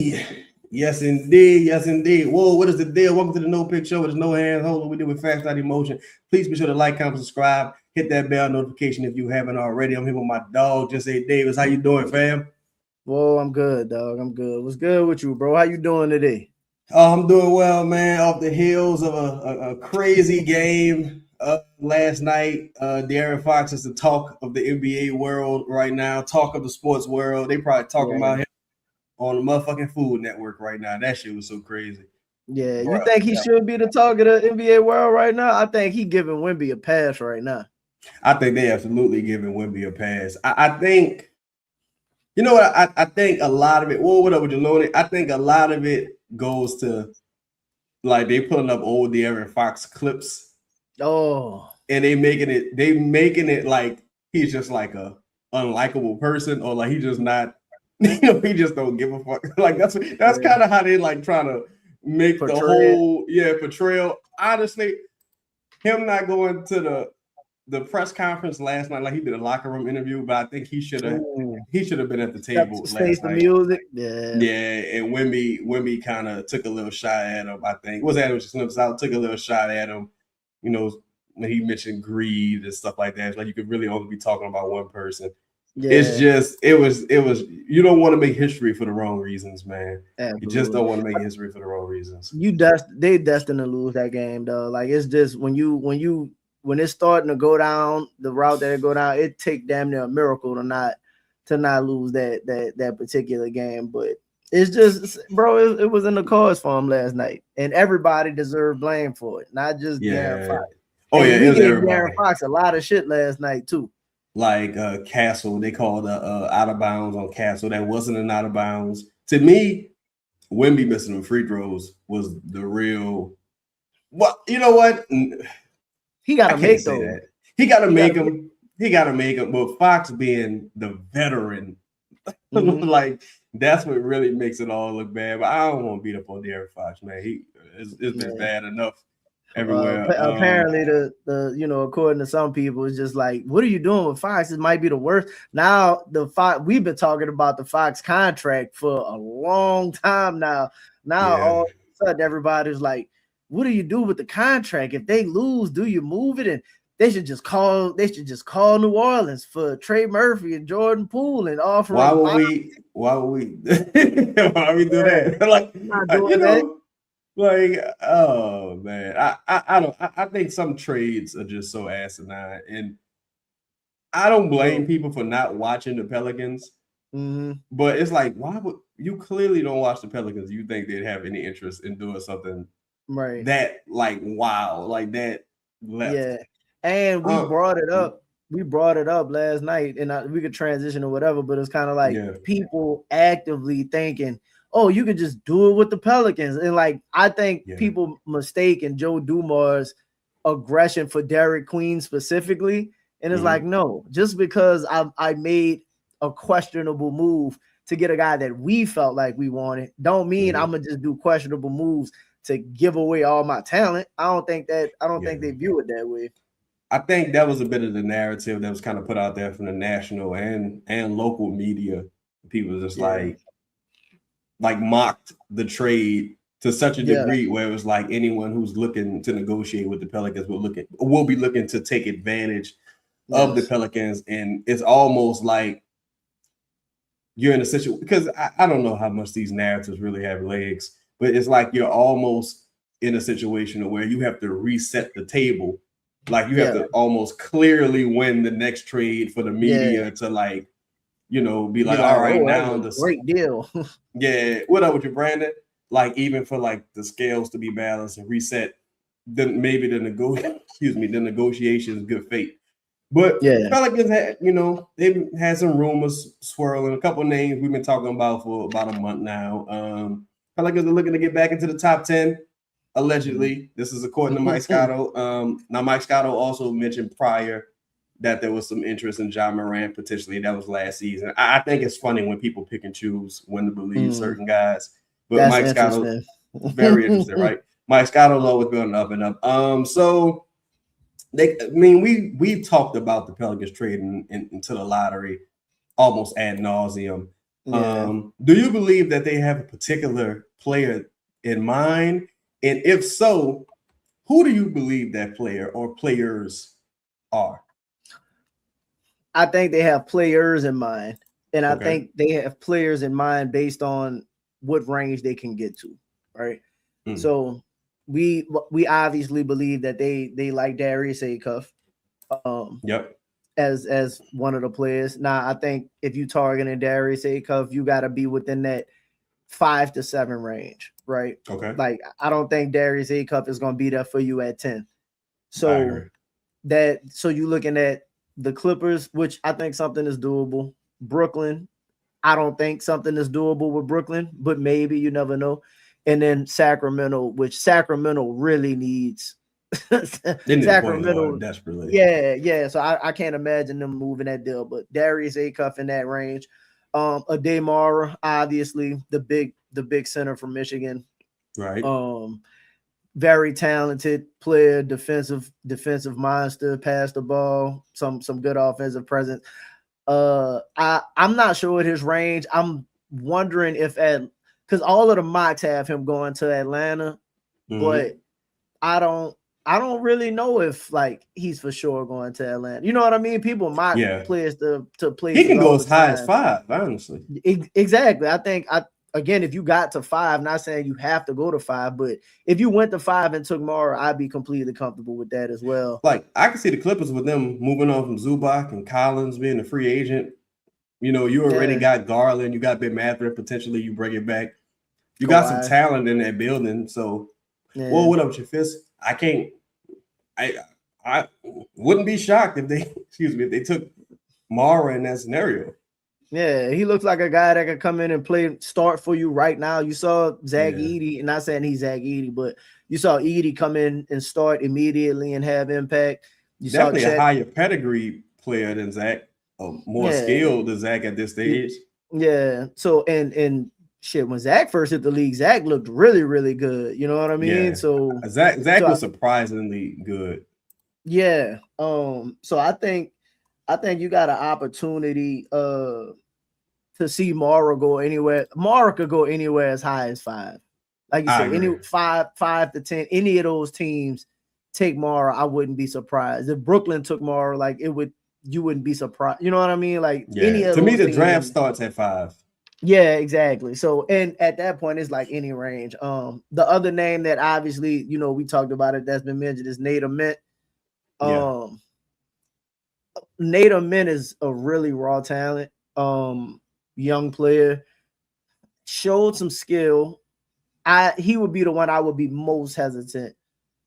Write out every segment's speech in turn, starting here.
Yes, indeed. Yes, indeed. Whoa, what is the deal? Welcome to the No Pick Show. It's no hands holding. We do with Facts Not Emotion. Please be sure to like, comment, subscribe, hit that bell notification if you haven't already. I'm here with my dog, Just Say Davis. How you doing, fam? Whoa, I'm good, dog. I'm good. What's good with you, bro? How you doing today? Oh, I'm doing well, man. Off the heels of a crazy game last night. De'Aaron Fox is the talk of the NBA world right now, talk of the sports world. They probably talking Yeah, about him on the motherfucking Food Network right now. That shit was so crazy. yeah. You Bro, think he should be the talk of the NBA world right now? I think he giving Wemby a pass right now. I think they absolutely giving Wemby a pass. I think, you know what? I think a lot of it, well, what up with Deloney? I think a lot of it goes to like they pulling up old De'Aaron Fox clips Oh, and they making it like he's just like a unlikable person or like he's just not, he just don't give a fuck. Like that's yeah. kind of how they like trying to make the Portray it. whole portrayal. Honestly, him not going to the press conference last night, like he did a locker room interview, but I think Ooh. he should have been at the Step table to face last the night. music. Yeah. Yeah, and Wimby kind of took a little shot at him. I think was that was slips out, took a little shot at him. You know, when he mentioned greed and stuff like that, it's like you could really only be talking about one person. It's Yeah. just it was you don't want to make history for the wrong reasons, man. You just Absolutely. don't want to make history for the wrong reasons. They destined to lose that game, though. Like it's just when it's starting to go down the route that it go down, it take damn near a miracle to not lose that particular game. But it's just, bro, it was in the cards for him last night, and everybody deserved blame for it, not just De'Aaron Yeah. Fox. Oh yeah, And it we was gave De'Aaron everybody. Fox a lot of shit last night too. Like Castle, they called out of bounds on Castle. That wasn't an out of bounds. To me, Wemby missing them free throws was the real. Well, you know what? He got I to can't make say those. that. He got to He got make to make. them. He got to make them. But Fox being the veteran, Mm-hmm. like that's what really makes it all look bad. But I don't want to beat up on De'Aaron Fox, man. It's been Yeah. bad enough everywhere. Apparently the according to some people, it's just like, what are you doing with Fox? It might be the worst. Now the Fox, we've been talking about the Fox contract for a long time now. Now Yeah. all of a sudden everybody's like, what do you do with the contract? If they lose, do you move it? And they should just call New Orleans for Trey Murphy and Jordan Poole and offer Why them would five. we? Why would we? Why we do that? Like, Not you doing that. know, like, oh man, I don't. I think some trades are just so asinine, and I don't blame So, people for not watching the Pelicans. mm-hmm. But it's like, why would you clearly don't watch the Pelicans? You think they'd have any interest in doing something Right. that like wow, like that left? Yeah, and we Um, brought it up. We brought it up last night, and we could transition or whatever. But it's kind of like yeah, people actively thinking, "Oh, you could just do it with the Pelicans." And like I think yeah, people mistaken Joe Dumars' aggression for Derek Queen specifically, and it's like, mm-hmm. no, just because I made a questionable move to get a guy that we felt like we wanted, don't mean Mm-hmm. I'm gonna just do questionable moves to give away all my talent. I don't think they Yeah. view it that way. I think that was a bit of the narrative that was kind of put out there from the national and local media. People just Yeah. like mocked the trade to such a Yeah. degree where it was like anyone who's looking to negotiate with the Pelicans will be looking to take advantage of the Yes. Pelicans, and it's almost like you're in a situation because I don't know how much these narratives really have legs, but it's like you're almost in a situation where you have to reset the table. Like you have Yeah. to almost clearly win the next trade for the Yeah. media to like, be Be like, all like, right, oh, that now was a great deal. what up with you, Brandon? Like even for like the scales to be balanced and reset, then maybe the negotiations good fate. But Yeah. Pelicans had, they've had some rumors swirling. A couple names we've been talking about for about a month now. Pelicans are looking to get back into the top 10, allegedly. This is according to Mike Scotto. Now, Mike Scotto also mentioned prior that there was some interest in John Morant potentially. That was last season. I think it's funny when people pick and choose when to believe certain guys. But That's Mike Scotto, interesting. very interesting, right? Mike Scotto's always been up and up. So we talked about the Pelicans trading into the lottery almost ad nauseum. Yeah. Do you believe that they have a particular player in mind? And if so, who do you believe that player or players are? I think they have players in mind, and I Okay. think they have players in mind based on what range they can get to, right? So we obviously believe that they like Darius Acuff Yep. as one of the players. Now, I think if you targeting Darius Acuff, you got to be within that 5 to 7 range, right? Okay. Like I don't think Darius Acuff is going to be there for you at 10. I So agree. so you're looking at the Clippers, which I think something is doable. Brooklyn, I don't think something is doable with Brooklyn, but maybe, you never know. And then Sacramento, which Sacramento really needs. They need a point Sacramento, guard desperately. yeah. So I can't imagine them moving that deal. But Darius Acuff in that range. Ademara, obviously the big center from Michigan. Right. Very talented player, defensive monster, pass the ball, some good offensive presence. I'm not sure what his range. I'm wondering if because all of the mocks have him going to Atlanta, but I don't really know if like he's for sure going to Atlanta. You know what I mean? People mock players to places. He can go as high as 5, honestly. Exactly. I think again, if you got to 5, not saying you have to go to 5, but if you went to 5 and took Mara, I'd be completely comfortable with that as well. Like I can see the Clippers with them moving on from Zubac and Collins being a free agent. You know, you already got Garland, you got Ben Mathurin, potentially you bring it back. You got some talent in that building. So, well, what up with your fist? I wouldn't be shocked if they took Mara in that scenario. Yeah, he looks like a guy that could come in and start for you right now. You saw Zach Edey, and not saying he's Zach Edey, but you saw Edey come in and start immediately and have impact. You Definitely saw a higher pedigree player than Zach, more skilled than Zach at this stage. Yeah. So and shit, when Zach first hit the league, Zach looked really, really good. You know what I mean? Yeah. So Zach was surprisingly good. Yeah. So I think you got an opportunity to see Mara go anywhere. Mara could go anywhere as high as 5. Like you said, any 5 to 10, any of those teams take Mara, I wouldn't be surprised. If Brooklyn took Mara, like you wouldn't be surprised. You know what I mean? Like any of to me, the teams, draft starts at 5. Yeah, exactly. So, and at that point, it's like any range. The other name that obviously, we talked about it that's been mentioned is Nate Ament. Nate Ament is a really raw talent. Young player, showed some skill. He would be the one I would be most hesitant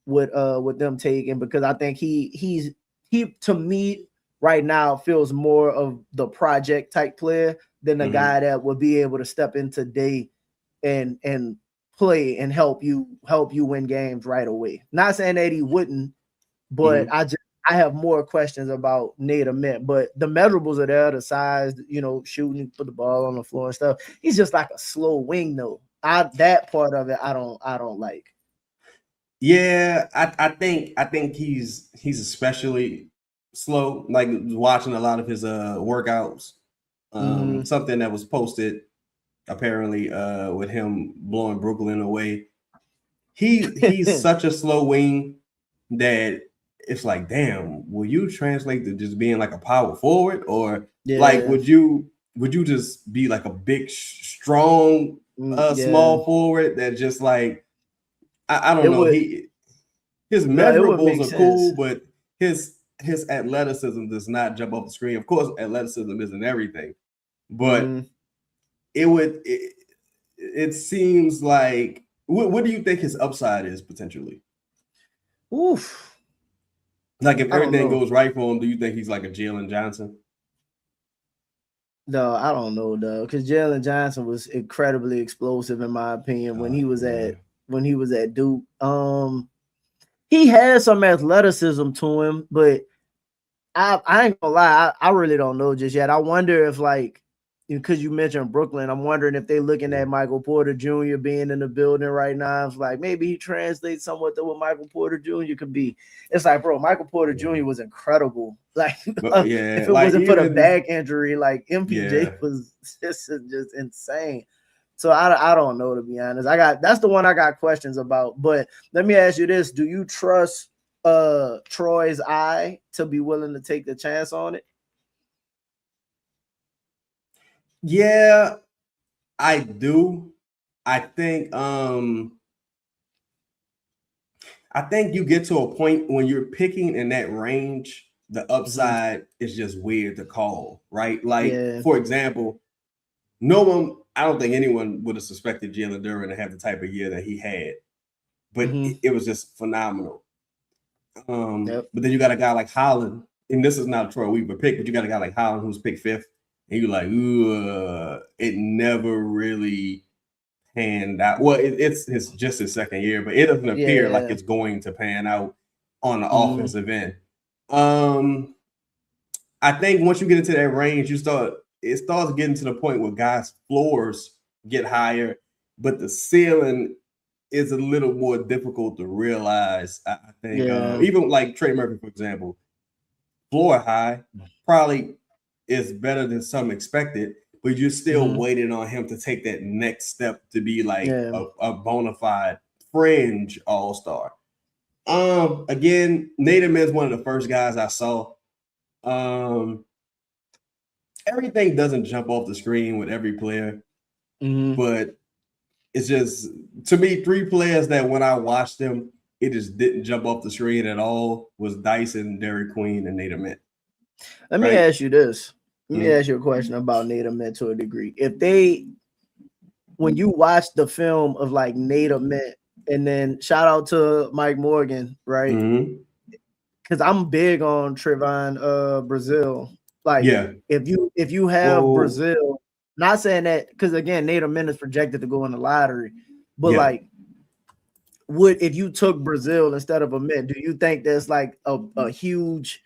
with them taking, because I think he to me right now feels more of the project type player than a guy that would be able to step in today and play and help you win games right away. Not saying that he wouldn't, but I have more questions about Nate Ament. But the measurables are there, the size, shooting, put the ball on the floor and stuff. He's just like a slow wing though. That part of it I don't like. Yeah, I think he's especially slow. Like watching a lot of his workouts. Something that was posted apparently with him blowing Brooklyn away. He's such a slow wing that it's like, damn, will you translate to just being like a power forward, or like would you just be like a big strong small forward that just like I don't know. His measurables are cool, but his athleticism does not jump off the screen. Of course, athleticism isn't everything, but it seems like what do you think his upside is potentially? Oof. Like if everything goes right for him, do you think he's like a Jalen Johnson? No, I don't know though, because Jalen Johnson was incredibly explosive in my opinion when he was at Duke. He has some athleticism to him, but I ain't gonna lie, I really don't know just yet. I wonder if like because you mentioned Brooklyn, I'm wondering if they're looking at Michael Porter Jr. being in the building right now. It's like maybe he translates somewhat to what Michael Porter Jr. could be. It's like, bro, Michael Porter Jr. was incredible. Like, if it wasn't for the back injury, like MPJ was just insane. So I don't know, to be honest. That's the one I got questions about. But let me ask you this: do you trust Troy's eye to be willing to take the chance on it? Yeah, I do. I think you get to a point when you're picking in that range, the upside is just weird to call, right? Like, for example, I don't think anyone would have suspected Jalen Duren to have the type of year that he had, but it was just phenomenal. But then you got a guy like Holland, and this is not a Troy Weaver pick, but you got a guy like Holland who's picked 5th, and you're like, it never really panned out. Well, it's just his second year, but it doesn't appear like it's going to pan out on the offensive end. I think once you get into that range, it starts getting to the point where guys' floors get higher, but the ceiling is a little more difficult to realize. I think even like Trey Murphy, for example, floor high probably is better than some expected, but you're still waiting on him to take that next step to be like a bona fide fringe all-star. Again, Nate Amend's one of the first guys I saw. Everything doesn't jump off the screen with every player, but it's just, to me, 3 players that when I watched them, it just didn't jump off the screen at all was Dyson, Derek Queen, and Nate Ament. Let me ask you this. Let me ask you a question about Nate Ament to a degree. When you watch the film of like Nate Ament, and then shout out to Mike Morgan, right? Because I'm big on Trevon Brazile. Like, if you have Brazile, not saying that, because again, Nate Ament is projected to go in the lottery, but like, if you took Brazile instead of Ament, do you think there's like a huge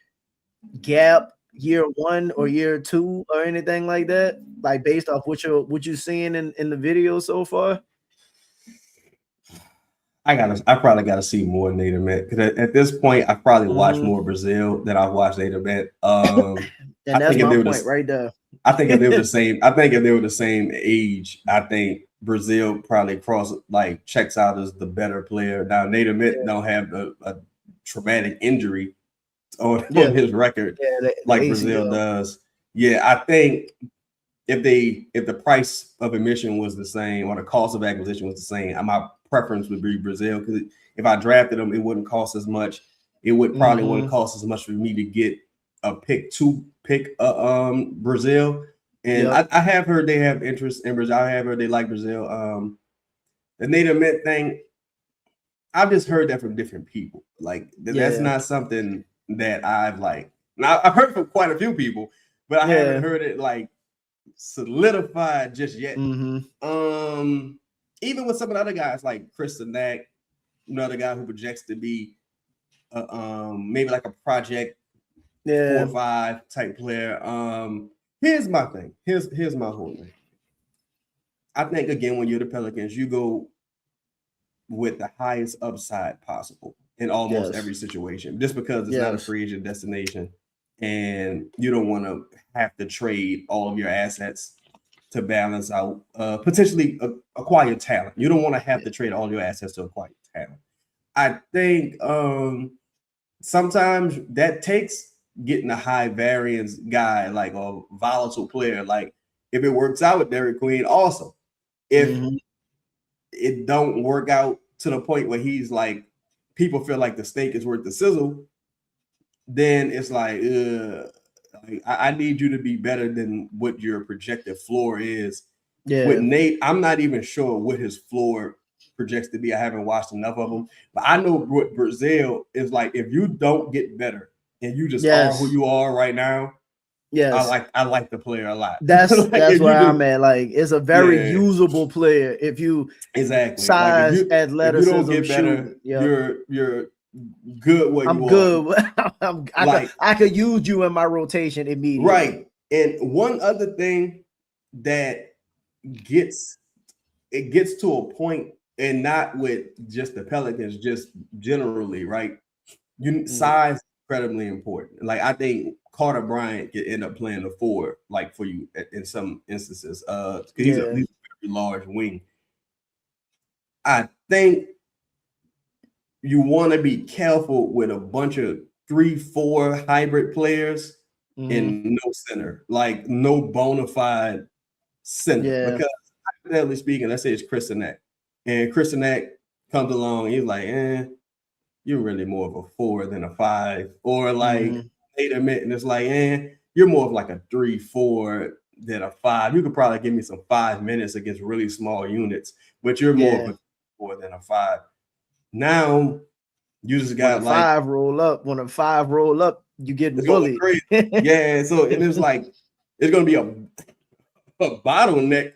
gap year 1 or year 2 or anything like that? Like based off what you're seeing in the video so far? I probably gotta see more Nate Ament, because at this point I probably watched more Brazile than I watched Nate Ament. And that's my point right there. I think if they were the same, age, I think Brazile probably checks out as the better player. Now Nate Ament don't have a traumatic injury on his record like Brazile does. Yeah, I think if the price of admission was the same or the cost of acquisition was the same, my preference would be Brazile, because if I drafted him, it wouldn't cost as much. It would probably wouldn't cost as much for me to get a pick Brazile. And I have heard they have interest in Brazile. I have heard they like Brazile. The Nate Ament thing, I've just heard that from different people. Like that's not something that I've like. Now I've heard from quite a few people, but I haven't heard it like solidified just yet. Even with some of the other guys like Chris Sinak, another guy who projects to be maybe like a project 4 or 5 type player. Here's my thing. Here's my whole thing. I think again, when you're the Pelicans, you go with the highest upside possible in almost every situation, just because it's not a free agent destination, and you don't want to have to trade all of your assets to balance out potentially acquire talent. You don't want to have to trade all your assets to acquire talent. I think sometimes that takes getting a high variance guy, like a volatile player. Like if it works out with Derek Queen, awesome. If it don't work out to the point where he's like, people feel like the steak is worth the sizzle, then it's like, I need you to be better than what your projected floor is. With Nate, I'm not even sure what his floor projects to be. I haven't watched enough of them, but I know what Brazile is like. If you don't get better and you just are who you are right now, I like the player a lot. That's like, that's where I'm at. Like, it's a very usable player. If you size, like athleticism, if you don't get better, you're good where I'm you good. are. I could use you in my rotation immediately. Right. And one other thing that gets to a point, and not with just the Pelicans, just generally, right? Size is incredibly important. Like I think Carter Bryant could end up playing the 4, like for you in some instances. He's a very large wing. I think you want to be careful with a bunch of 3-4 hybrid players and no center, like no bona fide center. Because hypothetically speaking, let's say it's Chris Sinek, and Chris Sinek comes along, he's like, you're really more of a 4 than a 5, or like Nate Emmett, and it's like, you're more of like a 3-4 than a 5. You could probably give me some 5 minutes against really small units, but you're more of a 4 than a 5. Now you just got when a 5 roll up. When a 5 roll up, you get bullied. Yeah, so and it's like it's gonna be a bottleneck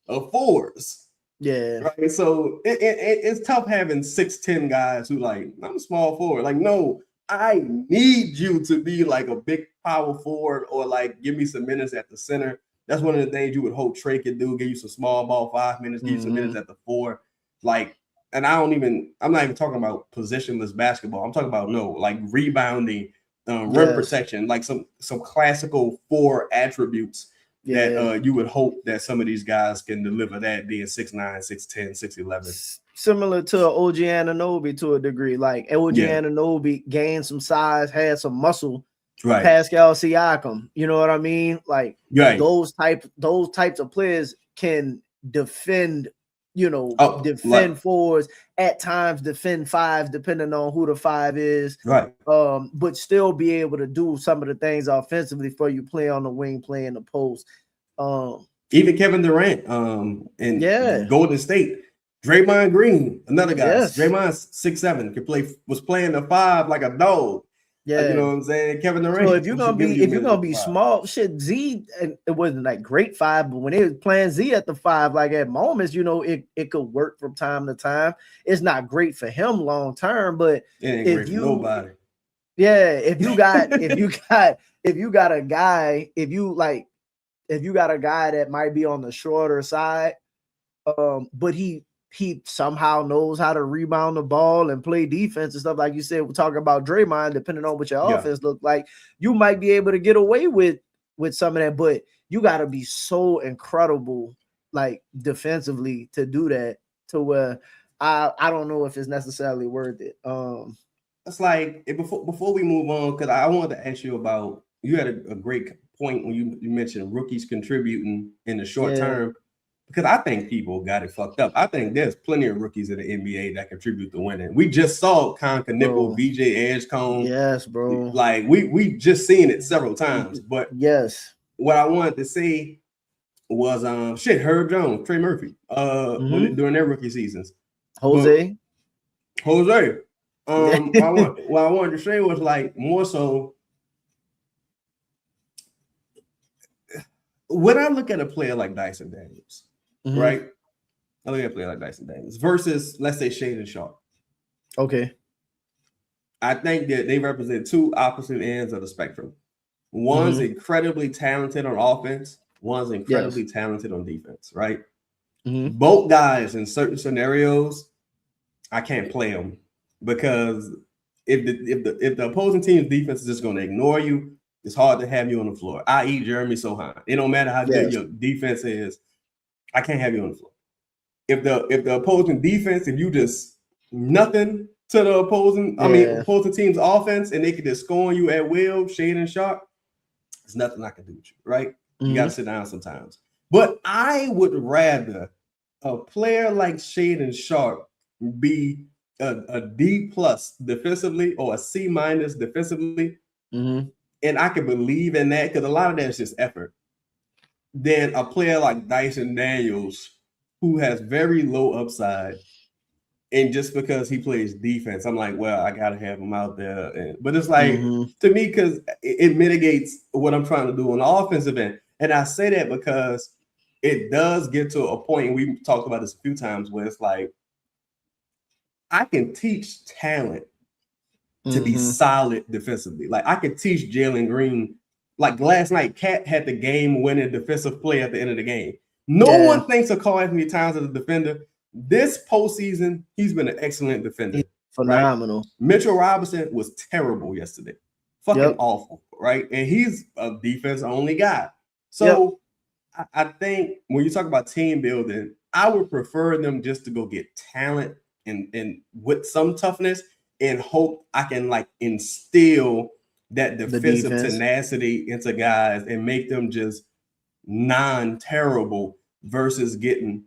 of 4s. Yeah. Right. So it's tough having 6'10" guys who like, I'm a small forward. Like, no, I need you to be like a big power forward, or like give me some minutes at the center. That's one of the things you would hope Trey could do, give you some small ball 5 minutes, give you some minutes at the 4. Like, and I'm not even talking about positionless basketball. I'm talking about like rebounding, rim protection, like some classical 4 attributes that you would hope that some of these guys can deliver, that being 6'9", 6'10", 6'11". Similar to OG Anunoby to a degree. Like OG Anunoby gained some size, had some muscle. Right. Pascal Siakam, you know what I mean? Like those types of players can defend, defend 4s, at times defend 5s, depending on who the 5 is. Right. But still be able to do some of the things offensively for you, play on the wing, play in the post. Even Kevin Durant, in Golden State, Draymond Green, another guy. Draymond's 6'7", was playing the 5 like a dog. Yeah, you know what I'm saying? Kevin Durant. So if you're gonna be small, shit, Z, it wasn't like great 5, but when they was playing Z at the 5, like at moments, it could work from time to time. It's not great for him long term, but it ain't great for nobody. Yeah, if you got a guy that might be on the shorter side, but he somehow knows how to rebound the ball and play defense and stuff. Like you said, we're talking about Draymond, depending on what your offense look like, you might be able to get away with some of that, but you got to be so incredible, like defensively, to do that, to where I don't know if it's necessarily worth it. It's like, before we move on, because I wanted to ask you about, you had a great point when you mentioned rookies contributing in the short term. Because I think people got it fucked up. I think there's plenty of rookies in the NBA that contribute to winning. We just saw Con Knippel, VJ Edgecombe. Yes, bro. Like we just seen it several times. But what I wanted to say was Herb Jones, Trey Murphy, during their rookie seasons. Jose. What I wanted to say was like more so, when I look at a player like Dyson Daniels. Right, I look at a player like Dyson Daniels versus, let's say, Shaedon Sharpe. Okay, I think that they represent 2 opposite ends of the spectrum. One's incredibly talented on offense. One's incredibly talented on defense. Right, both guys in certain scenarios, I can't play them, because if the opposing team's defense is just going to ignore you, it's hard to have you on the floor. I.e., Jeremy Sohan. It don't matter how good your defense is. I can't have you on the floor. If the opposing defense, if you just nothing to the opposing team's offense, and they can just score on you at will, Shaedon Sharpe, there's nothing I can do with you, right? You got to sit down sometimes. But I would rather a player like Shaedon Sharpe be a D+ defensively, or a C- defensively, and I can believe in that, because a lot of that is just effort, than a player like Dyson Daniels, who has very low upside, and just because he plays defense, I'm like, well, I gotta have him out there. But it's like, to me, because it mitigates what I'm trying to do on the offensive end. And I say that because it does get to a point, and we've talked about this a few times, where it's like, I can teach talent to be solid defensively. Like, I could teach Jalen Green, like last night, Cat had the game-winning defensive play at the end of the game. No one thinks of Karl Anthony Towns as a defender. This postseason, he's been an excellent defender. He's phenomenal. Right? Mitchell Robinson was terrible yesterday. Fucking awful, right? And he's a defense-only guy. So I think when you talk about team building, I would prefer them just to go get talent and with some toughness and hope I can like instill that defensive tenacity into guys and make them just non-terrible versus getting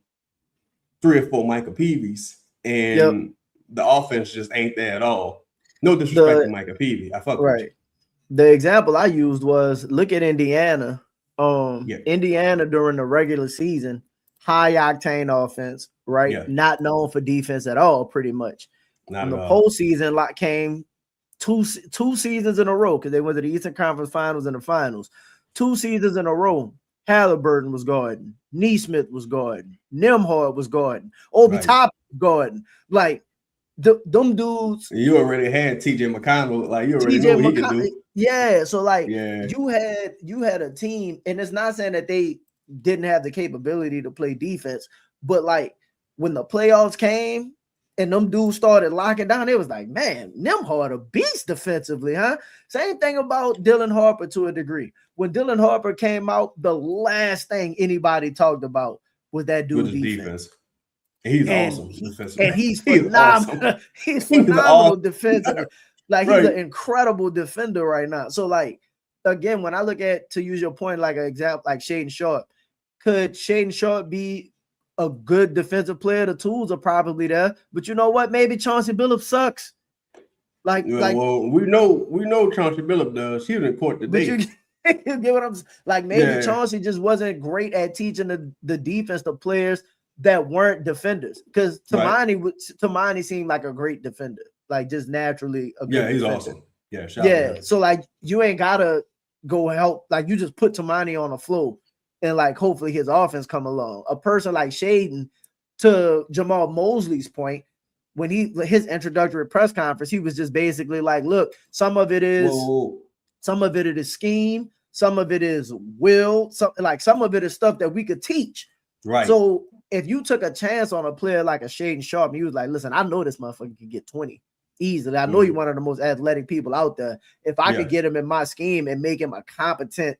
3 or 4 Micah Peavies and the offense just ain't there at all. No disrespect to Micah Peavy. I fuck with you. The example I used was look at Indiana. Indiana during the regular season, high octane offense, right? Yeah. Not known for defense at all, pretty much. Not in the at all. postseason, like came two seasons in a row because they went to the Eastern Conference Finals and the Finals. 2 seasons in a row, Halliburton was guarding, Neesmith was guarding, Nembhard was guarding, Obi Toppin was guarding. Like them dudes. You already had TJ McConnell, like you already know what he can do. Yeah, so like you had a team, and it's not saying that they didn't have the capability to play defense, but like when the playoffs came and them dudes started locking down, it was like, man, Nembhard a beast defensively, huh? Same thing about Dylan Harper to a degree. When Dylan Harper came out, the last thing anybody talked about was that dude's defense. He's awesome defensively. And he's phenomenal. Awesome. He's phenomenal defensively. Like he's an incredible defender right now. So like again, when I look at, to use your point, like an example, like Shaedon Sharpe, could Shaedon Sharpe be a good defensive player? The tools are probably there, but you know what? Maybe Chauncey Billups sucks. Well, we know Chauncey Billups does. He was in court today. You get what I'm saying? Like maybe Chauncey just wasn't great at teaching the defense to players that weren't defenders. Because Tamani seemed like a great defender, like just naturally a good he's defender. Awesome. So like you ain't gotta go help. Like you just put Tamani on the floor and like hopefully his offense come along. A person like Shaedon, to Jamal Mosley's point, when his introductory press conference, he was just basically like, look, some of it is scheme, some of it is will, some of it is stuff that we could teach. Right. So if you took a chance on a player like a Shaedon Sharpe, and he was like, listen, I know this motherfucker can get 20 easily. I know he's one of the most athletic people out there. If I could get him in my scheme and make him a competent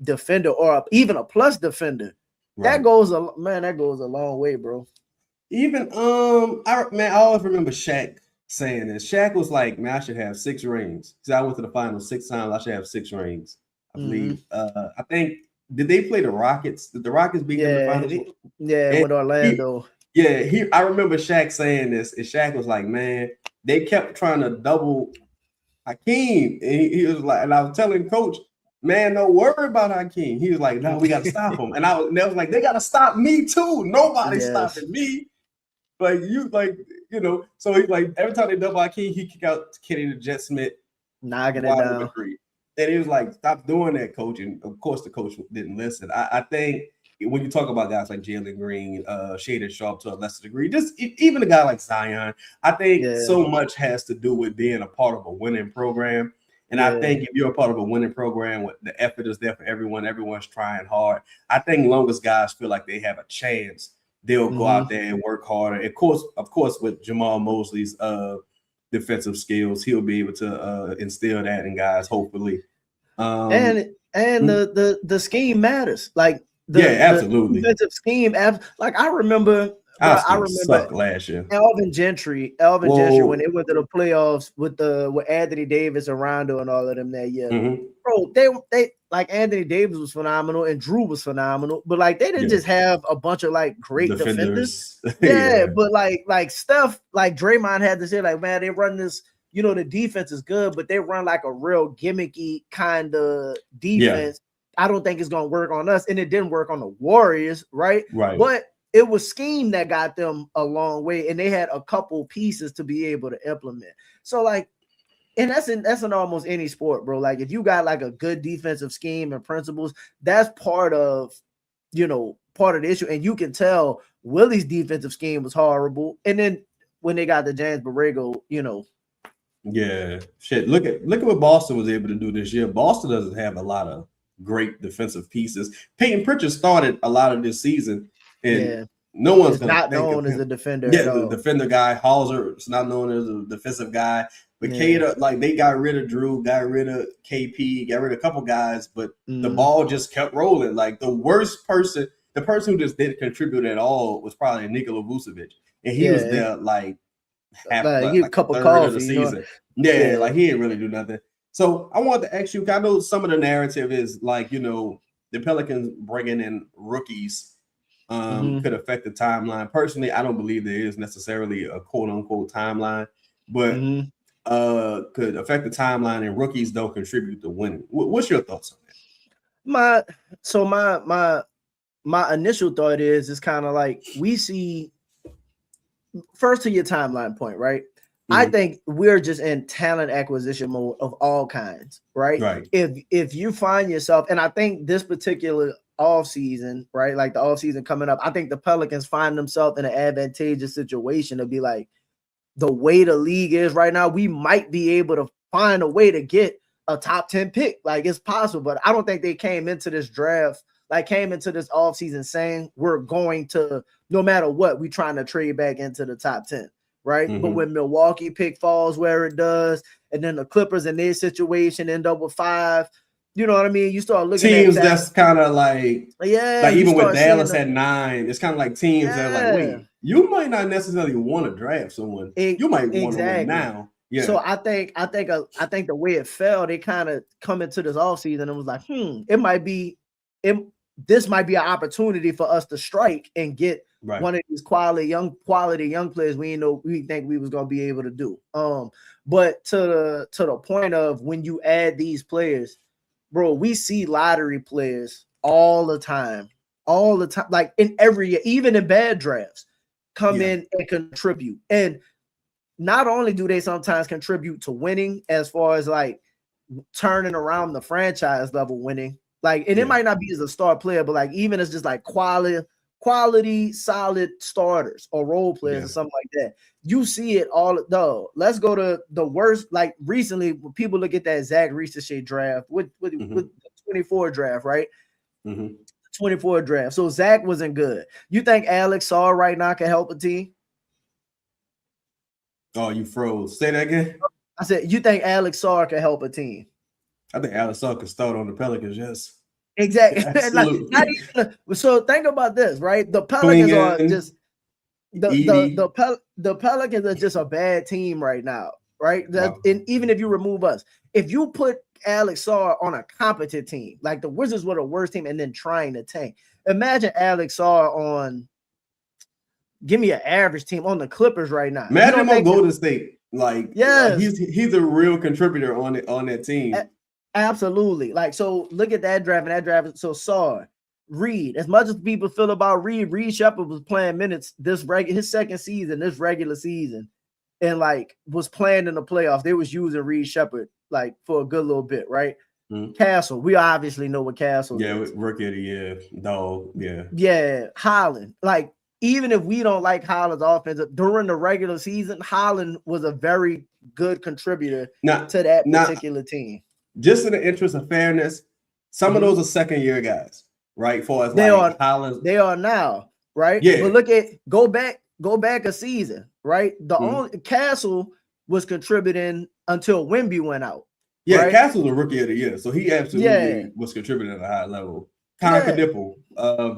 defender or even a plus defender, that goes a long way, bro. Even I always remember Shaq saying this. Shaq was like, man, I should have 6 rings. So I went to the finals 6 times. I should have 6 rings, I believe. I think, did they play the Rockets? Did the Rockets beat them in the finals? With Orlando. I remember Shaq saying this, and Shaq was like, man, they kept trying to double Hakeem. And he was like, and I was telling Coach, man, don't worry about Hakeem. He was like, no, we got to stop him. And I was like, they got to stop me too. Nobody's stopping me. So he's like, every time they double Hakeem, he kick out Kenny the Jet Smith, knocking it down. And he was like, stop doing that, coach. And of course, the coach didn't listen. I think when you talk about guys like Jalen Green, Shaedon Sharpe to a lesser degree, just even a guy like Zion, I think so much has to do with being a part of a winning program. And I think if you're a part of a winning program, the effort is there for everyone. Everyone's trying hard. I think long as guys feel like they have a chance, they'll go out there and work harder. Of course, with Jamal Mosley's defensive skills, he'll be able to instill that in guys, hopefully. And the scheme matters. Like absolutely. The defensive scheme, like I remember last year. Alvin Gentry when they went to the playoffs with Anthony Davis and Rondo and all of them that year. Bro, they like Anthony Davis was phenomenal and Drew was phenomenal, but like they didn't just have a bunch of like great defenders. But like Steph, like Draymond had to say, like, man, they run this, the defense is good, but they run like a real gimmicky kind of defense. I don't think it's gonna work on us, and it didn't work on the Warriors, right? But it was scheme that got them a long way, and they had a couple pieces to be able to implement. So like, and that's in almost any sport, bro. Like if you got like a good defensive scheme and principles, that's part of the issue. And you can tell Willie's defensive scheme was horrible. And then when they got the James Borrego, Yeah, shit. Look at what Boston was able to do this year. Boston doesn't have a lot of great defensive pieces. Peyton Pritchard started a lot of this season, and Yeah, no one's is gonna not think of known as him. a defender Yeah, at the all. defender guy, Hauser is not known as a defensive guy. But Yeah. Kata, like they got rid of Drew, got rid of KP, got rid of a couple guys, but the ball just kept rolling. Like the person who just didn't contribute at all was probably Nikola Vucevic, and he was there like like a cup a of third of coffee, the you season. know? Yeah, like he didn't really do nothing. So I wanted to ask you. I know some of the narrative is like the Pelicans bringing in rookies could affect the timeline. Personally, I don't believe there is necessarily a quote unquote timeline, but could affect the timeline, and rookies don't contribute to winning. What's your thoughts on that? My initial thought is it's kind of like we see first to your timeline point, right? I think we're just in talent acquisition mode of all kinds, right? Right. If you find yourself, and I think this particular offseason, right? Like the offseason coming up, I think the Pelicans find themselves in an advantageous situation to be like, the way the league is right now, we might be able to find a way to get a top 10 pick. Like it's possible, but I don't think they came into this offseason saying we're going to, no matter what, we trying to trade back into the top 10. Right. But when Milwaukee pick falls where it does, and then the Clippers in their situation end up with 5, you know what I mean? You start looking teams at that, that's kind of like, like even with Dallas at 9, it's kind of like teams that are like, wait, you might not necessarily want to draft someone. You might want to win now. Yeah. So I think the way it fell, they kind of come into this offseason and was like, this might be an opportunity for us to strike and get one of these quality young players we think we was gonna be able to do. But to the point of when you add these players, bro, we see lottery players all the time, like in every year, even in bad drafts, come in and contribute. And not only do they sometimes contribute to winning as far as like turning around the franchise level winning, like, and it might not be as a star player, but like even as just like quality, solid starters or role players or something like that. You see it all. Though, let's go to the worst. Like recently, when people look at that Zach Ricochet draft with the 24 draft, right? 24 draft. So Zach wasn't good. You think Alex Saar right now can help a team? Oh, you froze. Say that again. I said, you think Alex Saar can help a team? I think Alex Saar could start on the Pelicans. Yes. Exactly. Like, so think about this, right? The Pelicans are just the Pelicans are just a bad team right now, right? And even if you remove us, if you put Alex Saar on a competent team, like the Wizards were the worst team, and then trying to tank. Imagine Alex Saar on, give me an average team on the Clippers right now. Imagine him on Golden State. Like, he's a real contributor on that team. Absolutely. Like, so look at that draft and that draft. So Saar, Reed, as much as people feel about Reed Shepard was playing minutes his second season, this regular season, and like was playing in the playoffs. They was using Reed Shepard like for a good little bit, right? Castle, we obviously know what Castle is. Rookie of the year, dog. Yeah, Holland. Like, even if we don't like Holland's offense during the regular season, Holland was a very good contributor to that particular team. Just in the interest of fairness, some of those are second-year guys, right? For as Holland, they are now, right? Yeah. But look at go back a season, right? The only Castle was contributing until Wemby went out. Yeah, right? Castle's a rookie of the year, so he absolutely was contributing at a high level. Connor Kadipple,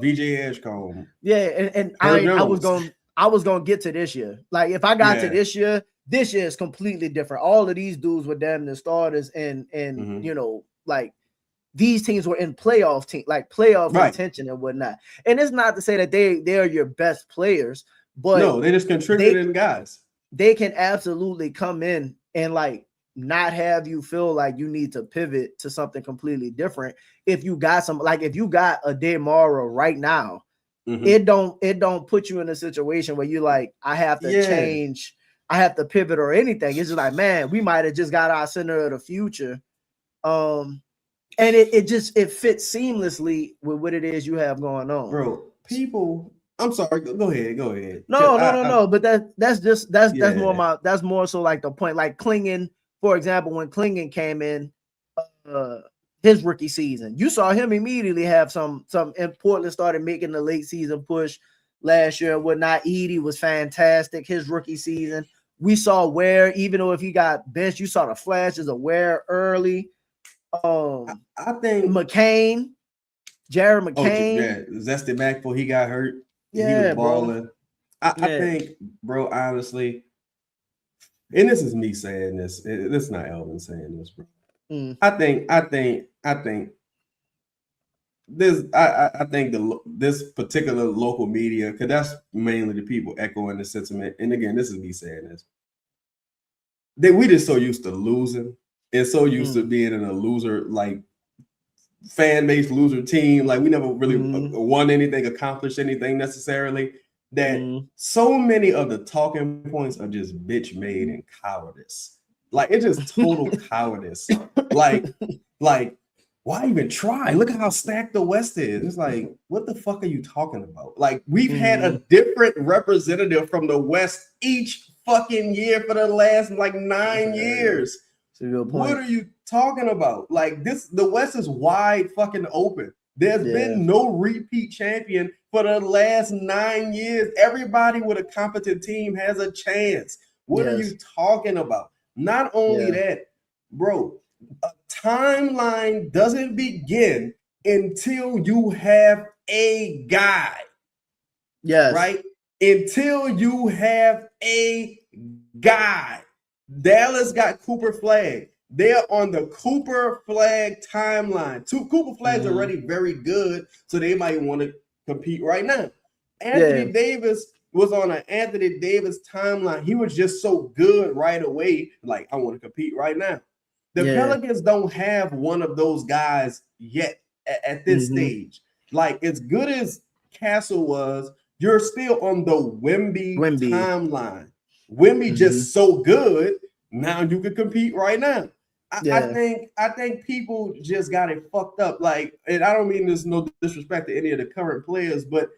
VJ Edgecombe. Yeah, and I was gonna get to this year. Like, if I got to this year is completely different. All of these dudes were damn the starters, and you know, like these teams were in playoff contention and whatnot. And it's not to say that they are your best players, but no, they just contributing guys. They can absolutely come in and like not have you feel like you need to pivot to something completely different. If you got if you got a DeMar right now, it don't put you in a situation where you like, I have to change, I have to pivot or anything. It's just like, man, we might have just got our center of the future. And it fits seamlessly with what it is you have going on. Bro, people I'm sorry. Go ahead. Go ahead. No. But Yeah. that's more so like the point. Like Klingon, for example, when Klingon came in, his rookie season, you saw him immediately have some in Portland started making the late season push last year and whatnot. Edie was fantastic his rookie season. We saw Ware, even though if he got benched, you saw the flashes of Ware early. I think Jared McCain. Zesty Mac before he got hurt. Yeah, he was bro. balling. I think, bro, honestly, and this is me saying this. This is not Elvin saying this, bro. I think this particular local media, because that's mainly the people echoing the sentiment. And again, this is me saying this. We just so used to losing and so used to being in a loser, like fan base loser team. Like we never really won anything, accomplished anything necessarily. That so many of the talking points are just bitch made and cowardice. Like it's just total cowardice. Like why even try? Look at how stacked the West is. It's like, what the fuck are you talking about? Like we've had a different representative from the West each fucking year for the last like 9 years. What are you talking about? Like the West is wide fucking open. There's been no repeat champion for the last 9 years. Everybody with a competent team has a chance. What are you talking about? Not only that, bro, a timeline doesn't begin until you have a guy. Yes. Right? Until you have a guy. Dallas got Cooper Flag. They're on the Cooper Flag timeline. Cooper Flag's already very good, so they might want to compete right now. Anthony Davis was on an Anthony Davis timeline. He was just so good right away. Like, I want to compete right now. The Pelicans don't have one of those guys yet at this stage. Like, as good as Castle was, you're still on the Wemby timeline. Wemby just so good. Now you can compete right now. I think people just got it fucked up. Like, and I don't mean there's no disrespect to any of the current players, but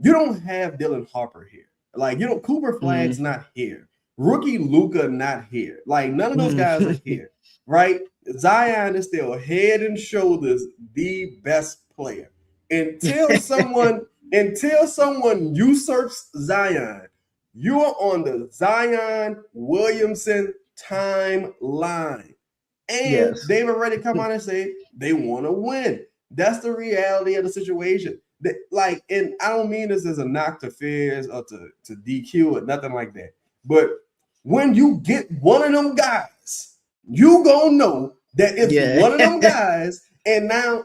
you don't have Dylan Harper here. Like, you know, Cooper Flag's not here. Rookie Luka not here. Like, none of those guys are here, right? Zion is still head and shoulders the best player. Until someone usurps Zion, you're on the Zion Williamson timeline. And they've already come out and say they want to win. That's the reality of the situation. Like, and I don't mean this as a knock to Fizz or to DQ or nothing like that. But when you get one of them guys, you gonna know that it's one of them guys. And now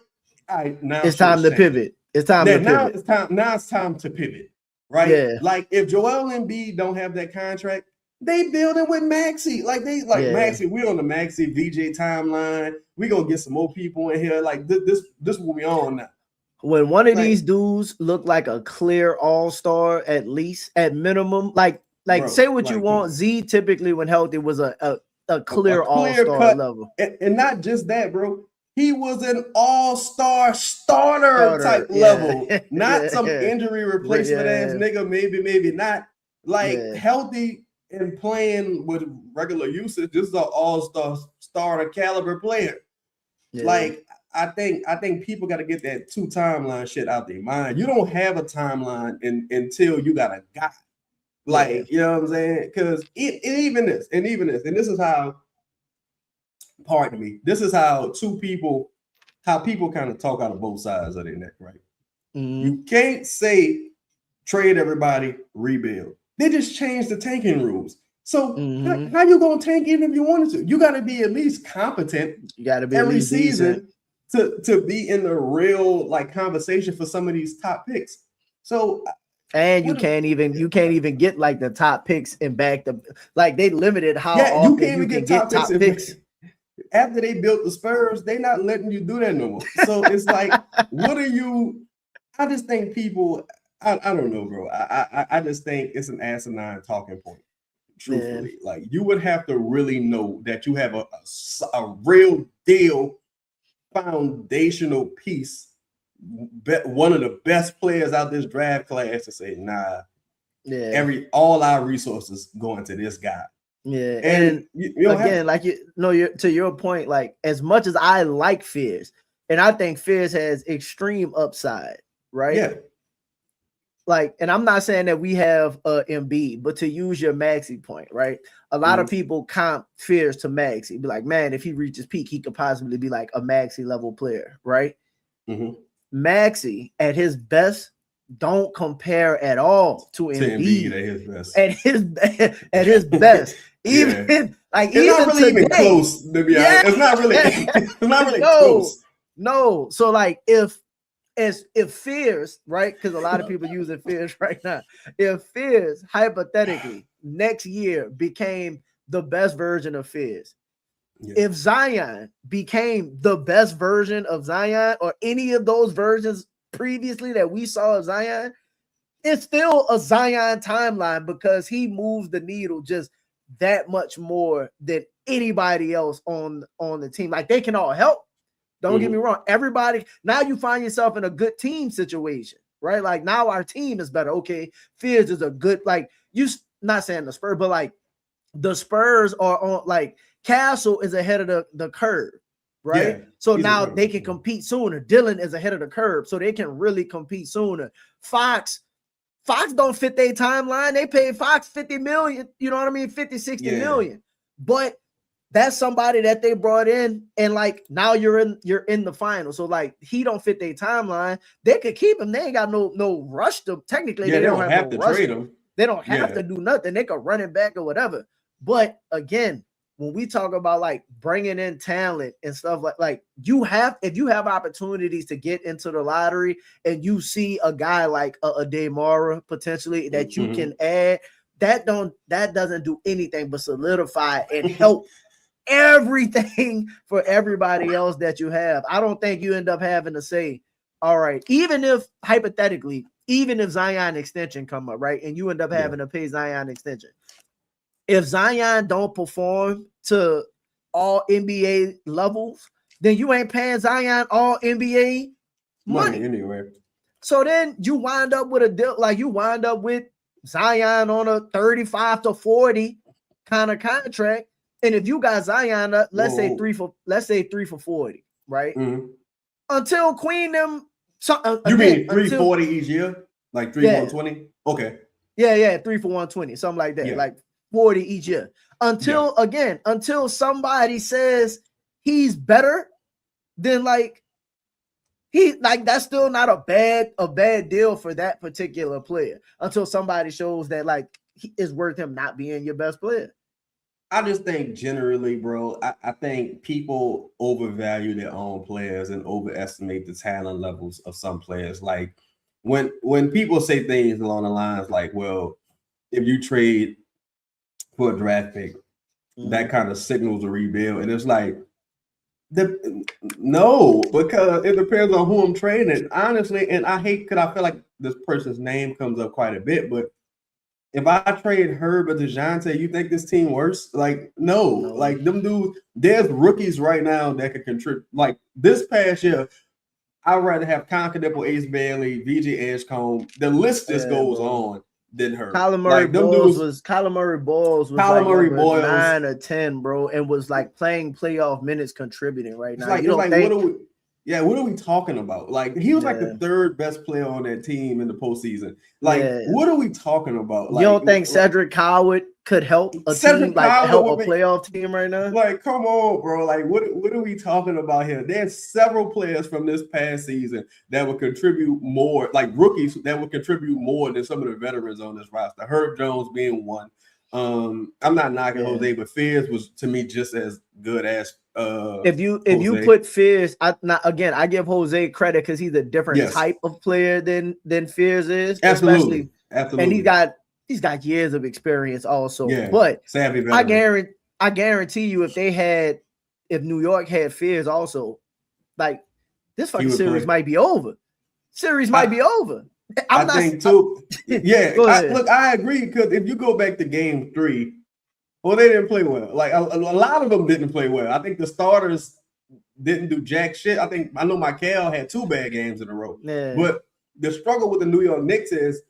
it's time to pivot. It's time to pivot. Now it's time to pivot. Right? Yeah. Like if Joel Embiid don't have that contract, they building with Maxey. Maxey, we on the Maxey VJ timeline. We gonna get some more people in here. Like this will be on now. When one of these dudes look like a clear all-star, at least at minimum, like bro, say what you want. Z typically when healthy was a clear all-star level. And not just that, bro. He was an all-star starter type level, not some injury replacement ass nigga. Maybe not. Like healthy and playing with regular usage. This is an all-star starter caliber player. Like I think people got to get that 2 timeline shit out their mind. You don't have a timeline until you got a guy. Like you know what I'm saying? Because even this, and this is how. Pardon me. This is how people kind of talk out of both sides of their neck, right? You can't say trade everybody, rebuild. They just changed the tanking rules. So how you gonna tank even if you wanted to? You got to be at least competent. You got to be every season to be in the real like conversation for some of these top picks. So. And you can't even get like the top picks and back the like they limited how often you can't even get top picks. After they built the Spurs, they're not letting you do that no more. So it's like, what are you? I just think people, I don't know, bro. I just think it's an asinine talking point. Truthfully, like you would have to really know that you have a real deal foundational piece one of the best players out this draft class to say, nah, yeah, all our resources going to this guy. Yeah, and again, like to your point, like as much as I like Fears, and I think Fears has extreme upside, right? Yeah. Like, and I'm not saying that we have Embiid, but to use your Maxey point, right? A lot of people comp Fears to Maxey, be like, man, if he reaches peak, he could possibly be like a Maxey level player, right? Maxey at his best don't compare at all to Embiid at his best. At his best. Even like it's not really even close, to be honest. It's not really it's not really close. No. So like if Fears, right? Because a lot of people using Fears right now. If Fears hypothetically next year became the best version of Fears, if Zion became the best version of Zion or any of those versions previously that we saw of Zion, it's still a Zion timeline because he moves the needle just that much more than anybody else on the team. Like they can all help. Don't get me wrong. Everybody, now you find yourself in a good team situation, right? Like now our team is better. Okay, Fears is a good, like you not saying the Spurs, but like the Spurs are on, like Castle is ahead of the curve, right? Yeah, so now they can compete sooner. Dylan is ahead of the curve, so they can really compete sooner. Fox don't fit their timeline. They paid Fox 50 million, you know what I mean? 50, 60 million. But that's somebody that they brought in, and like now you're in the final. So like he don't fit their timeline. They could keep him. They ain't got no rush to technically. They don't have to trade him. They don't have to do nothing. They could run it back or whatever. But again, when we talk about like bringing in talent and stuff like if you have opportunities to get into the lottery and you see a guy like a Demara potentially that you can add, that doesn't do anything but solidify and help everything for everybody else that you have. I don't think you end up having to say, all right, even if hypothetically, even if Zion extension come up, right, and you end up having to pay Zion extension. If Zion don't perform to all NBA levels, then you ain't paying Zion all NBA money anyway. So then you wind up with a deal, like you wind up with Zion on a 35 to 40 kind of contract. And if you got Zion up, let's say 3 for 40, right? Until Queen them. You mean 340 each year? Like 3 for 120? Okay. Yeah, 3 for 120, something like that. Like 40 each year. Until somebody says he's better than like that's still not a bad deal for that particular player until somebody shows that like it's worth him not being your best player. I just think generally, bro, I think people overvalue their own players and overestimate the talent levels of some players. Like when people say things along the lines like, well, if you trade for a draft pick, that kind of signals a rebuild. And it's like, no, because it depends on who I'm trading. Honestly, and I hate because I feel like this person's name comes up quite a bit, but if I trade Herb or DeJounte, you think this team worse? Like, no. Like them dudes, there's rookies right now that could contribute. Like this past year, I'd rather have Conquerable, Ace Bailey, VJ Edgecombe. The list just goes on than Herb. Kyler Murray Boyles was 9 or 10, bro, and was like playing playoff minutes contributing right now. What are we talking about? Like he was like the third best player on that team in the postseason. Like, what are we talking about? Like, you don't think Cedric Howard could help a team, like help a playoff team right now? Like, come on, bro. Like, what are we talking about here? There's several players from this past season that would contribute more, like rookies that would contribute more than some of the veterans on this roster. Herb Jones being one. I'm not knocking Jose, but Fears was to me just as good as if you put Fears, I give Jose credit because he's a different type of player than Fears is. Absolutely. And he's got years of experience also. Yeah, but I guarantee you if New York had Fears also, like this fucking series might be over. I think too. I agree because if you go back to game 3, well, they didn't play well. Like a lot of them didn't play well. I think the starters didn't do jack shit. I know Michael had 2 bad games in a row. Yeah. But the struggle with the New York Knicks is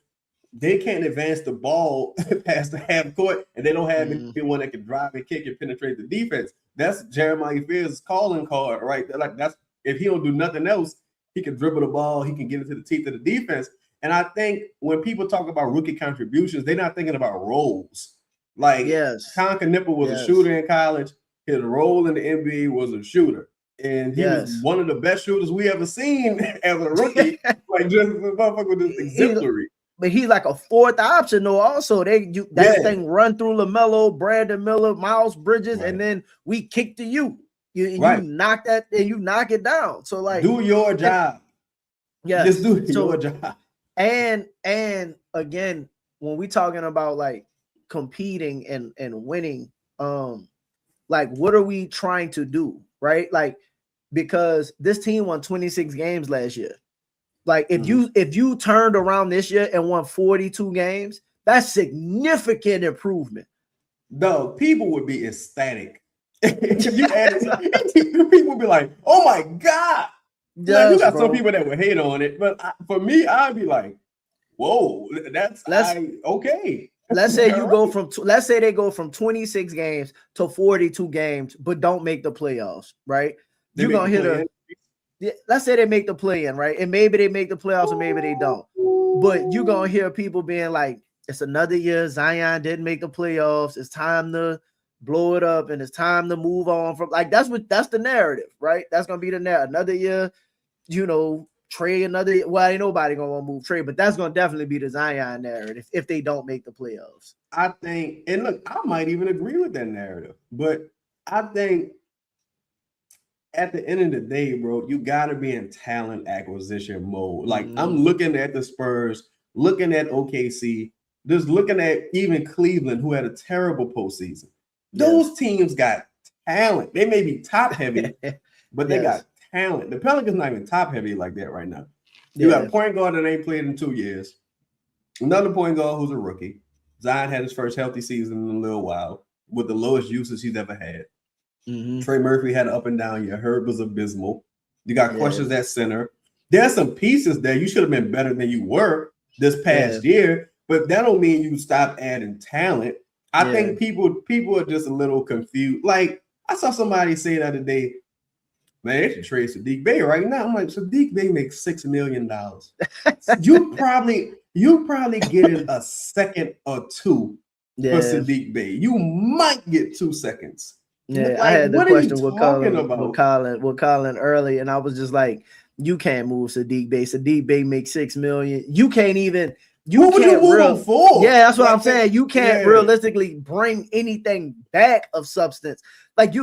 they can't advance the ball past the half court, and they don't have anyone that can drive and kick and penetrate the defense. That's Jeremiah Fears' calling card, right? Like that's if he don't do nothing else, he can dribble the ball, he can get into the teeth of the defense. And I think when people talk about rookie contributions, they're not thinking about roles. Like Tom Knipper was a shooter in college. His role in the NBA was a shooter. And he was one of the best shooters we ever seen as a rookie. Like just a motherfucker was exemplary. But he's like a 4th option, though. Also, that thing run through LaMelo, Brandon Miller, Miles Bridges, and then we kick to you. You knock that and you knock it down. So like, do your job. Just do your job. And again, when we talking about like competing and winning, like what are we trying to do, right? Like because this team won 26 games last year. Like if you turned around this year and won 42 games, that's significant improvement. No, people would be ecstatic. If you added, people would be like, "Oh my god!" Like, you got some people that would hate on it, but for me, I'd be like, "Whoa, okay." Let's say you go from let's say they go from 26 games to 42 games, but don't make the playoffs, right? You're gonna hit let's say they make the play-in, right? And maybe they make the playoffs or maybe they don't. But you're gonna hear people being like, it's another year. Zion didn't make the playoffs. It's time to blow it up, and it's time to move on from like that's the narrative, right? That's gonna be the narrative. Another year, Trey another. Well, ain't nobody gonna want to move Trey, but that's gonna definitely be the Zion narrative if they don't make the playoffs. I think, and look, I might even agree with that narrative, but I think at the end of the day, bro, you got to be in talent acquisition mode. Like I'm looking at the Spurs, looking at OKC, just looking at even Cleveland, who had a terrible postseason. Those teams got talent. They may be top heavy, but they got talent. The Pelicans not even top heavy like that right now. You got a point guard that ain't played in 2 years. Another point guard who's a rookie. Zion had his first healthy season in a little while with the lowest usage he's ever had. Trey Murphy had an up and down year. Herb was abysmal. You got questions at center. There's some pieces there. You should have been better than you were this past year, but that don't mean you stop adding talent. I think people are just a little confused. Like I saw somebody say the other day, man, they should trade Sadiq Bey right now. I'm like, Sadiq Bey makes $6 million. you probably getting a second or two for Sadiq Bey. You might get 2 seconds. Yeah, like, I had the question with Colin early, and I was just like, you can't move Sadiq Bey. Sadiq Bey makes $6 million. You can't even what would you move him for? Yeah, that's what I'm saying. You can't realistically bring anything back of substance. Like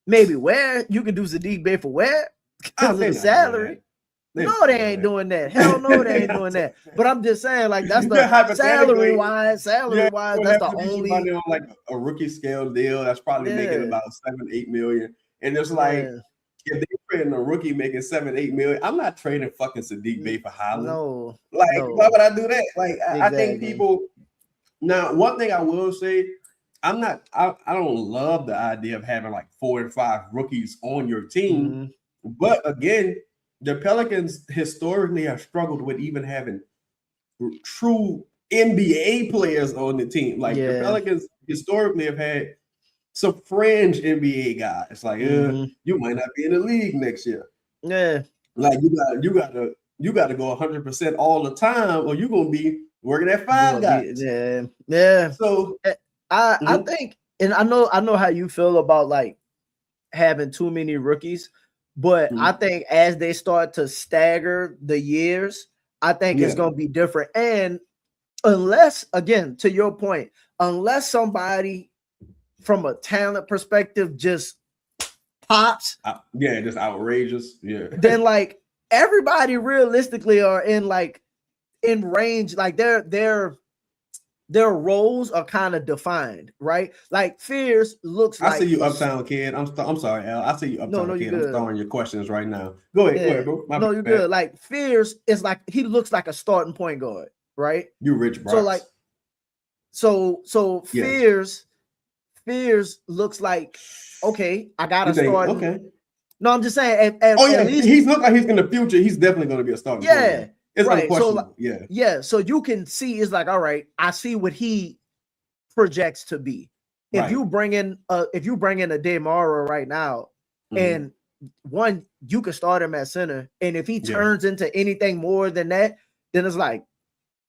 maybe Ware, you can do Sadiq Bey for Ware because of the salary. No, they ain't doing that. Hell no, they ain't doing that. But I'm just saying, like, that's the salary wise, that's the only on like a rookie scale deal that's probably making about 7-8 million. And it's like if they're trading a rookie making 7-8 million, I'm not trading fucking Sadiq Bey for Holland. No, why would I do that? Like, I think people now. One thing I will say, I don't love the idea of having like 4 and 5 rookies on your team, but again. The Pelicans historically have struggled with even having true NBA players on the team. Like the Pelicans historically have had some fringe NBA guys. Like you might not be in the league next year. Yeah, like you gotta go 100% all the time, or you're gonna be working at 5 guys. Yeah. So I think, and I know how you feel about like having too many rookies. But I think as they start to stagger the years, I think it's going to be different. And unless, again, to your point, unless somebody from a talent perspective just pops. Just outrageous. Yeah. Then like everybody realistically are in range, like their roles are kind of defined, right? Like Fears looks like. I see you, Uptown Kid. I'm sorry, Al. I see you, Uptown Kid. I'm throwing your questions right now. Go ahead, bro. You're good. Like Fears is like he looks like a starting point guard, right? You rich, bro. So like, so Fears Fears looks like, okay, I gotta You think, start. okay. No, I'm just saying. At least he's look like he's in the future. He's definitely going to be a starting. Yeah, it's right. unquestionable. So, yeah. So you can see, it's like, all right, I see what he projects to be. If you bring in a DeMara right now, and one, you could start him at center, and if he turns into anything more than that, then it's like,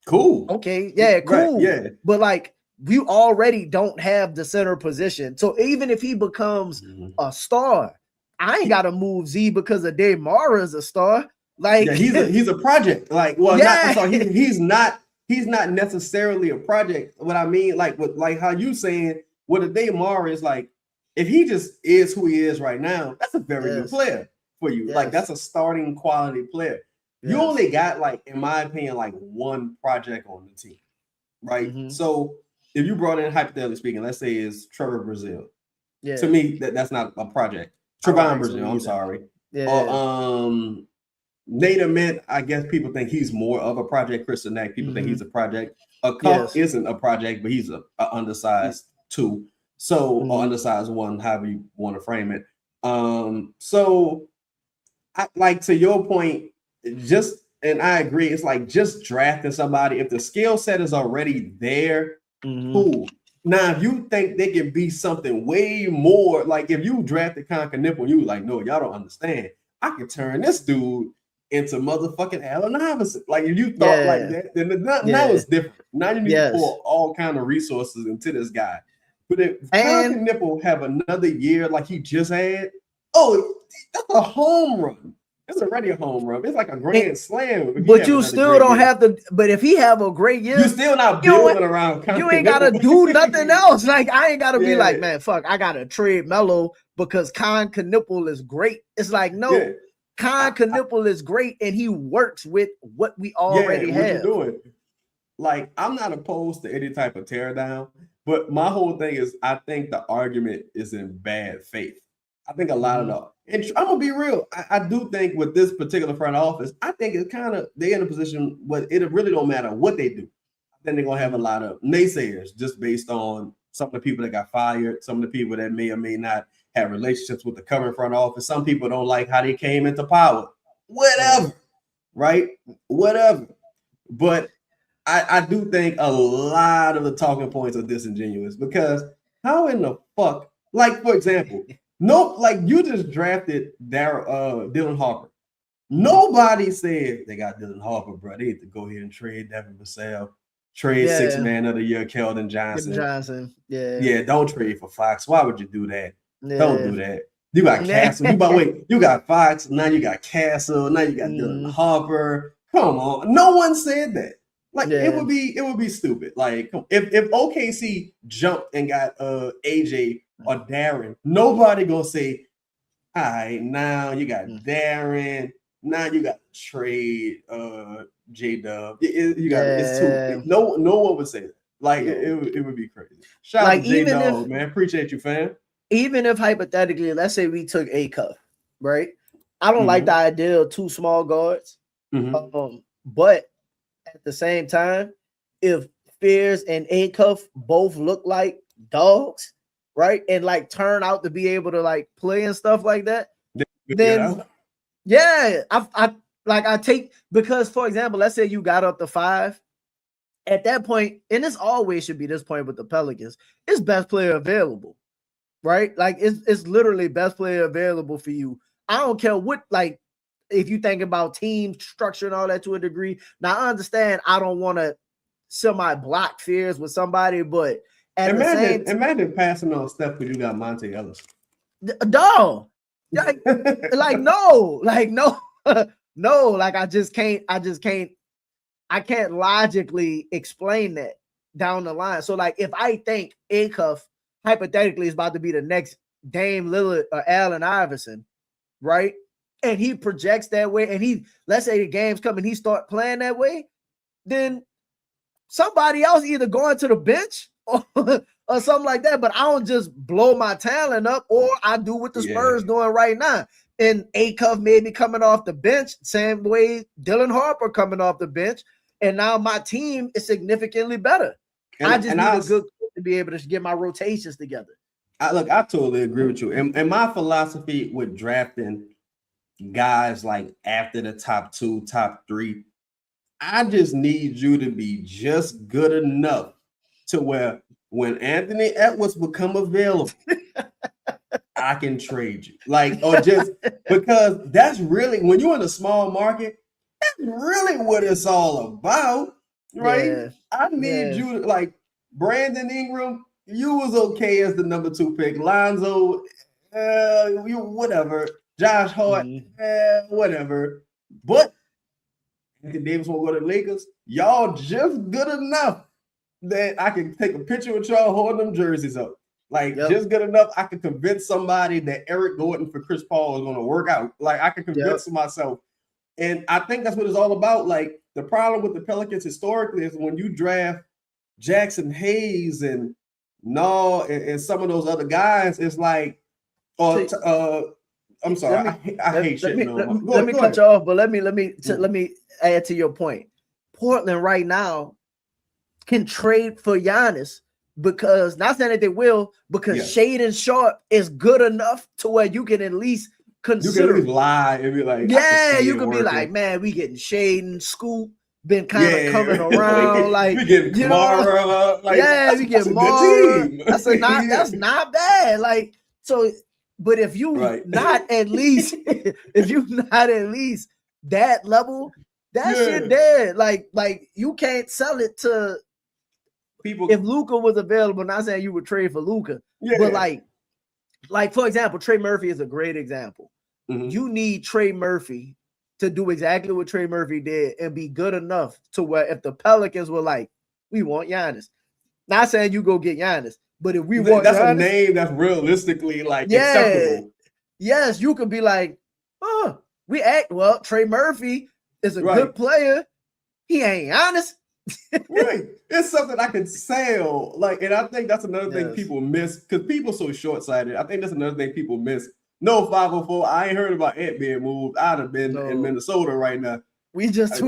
cool. Okay, yeah, cool. Right, yeah. But like, you already don't have the center position. So even if he becomes a star, I ain't gotta move Z because of DeMara is a star. Like, he's a project. Like, well, he's not necessarily a project. What I mean, like how you saying, what a DeMara is like, if he just is who he is right now, that's a very good player for you. Like, that's a starting quality player. You only got, like, in my opinion, like one project on the team, right? So if you brought in, hypothetically speaking, let's say is Trevor Brazile. To me, that's not a project. Trevon Brazile, I'm sorry. Or Nate Ament, I guess people think he's more of a project. Chris Nack, people think he's a project. A Cup isn't a project, but he's a undersized 2. So, or undersized 1, however you want to frame it. So, I, like, to your point, and I agree, it's like just drafting somebody. If the skill set is already there, cool. Now, if you think they can be something way more, like if you drafted Nipple, you like, no, y'all don't understand. I can turn this dude into motherfucking Allen Iverson. Like, if you thought like that, then now it's different. Now you need to pour all kind of resources into this guy. But if Nipple have another year like he just had, that's a home run. It's already a home run. It's like a grand slam. But you still don't have to. But if he have a great year, you're still not building around. You ain't gotta do nothing else. Like, I ain't gotta be like, man, fuck, I gotta trade Melo because Nipple is great. It's like, no, Nipple is great, and he works with what we already have. What you doing? Like, I'm not opposed to any type of tear down, but my whole thing is, I think the argument is in bad faith. I think a lot of and I'm gonna be real. I do think with this particular front office, I think it's kind of, they're in a position where it really don't matter what they do. I think they're gonna have a lot of naysayers just based on some of the people that got fired, some of the people that may or may not have relationships with the current front office. Some people don't like how they came into power. Whatever, right? Whatever. But I do think a lot of the talking points are disingenuous, because how in the fuck, like, for example, like, you just drafted Dylan Harper. Nobody said they got Dylan Harper, bro. They need to go ahead and trade Devin Vassell, trade 6th man of the year, Keldon Johnson. Yeah, don't trade for Fox. Why would you do that? Don't do that. You got Castle. You got Fox. Now you got Castle. Now you got Dylan Harper. Come on. No one said that. Like, it would be stupid. Like, if OKC jumped and got AJ or Darren, nobody gonna say, all right, now you got Darren, now you got to trade J-Dub. You got it's too. No one would say that. Like, it would be crazy. Shout out to J-Dub, man. Appreciate you, fam. Even if hypothetically, let's say we took A-Cuff, right? I don't like the idea of 2 small guards. But at the same time, if Fears and A-Cuff both look like dogs, right, and like turn out to be able to like play and stuff like that, then I take, because, for example, let's say you got up to 5 at that point, and this always should be this point with the Pelicans, it's best player available, right? Like, it's literally best player available for you. I don't care what, like, if you think about team structure and all that to a degree. Now, I understand I don't want to semi-block Fears with somebody, but imagine passing on Steph because you got Monte Ellis. Dog. No. Like, I can't logically explain that down the line. So, like, if I think A-Cuff hypothetically is about to be the next Dame Lillard or Allen Iverson, right? And he projects that way, and let's say the game's coming, he start playing that way, then somebody else either going to the bench or something like that. But I don't just blow my talent up, or I do what the Spurs doing right now. And A-Cuff maybe coming off the bench, same way Dylan Harper coming off the bench, and now my team is significantly better. I just need a good coach to be able to get my rotations together. I totally agree with you. And my philosophy with drafting guys like after the top 2, top 3, I just need you to be just good enough to where when Anthony Edwards become available, I can trade you. Like, or just because that's really when you're in a small market, that's really what it's all about, right? Yeah. I need you to like Brandon Ingram. You was okay as the number 2 pick. Lonzo, you whatever. Josh Hart, whatever. But Anthony Davis won't go to the Lakers. Y'all just good enough that I can take a picture with y'all holding them jerseys up. Like, just good enough. I can convince somebody that Eric Gordon for Chris Paul is going to work out. Like, I can convince myself. And I think that's what it's all about. Like, the problem with the Pelicans historically is when you draft Jackson Hayes and and some of those other guys, it's like, I'm sorry, I hate shit. Let me cut you off, but let me add to your point. Portland right now can trade for Giannis because not saying that they will, because Shaedon Sharpe is good enough to where you can at least consider. You can at least lie and be like, you could be like, man, we getting Shaedon, Scoop, been kind of coming around, like we getting Kamara, we get Mara. That's not bad. Like, so, but if you not at least that level, that shit dead. Like you can't sell it to people. If Luka was available, not saying you would trade for Luka, but like for example, Trey Murphy is a great example. You need Trey Murphy to do exactly what Trey Murphy did and be good enough to where if the Pelicans were like, we want Giannis, not saying you go get Giannis, but if we want that's Giannis, a name that's realistically like acceptable. Yes, you could be like, Trey Murphy is a good player. He ain't honest. Right. It's something I can sell. Like, and I think that's another thing people miss because people so short-sighted. I think that's another thing people miss. No 504. I ain't heard about Ant being moved. I'd have been in Minnesota right now. We live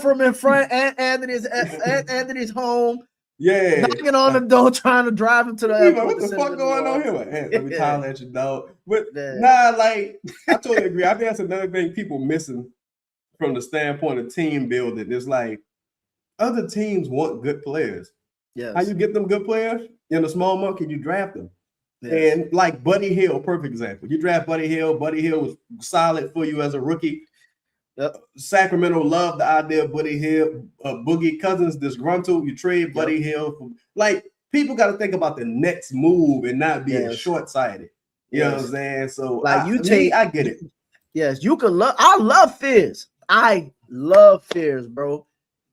from in front Anthony's home. Yeah, knocking on the door, trying to drive him to the airport. What the fuck going on here? Let me holler at you, dog. But like I totally agree. I think that's another thing people missing from the standpoint of team building. It's like other teams want good players. Yes. How you get them good players in a small market? You draft them. Yes. And like Buddy Hill, perfect example. You draft Buddy Hill. Buddy Hill was solid for you as a rookie. Sacramento loved the idea of Buddy Hill. Boogie Cousins disgruntled. You trade Buddy Hill. Like people got to think about the next move and not being short-sighted. You know what I'm saying? So like I get it. Yes, you can love. I love Fizz. I love Fizz, bro.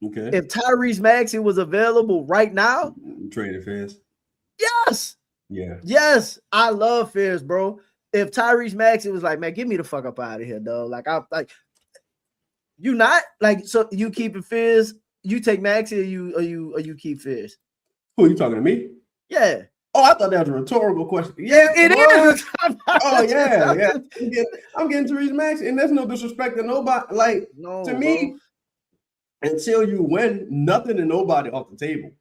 Okay. If Tyrese Maxey was available right now, traded Fizz. Yes. Yeah. Yes, I love Fizz, bro. If Tyrese Maxey was like, man, get me the fuck up out of here, dog. Like you not like so you keeping Fizz, you take Maxey or you keep Fizz? Who are you talking to me? Yeah. Oh, I thought that was a rhetorical question. Yeah, it is. Oh, yeah. I'm getting Tyrese Maxey, and there's no disrespect to nobody. Like to me, until you win, nothing and nobody off the table.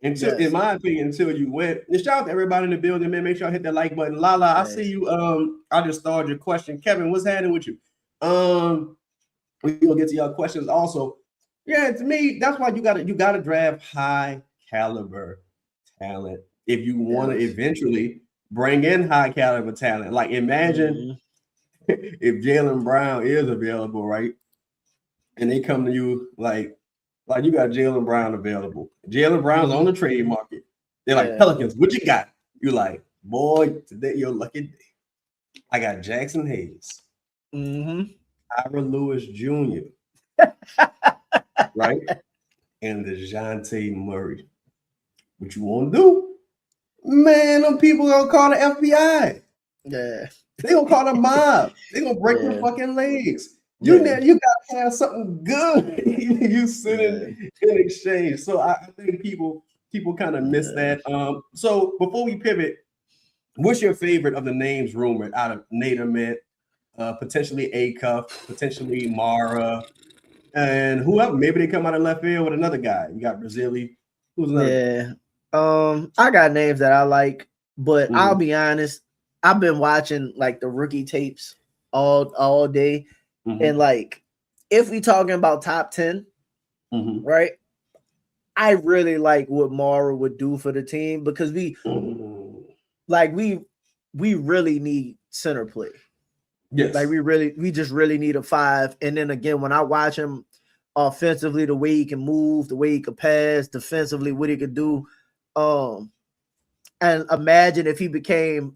Until, in my opinion, until you win. And shout out to everybody in the building, man. Make sure I hit that like button. Lala, I see you. I just started your question. Kevin, what's happening with you? We're gonna get to your questions also. Yeah, to me, that's why you gotta draft high caliber talent if you want to eventually bring in high caliber talent. Like imagine if Jaylen Brown is available, right? And they come to you like you got Jaylen Brown available. Jaylen Brown's on the trade market. They're like, Pelicans, what you got? You like, boy, today your lucky day. I got Jackson Hayes. Ira Lewis Jr. right? And DeJounte Murray. What you want to do? Man, them people gonna call the FBI. Yeah. They gonna call the mob. They gonna break your fucking legs. You gotta have something good. You sit in exchange. So I think people kind of miss that. So before we pivot, what's your favorite of the names rumored out of Naderman? Potentially Acuff, potentially Mara, and whoever. Maybe they come out of left field with another guy. You got Brazili. Who's another? I got names that I like. But I'll be honest, I've been watching like the rookie tapes all day. And like if we talking about top 10, right? I really like what Mara would do for the team because we really need center play. Yes. Like we just really need a 5. And then again, when I watch him offensively, the way he can move, the way he could pass, defensively, what he could do. And imagine if he became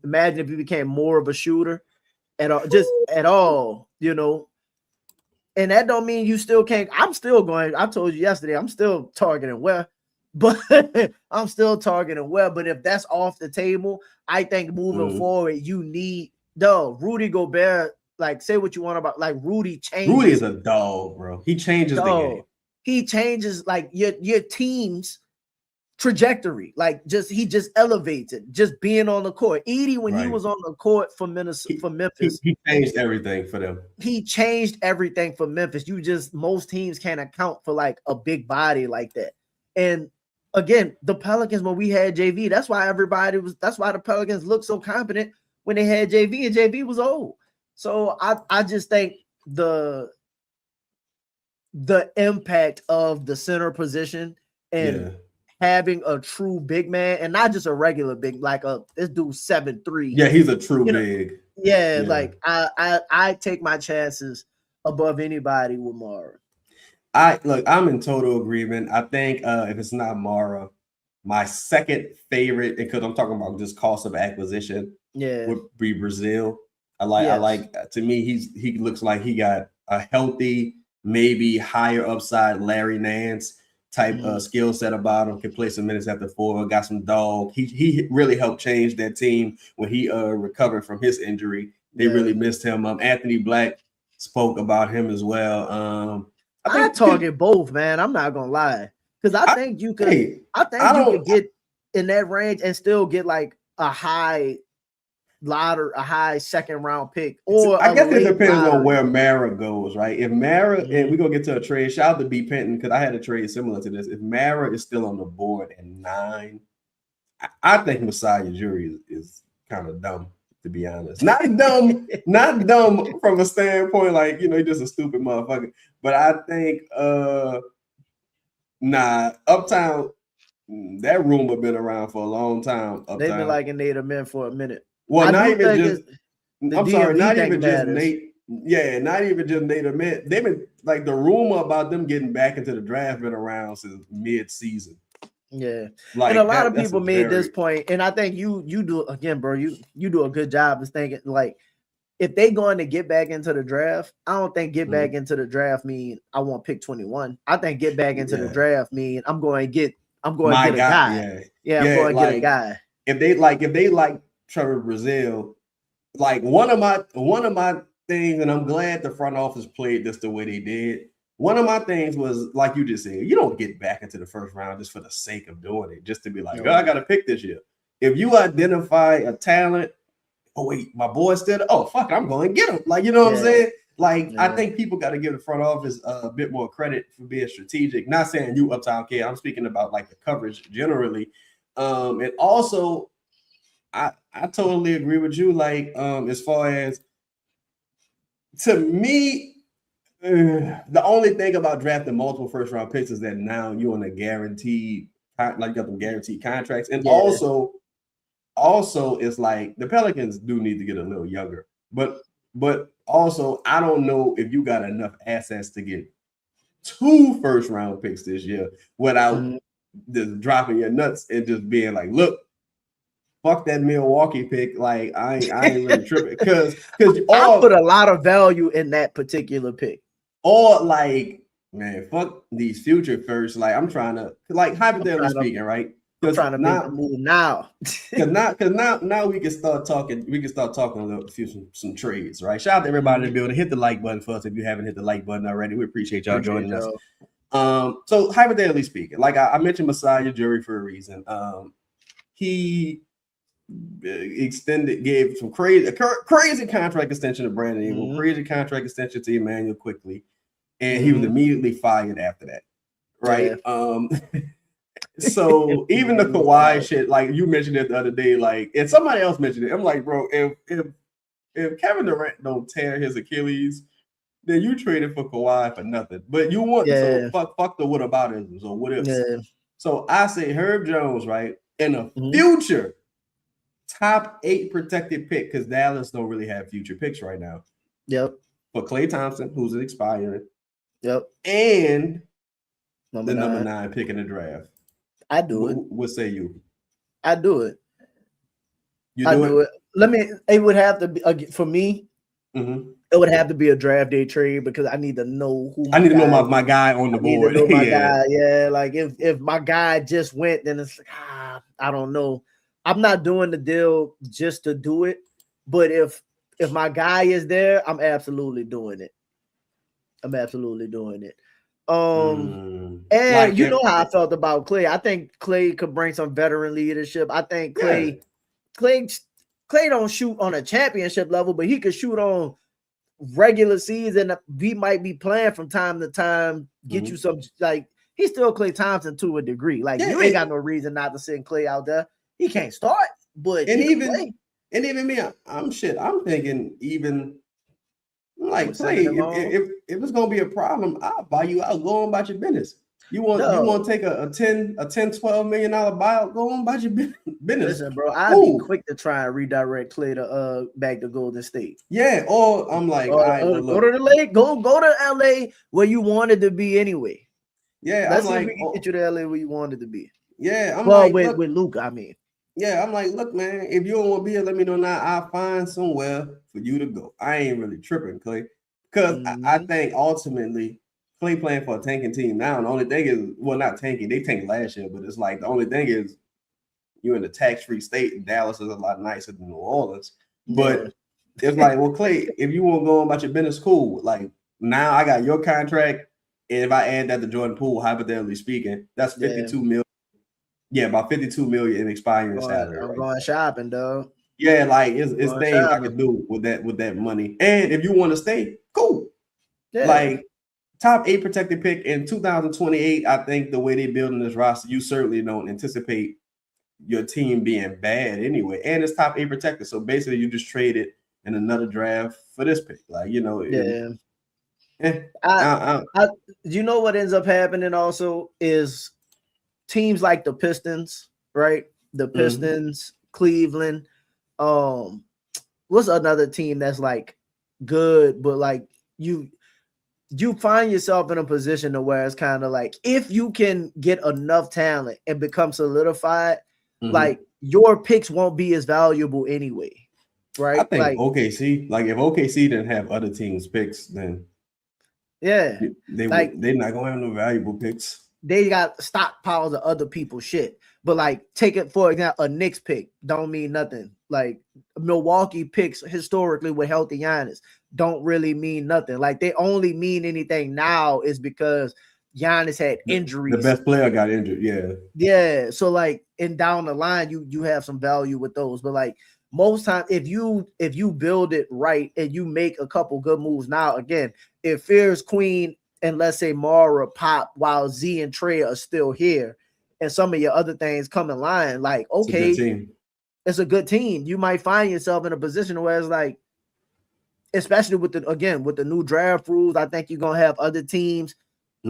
more of a shooter at all, you know. And that don't mean you still can't. I'm still going. I told you yesterday, I'm still targeting Ware, but I'm still targeting Ware. But if that's off the table, I think moving forward, you need Rudy Gobert. Like, say what you want about like Rudy changes. Rudy is a dog, bro. He changes the game. He changes like your team's trajectory. Like he just elevates it. Just being on the court. Edie, when he was on the court for Memphis, he changed everything for them. He changed everything for Memphis. Most teams can't account for like a big body like that. And again, the Pelicans, when we had JV, that's why the Pelicans looked so competent when they had JV, and JV was old. So I just think the impact of the center position and having a true big man and not just a regular big, like this dude 7'3". Yeah, he's a true big. Yeah, like I take my chances above anybody with Mara. I'm in total agreement. I think if it's not Mara, my second favorite, because I'm talking about just cost of acquisition, would be Brazil. I like to me, he looks like he got a healthy, maybe higher upside Larry Nance type skill set about him, can play some minutes after 4, got some dog. He really helped change that team when he recovered from his injury. They really missed him. Anthony Black spoke about him as well. I target both, man. I'm not gonna lie, because I think you could. I think you could get in that range and still get like a high second round pick. Or I guess it depends on where Mara goes, right? If Mara, and we're gonna get to a trade. Shout out to B Penton, because I had a trade similar to this. If Mara is still on the board at 9, I think Masai Ujiri is kind of dumb, to be honest. Not dumb from a standpoint like, you know, he's just a stupid motherfucker. But I think Uptown, that rumor been around for a long time. Uptown. They've been liking Native Men for a minute. Well, not even just Nate. Yeah, not even just Native Men. They've been like, the rumor about them getting back into the draft been around since mid-season. Yeah, like, and a lot of people made this point, and I think you do again, bro. You do a good job of thinking like, if they going to get back into the draft, I don't think get back into the draft mean I want pick 21. I think get back into the draft mean I'm going to get a guy. Yeah, I'm going to get a guy. If they like Trevor Brazile, like one of my things, and I'm glad the front office played this the way they did. One of my things was, like you just said, you don't get back into the first round just for the sake of doing it, just to be like, I got to pick this year. If you identify a talent, my boy's still, fuck it, I'm going to get him. Like, you know what I'm saying? Like, I think people got to give the front office a bit more credit for being strategic. Not saying you Uptown Kid, I'm speaking about like the coverage generally. And also, I totally agree with you. Like, as far as, to me, the only thing about drafting multiple first round picks is that now you're on a guaranteed, like, you got them guaranteed contracts. And also it's like the Pelicans do need to get a little younger, but also I don't know if you got enough assets to get 2 first round picks this year without just dropping your nuts and just being like, look, fuck that Milwaukee pick. Like, I ain't really tripping, because I put a lot of value in that particular pick. Or like, man, fuck these future first. Like, I'm trying to, like, hypothetically speaking, right? I'm trying to make a move now. Because now we can start talking. We can start talking a little, some trades, right? Shout out to everybody in the building. Hit the like button for us if you haven't hit the like button already. We appreciate y'all joining us. So hypothetically speaking, like I mentioned Masai Ujiri for a reason. He gave some crazy contract extension to Brandon Ingram, crazy contract extension to Emmanuel quickly, and he was immediately fired after that, right? So even the Kawhi shit, like you mentioned it the other day, like and somebody else mentioned it. I'm like, bro, if Kevin Durant don't tear his Achilles, then you traded for Kawhi for nothing. But you want so fuck the whataboutisms or what ifs. Yeah. So I say Herb Jones, right, in a Mhm. future top 8 protected pick, because Dallas don't really have future picks right now. Yep. For Klay Thompson, who's expiring. Yep. And number number 9 pick in the draft. I do it. What say you? I do it. You do it? It would have to be for me. Mm-hmm. It would have to be a draft day trade because I need to know who. I need to know my guy on the board. I need to know my guy. Yeah, like if my guy just went, then it's like I don't know. I'm not doing the deal just to do it, but if my guy is there, I'm absolutely doing it. And like you know how I felt about Klay. I think Klay could bring some veteran leadership. I think Klay don't shoot on a championship level, but he could shoot on regular season. We might be playing from time to time, get you some, like he's still Klay Thompson to a degree. Like you ain't got no reason not to send Klay out there. He can't start, but even me, I'm thinking even like Klay, if it's gonna be a problem, I'll buy you out. Go on about your business. You want to take a $10-12 million buyout? Go on about your business. Listen, bro, I'd be quick to try and redirect Klay to back to Golden State. Yeah, or I'm like, all right, well, go to the lake, go to LA where you wanted to be anyway. Yeah, let's see if we can get you to LA where you wanted to be. Yeah, with Luke, I mean. Yeah, I'm like, look, man, if you don't want to be here, let me know now. I'll find somewhere for you to go. I ain't really tripping, Klay, because I think ultimately Klay playing for a tanking team now. The only thing is, well, not tanking. They tanked last year, but it's like the only thing is you're in a tax-free state, and Dallas is a lot nicer than New Orleans. But it's like, well, Klay, if you want to go on about your business, cool. Like now, I got your contract, and if I add that to Jordan Poole, hypothetically speaking, that's 52 million. Yeah, about 52 million in expiring salary. I'm going shopping, dog. Yeah, like it's things I can do with that money. And if you want to stay, cool. Yeah. Like top 8 protected pick in 2028. I think the way they building this roster, you certainly don't anticipate your team being bad anyway. And it's top 8 protected. So basically you just trade it in another draft for this pick. Like, you know, you know what ends up happening also is teams like the Pistons, right? The Pistons, Cleveland. What's another team that's like good, but like you find yourself in a position to where it's kind of like if you can get enough talent and become solidified, like your picks won't be as valuable anyway, right? I think like, OKC, like if OKC didn't have other teams' picks, then they're not gonna have no valuable picks. They got stockpiles of other people's shit. But like, take it for example, a Knicks pick don't mean nothing. Like Milwaukee picks historically with healthy Giannis don't really mean nothing. Like they only mean anything now is because Giannis had injuries. The best player got injured, yeah. Yeah. So like, and down the line, you have some value with those. But like most times, if you build it right and you make a couple good moves now, again, if Fear's Queen and let's say Mara pop while Z and Trey are still here, and some of your other things come in line, like okay, it's a good team. You might find yourself in a position where it's like, especially with the new draft rules, I think you're gonna have other teams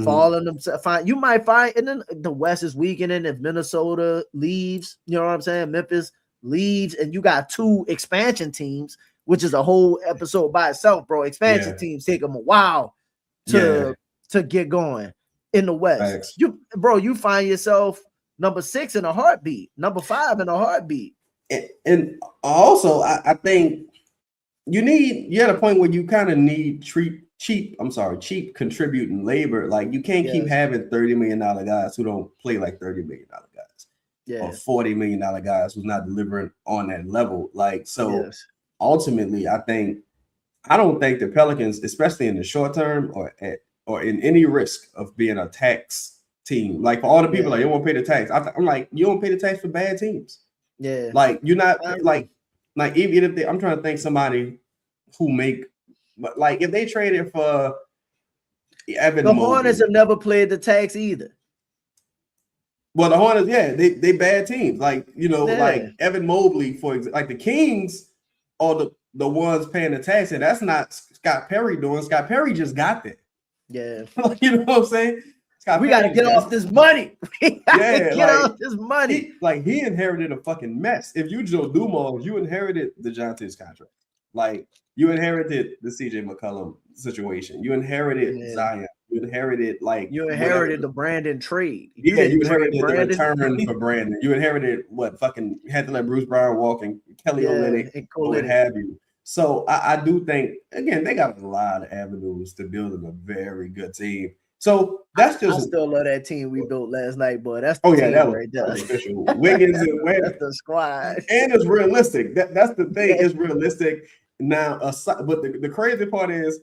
falling themselves. You might find, and then the West is weakening if Minnesota leaves. You know what I'm saying? Memphis leaves, and you got 2 expansion teams, which is a whole episode by itself, bro. Expansion teams take them a while to get going in the West. Thanks. You find yourself number 6 in a heartbeat, number 5 in a heartbeat. And also, I think you're at a point where you kind of need cheap contributing labor. Like you can't keep having $30 million guys who don't play like $30 million guys, or $40 million guys who's not delivering on that level. Like so, ultimately, I don't think the Pelicans, especially in the short term or in any risk of being a tax team. Like for all the people like you won't pay the tax. I'm like, you don't pay the tax for bad teams. Yeah. Like you're not like even if I'm trying to think somebody who make, but like if they traded for Evan the Hornets have never played the tax either. Well, the Hornets, yeah, they bad teams. Like, like Yeah. Evan Mobley, for example, like the Kings are the ones paying the tax, and that's not Scott Perry doing. Scott Perry just got there. Yeah. You know what I'm saying? Scott We Perry got to get off this money. We gotta get off this money. He inherited a fucking mess. If you Joe Dumars, you inherited the DeJounte's contract. Like, you inherited the CJ McCollum situation. You inherited Zion. You inherited the Brandon trade. You inherited the return for Brandon. You inherited had to let Bruce Brown walk and Kelly Olynyk and what have you. So I do think, again, they got a lot of avenues to building a very good team. So that's just. I still love that team we built last night, boy. That's the team right there. Official. Wiggins and Ware. That's the squad. And it's realistic. That's the thing. It's realistic. Now, but the crazy part is,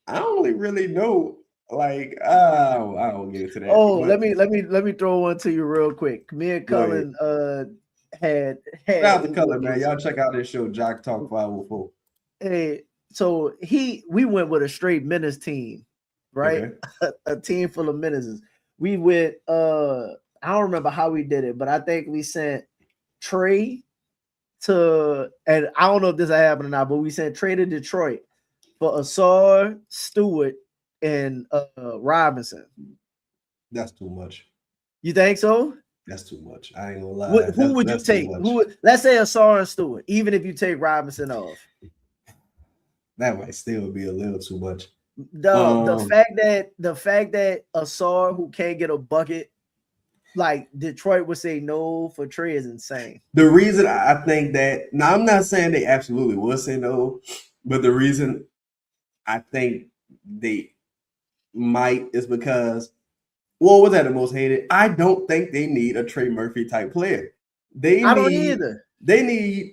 I only really know. Like, I don't get into that. Oh, let me throw one to you real quick. Me and Cullen had shout out to Cullen, man. Y'all check out this show, Jock Talk 504. Hey, so we went with a straight menace team, right? Okay. a team full of menaces. We went. I don't remember how we did it, but I think we sent Trey to, and I don't know if this happened or not, but we sent Trey to Detroit for Asar, Stewart, and Robinson. That's too much. You think so? That's too much. I ain't gonna lie. Who would you take? Let's say Asar and Stewart, even if you take Robinson off. That might still be a little too much. The fact that Asar, who can't get a bucket, like Detroit would say no for Trey, is insane. The reason I think that, now I'm not saying they absolutely would say no, but the reason I think they might is because, what was that the most hated? I don't think they need a Trey Murphy type player. I don't either. They need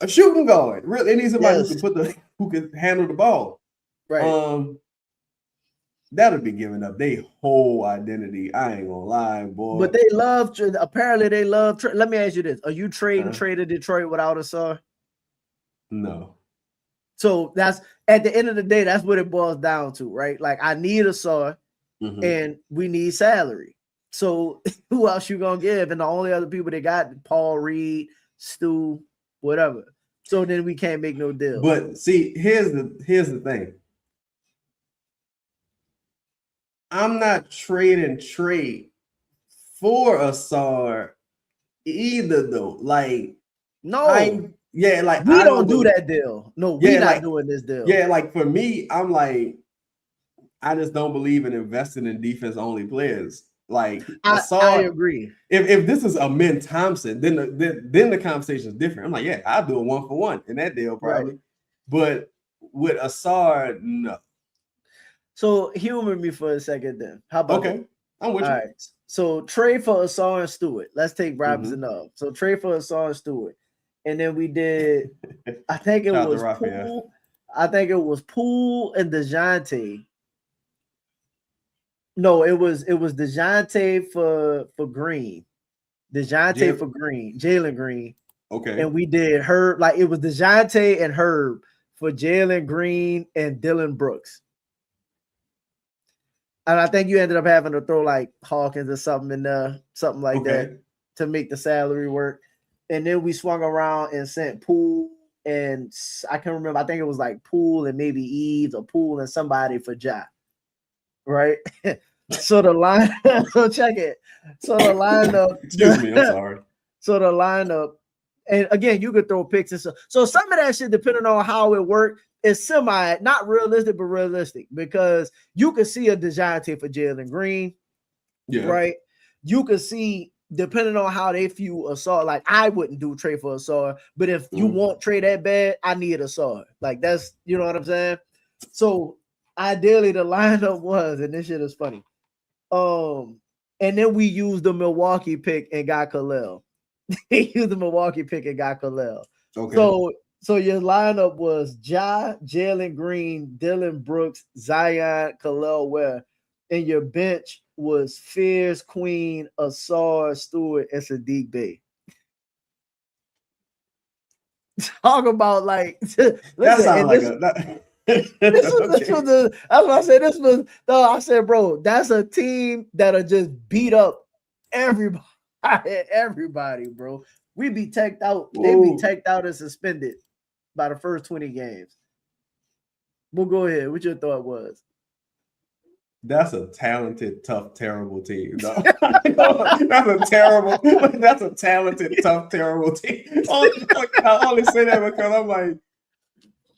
a shooting guard. Really, they need somebody who can handle the ball. Right. That'll be giving up their whole identity. I ain't gonna lie, boy. But they love. Apparently, they love. Let me ask you this: are you trading Trey to Detroit without Asar? No. So that's, at the end of the day, that's what it boils down to, right? Like, I need Asar, and we need salary. So who else you gonna give? And the only other people they got, Paul Reed, Stu, whatever. So then we can't make no deal. But see, here's the thing. I'm not trading Trey for Asar either, though. Like, no. We don't do that deal. No, we're not doing this deal. Yeah, like for me, I'm like, I just don't believe in investing in defense only players. Like, I agree. If this is Amin Thompson, then the conversation is different. I'm like, yeah, I'll do a 1-for-1 in that deal probably. Right. But with Asar, no. So humor me for a second then. How about that? I'm with you. All right. So trade for Asar and Stewart. Let's take Robinson off. So trade for Asar and Stewart. And then we did, I think it was Poole. I think it was Poole and DeJounte. No, it was DeJounte for Green. DeJounte for Green, Jalen Green. Okay. And we did Herb, like it was DeJounte and Herb for Jalen Green and Dylan Brooks. And I think you ended up having to throw like Hawkins or something in there, something like that to make the salary work. And then we swung around and sent Poole and I can't remember. I think it was like Poole and maybe Eves or Poole and somebody for Ja. Right? So the line, so check it. So the lineup. Excuse me, I'm sorry. So the lineup, and again, you could throw picks and stuff. So some of that shit, depending on how it worked, is not realistic, but realistic because you could see a DeJounte for Jalen Green. Yeah. Right. You could see, depending on how they view Asar, like I wouldn't do trade for Asar, but if you want trade that bad, I need Asar. Like that's, you know what I'm saying? So ideally the lineup was, and this shit is funny. And then we used the Milwaukee pick and got Kel'el. They used the Milwaukee pick and got Kel'el. Okay. So your lineup was Ja, Jalen Green, Dylan Brooks, Zion, Kel'el Ware, and your bench was Fierce, Queen, Asar, Stewart, and Sadiq Bey. Talk about like listen, that sounds like this was that's what I said. I said, bro, that's a team that'll just beat up everybody, bro. We be teched out. They be teched out and suspended by the first 20 games. Well, go ahead. What your thought was? That's a talented, tough, terrible team. No. That's a talented, tough, terrible team. I only say that because I'm like,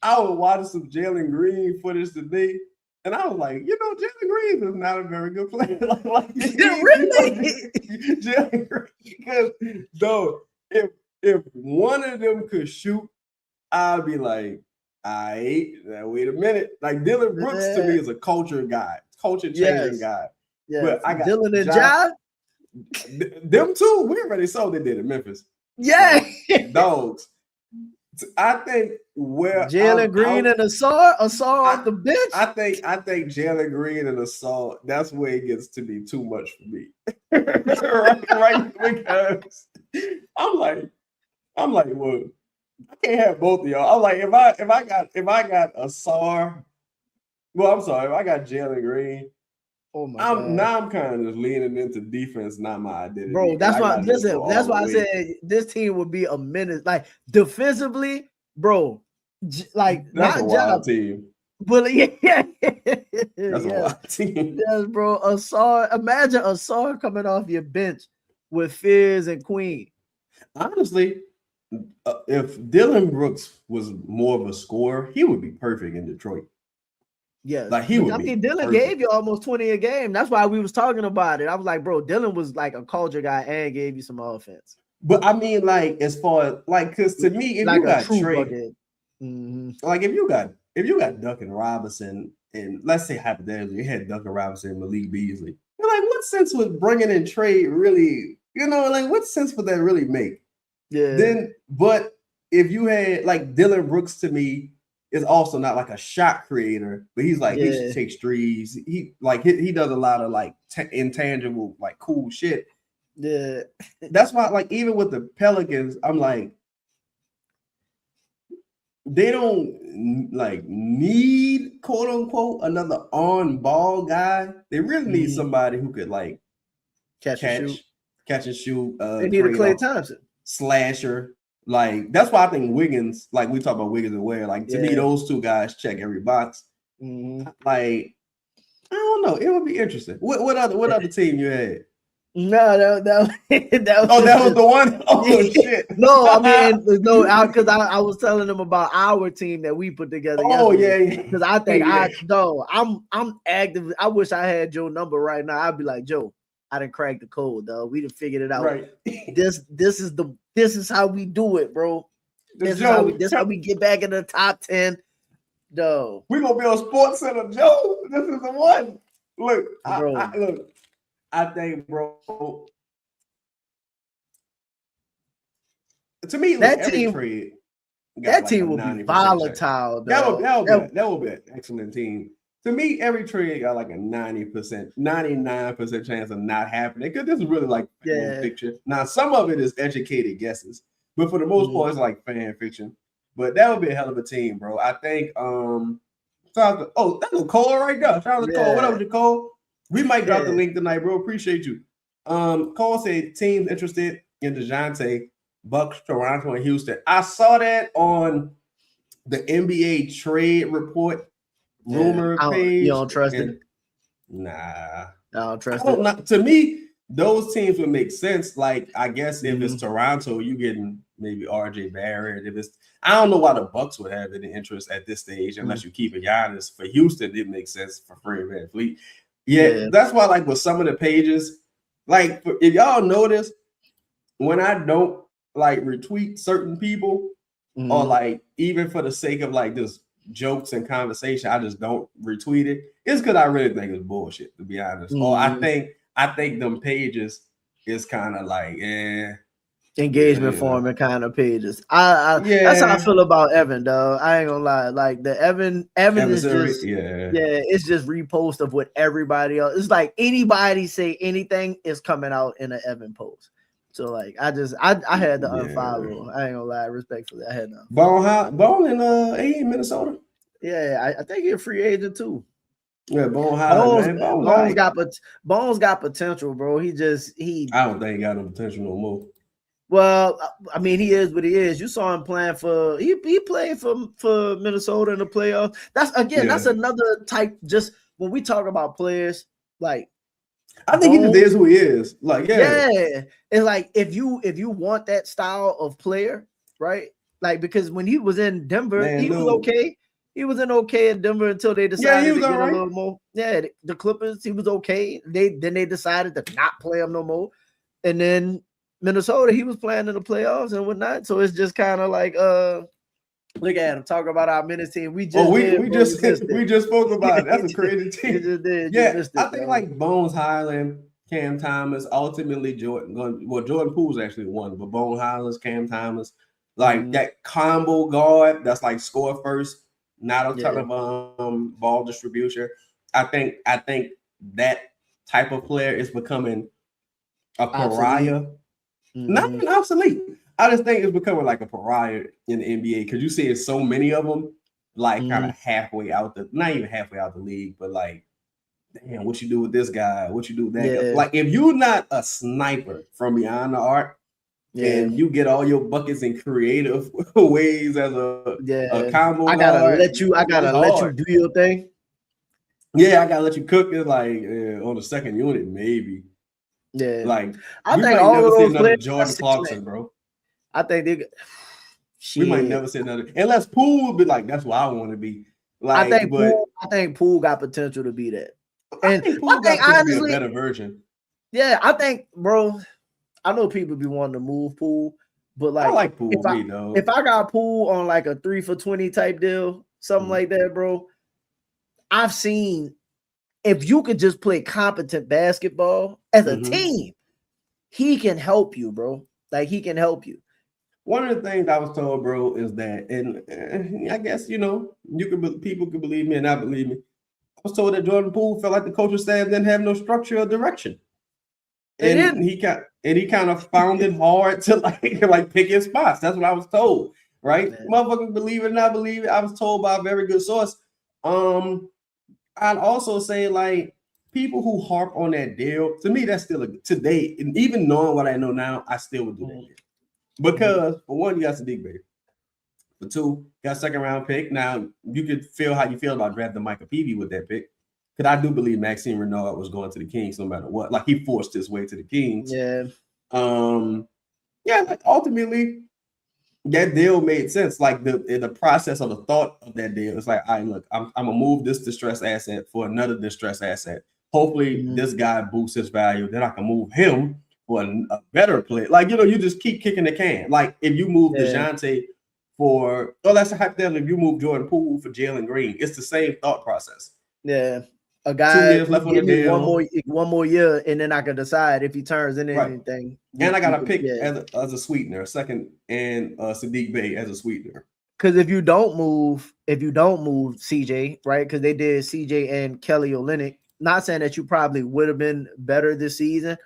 I was watching some Jalen Green footage today, and I was like, Jalen Green is not a very good player. Really? Jalen Green, because though, if one of them could shoot, I'd be like, now wait a minute. Like Dylan Brooks to me is a culture guy, culture changing guy. Yeah, but I got Dylan and Ja. Them two, we already saw they did in Memphis. Yeah, dogs. I think where Jalen Green and Asar off the bench. I think Jalen Green and Asar, that's where it gets to be too much for me. right, because I'm like, well, I can't have both of y'all. I'm like, if I got Asar, well, I'm sorry, if I got Jalen Green, oh my God. Now I'm kind of just leaning into defense, not my identity. Bro, that's why I said this team would be a menace. Like defensively, bro, like that's not a wild team. But yeah, that's a wild team. Yes, bro. Imagine Asar coming off your bench with Fizz and Queen. Honestly, if Dylan Brooks was more of a scorer, he would be perfect in Detroit. Yeah, like he would. I mean, Dylan gave you almost 20 a game. That's why we was talking about it. I was like, bro, Dylan was like a culture guy and gave you some offense. But I mean, like as far as because to me, if like you got Trey, like if you got Duncan Robinson and let's say hypothetically you had Duncan Robinson and Malik Beasley, you're like, what sense would bringing in Trey really? Like what sense would that really make? Yeah. But if you had like Dylan Brooks to me. Is also not like a shot creator, but he's like he takes threes. He does a lot of like intangible, like cool shit. Yeah, that's why like even with the Pelicans, I'm like they don't like need quote unquote another on ball guy. They really need somebody who could like catch and shoot. They need a Klay Thompson slasher. Like that's why I think Wiggins, like we talk about Wiggins and Ware, like to me, those two guys check every box. Like I don't know, it would be interesting. What other team you had? No, that was the one. Oh shit! No, I mean because I was telling them about our team that we put together. Oh yeah, because I think I'm active. I wish I had Joe's number right now. I'd be like, Joe, I done cracked the code, though. We done figured it out. Right. This is how we do it, bro. This is how we get back in the top 10. Though. We're gonna be on Sports Center, Joe. This is the one. Look, I think, bro. To me, that team will be volatile. That will be an excellent team. To me, every trade got like a 99% chance of not happening. Because this is really like fan fiction. Now, some of it is educated guesses, but for the most part, it's like fan fiction. But that would be a hell of a team, bro. I think that's Cole right there. Shout out to Cole. What up, Cole? We might drop the link tonight, bro. Appreciate you. Cole said teams interested in DeJounte, Bucks, Toronto, and Houston. I saw that on the NBA trade report. Rumor page. You don't trust it? Nah. I don't trust it. To me, those teams would make sense. Like, I guess if it's Toronto, you getting maybe RJ Barrett. I don't know why the Bucks would have any interest at this stage unless you keep a Giannis. For Houston, it makes sense for Fred VanVleet. Yeah, that's why, like, with some of the pages, like, if y'all notice, when I don't, like, retweet certain people, or, like, even for the sake of, like, just jokes and conversation, I just don't retweet it. It's because I really think it's bullshit, to be honest. Or I think them pages is kind of like, engagement forming kind of pages. That's how I feel about Evan, though. I ain't gonna lie. Like the Evan is just it's just repost of what everybody else. It's like anybody say anything is coming out in an Evan post. So like I had to unfollow. I ain't gonna lie, respectfully. I had to Bone in Minnesota. Yeah, I think he's a free agent too. Yeah, Bone Highland, man. Bones got potential, bro. He I don't think he got no potential no more. Well, I mean, he is what he is. You saw him playing for he played for Minnesota in the playoffs. That's another type. Just when we talk about players, like I think he just is who he is. Like, yeah, it's like if you want that style of player, right? Like because when he was in Denver, he was okay. He was okay in Denver until they decided to get a little more. Yeah, the Clippers, he was okay. They decided to not play him no more, and then Minnesota, he was playing in the playoffs and whatnot. So it's just kind of like look at him talking about our minutes team. We just spoke about it. That's a crazy team. Yeah, I think like Bones Highland, Cam Thomas, ultimately Jordan Poole's actually won, but Bones Highland, Cam Thomas, like that combo guard that's like score first, not a ton of ball distribution. I think that type of player is becoming a pariah. Not even obsolete. I just think it's becoming like a pariah in the NBA because you see so many of them, like kind of halfway out not even halfway out the league, but like, damn, what you do with this guy? What you do with that guy? Like, if you're not a sniper from beyond the arc, and you get all your buckets in creative ways as a combo, I gotta let you do your thing. Yeah, I gotta let you cook it like on the second unit, maybe. Yeah, like I think all of those players, Jordan Clarkson, bro. I think we might never see another, unless Poole would be like, that's what I want to be. Like, I think Poole got potential to be that. And I think Poole got potential to be a better version. Yeah, I think, bro. I know people be wanting to move Poole, but like, I like Poole. If I got Poole on like a 3 for 20 type deal, something like that, bro. I've seen. If you could just play competent basketball as a team, he can help you, bro. Like, he can help you. One of the things I was told, bro, is that, and I guess, people can believe me and not believe me. I was told that Jordan Poole felt like the coaching staff didn't have no structure or direction. And he kind of found it hard to like pick his spots. That's what I was told, right? Motherfuckers believe it or not believe it. I was told by a very good source. I'd also say, like, people who harp on that deal, to me, that's still today, and even knowing what I know now, I still would do that deal. Because for one, you got Sadiq Bey. For two, got a second round pick. Now, you could feel how you feel about drafting Micah Peavy with that pick. Because I do believe Maxime Renard was going to the Kings no matter what. Like, he forced his way to the Kings. Yeah. Like, ultimately, that deal made sense. Like, the process of the thought of that deal, it's like, all right, look, I'm gonna move this distressed asset for another distressed asset. Hopefully, this guy boosts his value. Then I can move him for a better play. Like, you just keep kicking the can. Like, if you move DeJounte for, that's a hypothetical. If you move Jordan Poole for Jalen Green, it's the same thought process. Yeah. A guy 2 years left on the deal. One more year, and then I can decide if he turns into anything. And I got to pick as a sweetener, a second, and Sadiq Bey as a sweetener. Because if you don't move CJ, right? Because they did CJ and Kelly Olynyk. Not saying that you probably would have been better this season,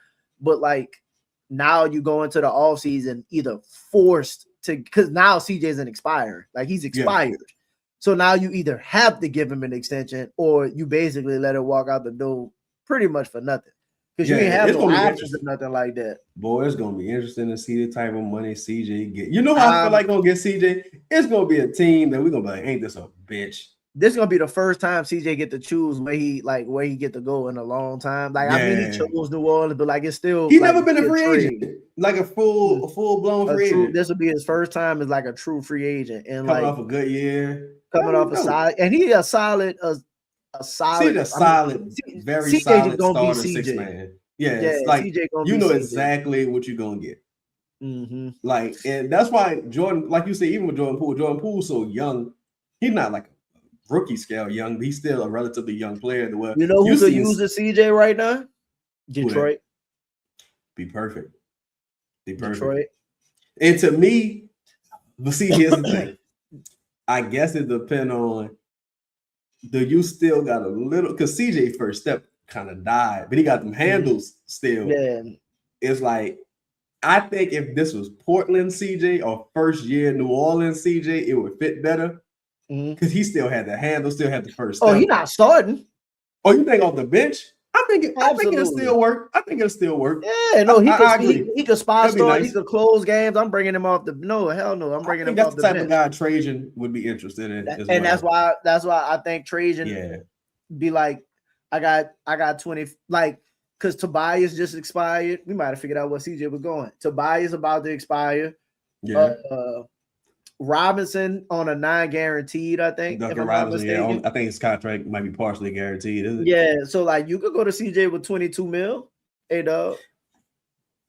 but like now you go into the offseason either forced to, because now CJ isn't expired. Like, he's expired. Yeah. So now you either have to give him an extension or you basically let it walk out the door pretty much for nothing. Because you ain't have no options or nothing like that. Boy, it's going to be interesting to see the type of money CJ get. You know how I feel like going to get CJ? It's going to be a team that we're going to be like, ain't this a bitch? This is going to be the first time CJ get to choose where he get to go in a long time. Like, I mean, he chose New Orleans, but like, it's still. He's never been a free agent. Like a full-blown free agent. This will be his first time as like a true free agent. And coming off a good year. Coming off a solid, and he a solid, very solid starter 6-man. Yeah, it's like you know exactly what you're gonna get. Like, and that's why Jordan, like you say, even with Jordan Poole's so young, he's not like a rookie scale young, but he's still a relatively young player. You know who could use the CJ right now? Detroit. Be perfect. Detroit. And to me, but see, here's the thing. I guess it depends on, do you still got a little, because CJ first step kind of died, but he got them handles still. Yeah. It's like, I think if this was Portland CJ or first year New Orleans CJ, it would fit better because he still had the handle, still had the first step. Oh, he's not starting. Oh, you think off the bench? I think it'll still work. I think it'll still work. Yeah, no, I agree. He could spot start. Nice. He could close games. I'm bringing him off the hell no. I'm bringing him off the bench. That's the type of guy Trajan would be interested in. And that's why I think Trajan be like, I got 20 like because Tobias just expired. We might have figured out where CJ was going. Tobias about to expire. Yeah. Robinson on a non-guaranteed, I think. Duncan Robinson, I think his contract might be partially guaranteed, isn't it? Yeah, so like you could go to CJ with 22 mil. Hey, dog.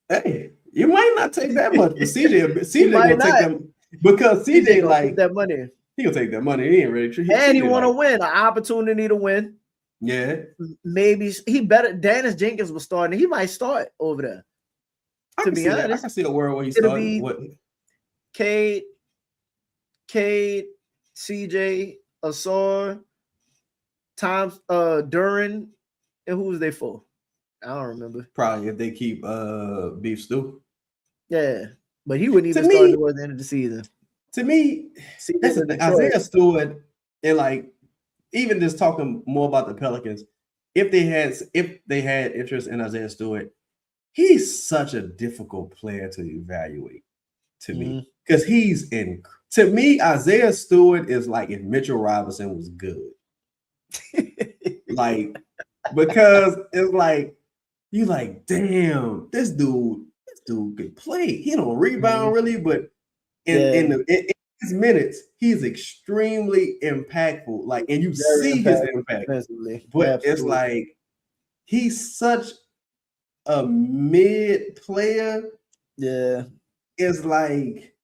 Hey, you might not take that much, but CJ gonna take them because CJ like that money. He'll take that money. He ain't ready to. And he want to win, an opportunity to win. Yeah, maybe he better. Dennis Jenkins was starting. He might start over there. To be honest, I can see a world where he's starting. What? Cade, CJ, Asar, Tom, Duran, and who was they for? I don't remember. Probably if they keep Beef Stew. Yeah, but he wouldn't even start towards the end of the season. To me, that's the thing. Isaiah Stewart, and like even just talking more about the Pelicans, if they had interest in Isaiah Stewart, he's such a difficult player to evaluate to me because to me, Isaiah Stewart is like if Mitchell Robinson was good. Like, because it's like, you like, damn, this dude can play. He don't rebound really, but in his minutes, he's extremely impactful. Like, and you see his impact. But it's like he's such a mid player. Yeah. It's like,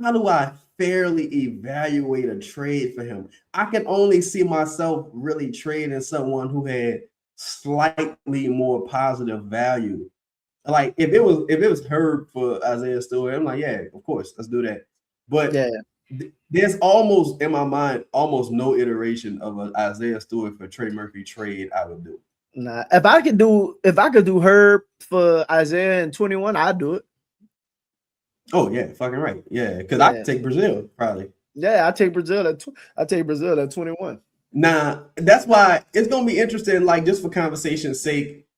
how do I fairly evaluate a trade for him? I can only see myself really trading someone who had slightly more positive value. Like if it was Herb for Isaiah Stewart, I'm like, yeah, of course, let's do that. But there's almost in my mind almost no iteration of an Isaiah Stewart for Trey Murphy trade I would do. Nah, if I could do Herb for Isaiah in 21, I'd do it. Oh yeah, fucking right. Yeah, because I could take Brazil probably. Yeah, I take Brazil at 21. Nah, that's why it's gonna be interesting. Like just for conversation's sake,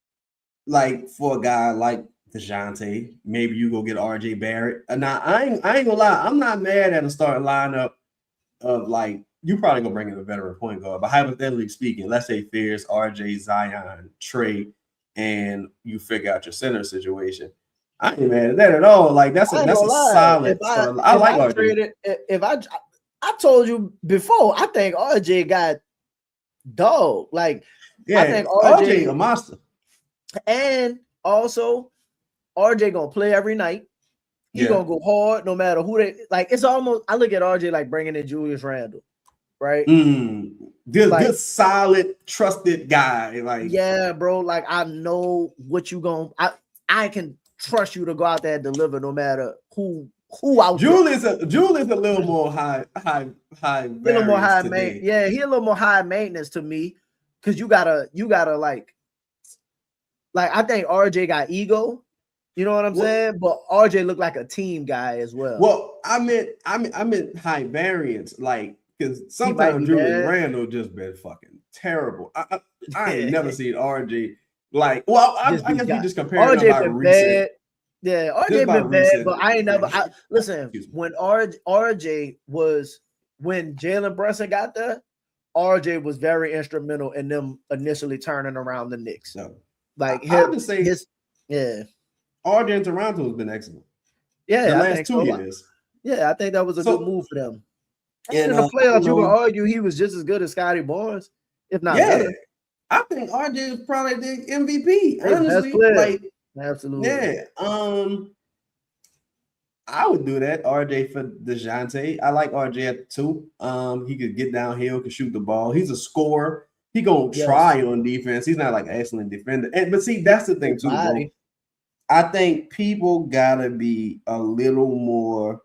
like for a guy like DeJounte, maybe you go get RJ Barrett. Now I ain't gonna lie, I'm not mad at a starting lineup of like you probably gonna bring in a veteran point guard, but hypothetically speaking, let's say Fierce, RJ, Zion, Trey, and you figure out your center situation. I ain't mad at that at all. Like that's a solid. I like RJ. I told you before, I think RJ got dog. Like I think RJ a monster. And also RJ gonna play every night. He's gonna go hard no matter who they like. It's almost I look at RJ like bringing in Julius Randle, right? Good, solid, trusted guy. Like yeah, bro. Like I know what you gonna. I can trust you to go out there and deliver no matter who out Julius a little more high a little more high maintenance. Yeah, he a little more high maintenance to me because you gotta like I think RJ got ego, you know what I'm saying? But RJ looked like a team guy as well. Well, I meant high variance, like because sometimes Julius Randle just been fucking terrible. I ain't never seen RJ like. Well, I guess we just comparing RJ by recent. Yeah, RJ been bad, but I ain't never. Listen, when RJ was when Jalen Brunson got there, RJ was very instrumental in them initially turning around the Knicks. No. Like I would say, RJ in Toronto has been excellent. Yeah, the last 2 years. Yeah, I think that was a good move for them. And in the playoffs, you can argue he was just as good as Scotty Barnes, if not better. I think RJ is probably the MVP. Honestly, absolutely. Yeah. I would do that. RJ for DeJounte. I like RJ at 2. He could get downhill, could shoot the ball. He's a scorer. He gonna try on defense. He's not like an excellent defender. But see, that's the thing too, bro. I think people gotta be a little more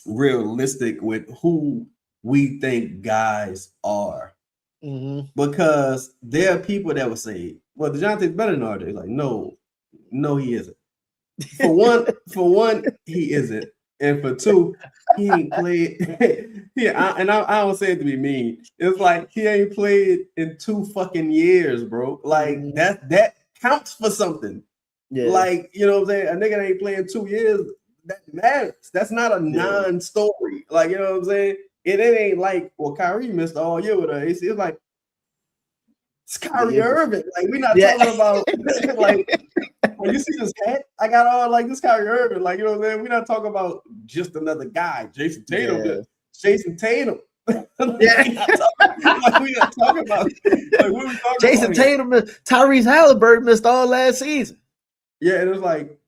realistic with who we think guys are. Because there are people that would say, well, DeJounte's better than RJ. Like, no, he isn't. For one, he isn't. And for 2, he ain't played. I don't say it to be mean. It's like he ain't played in 2 fucking years, bro. Like that counts for something. Yeah. Like, you know what I'm saying? A nigga that ain't playing 2 years, that matters. That's not a non-story. Like, you know what I'm saying? It ain't like, well, Kyrie missed all year with her. It's like, it's Kyrie Irving. Like, we're not talking about like when you see this hat, I got all like this Kyrie Irving. Like, you know what I'm saying? We're not talking about just another guy, Jason Tatum. Yeah. Jason Tatum. Yeah. we not talking about like what we talking Jason about Tatum, Tyrese Halliburton missed all last season. Yeah, it was like,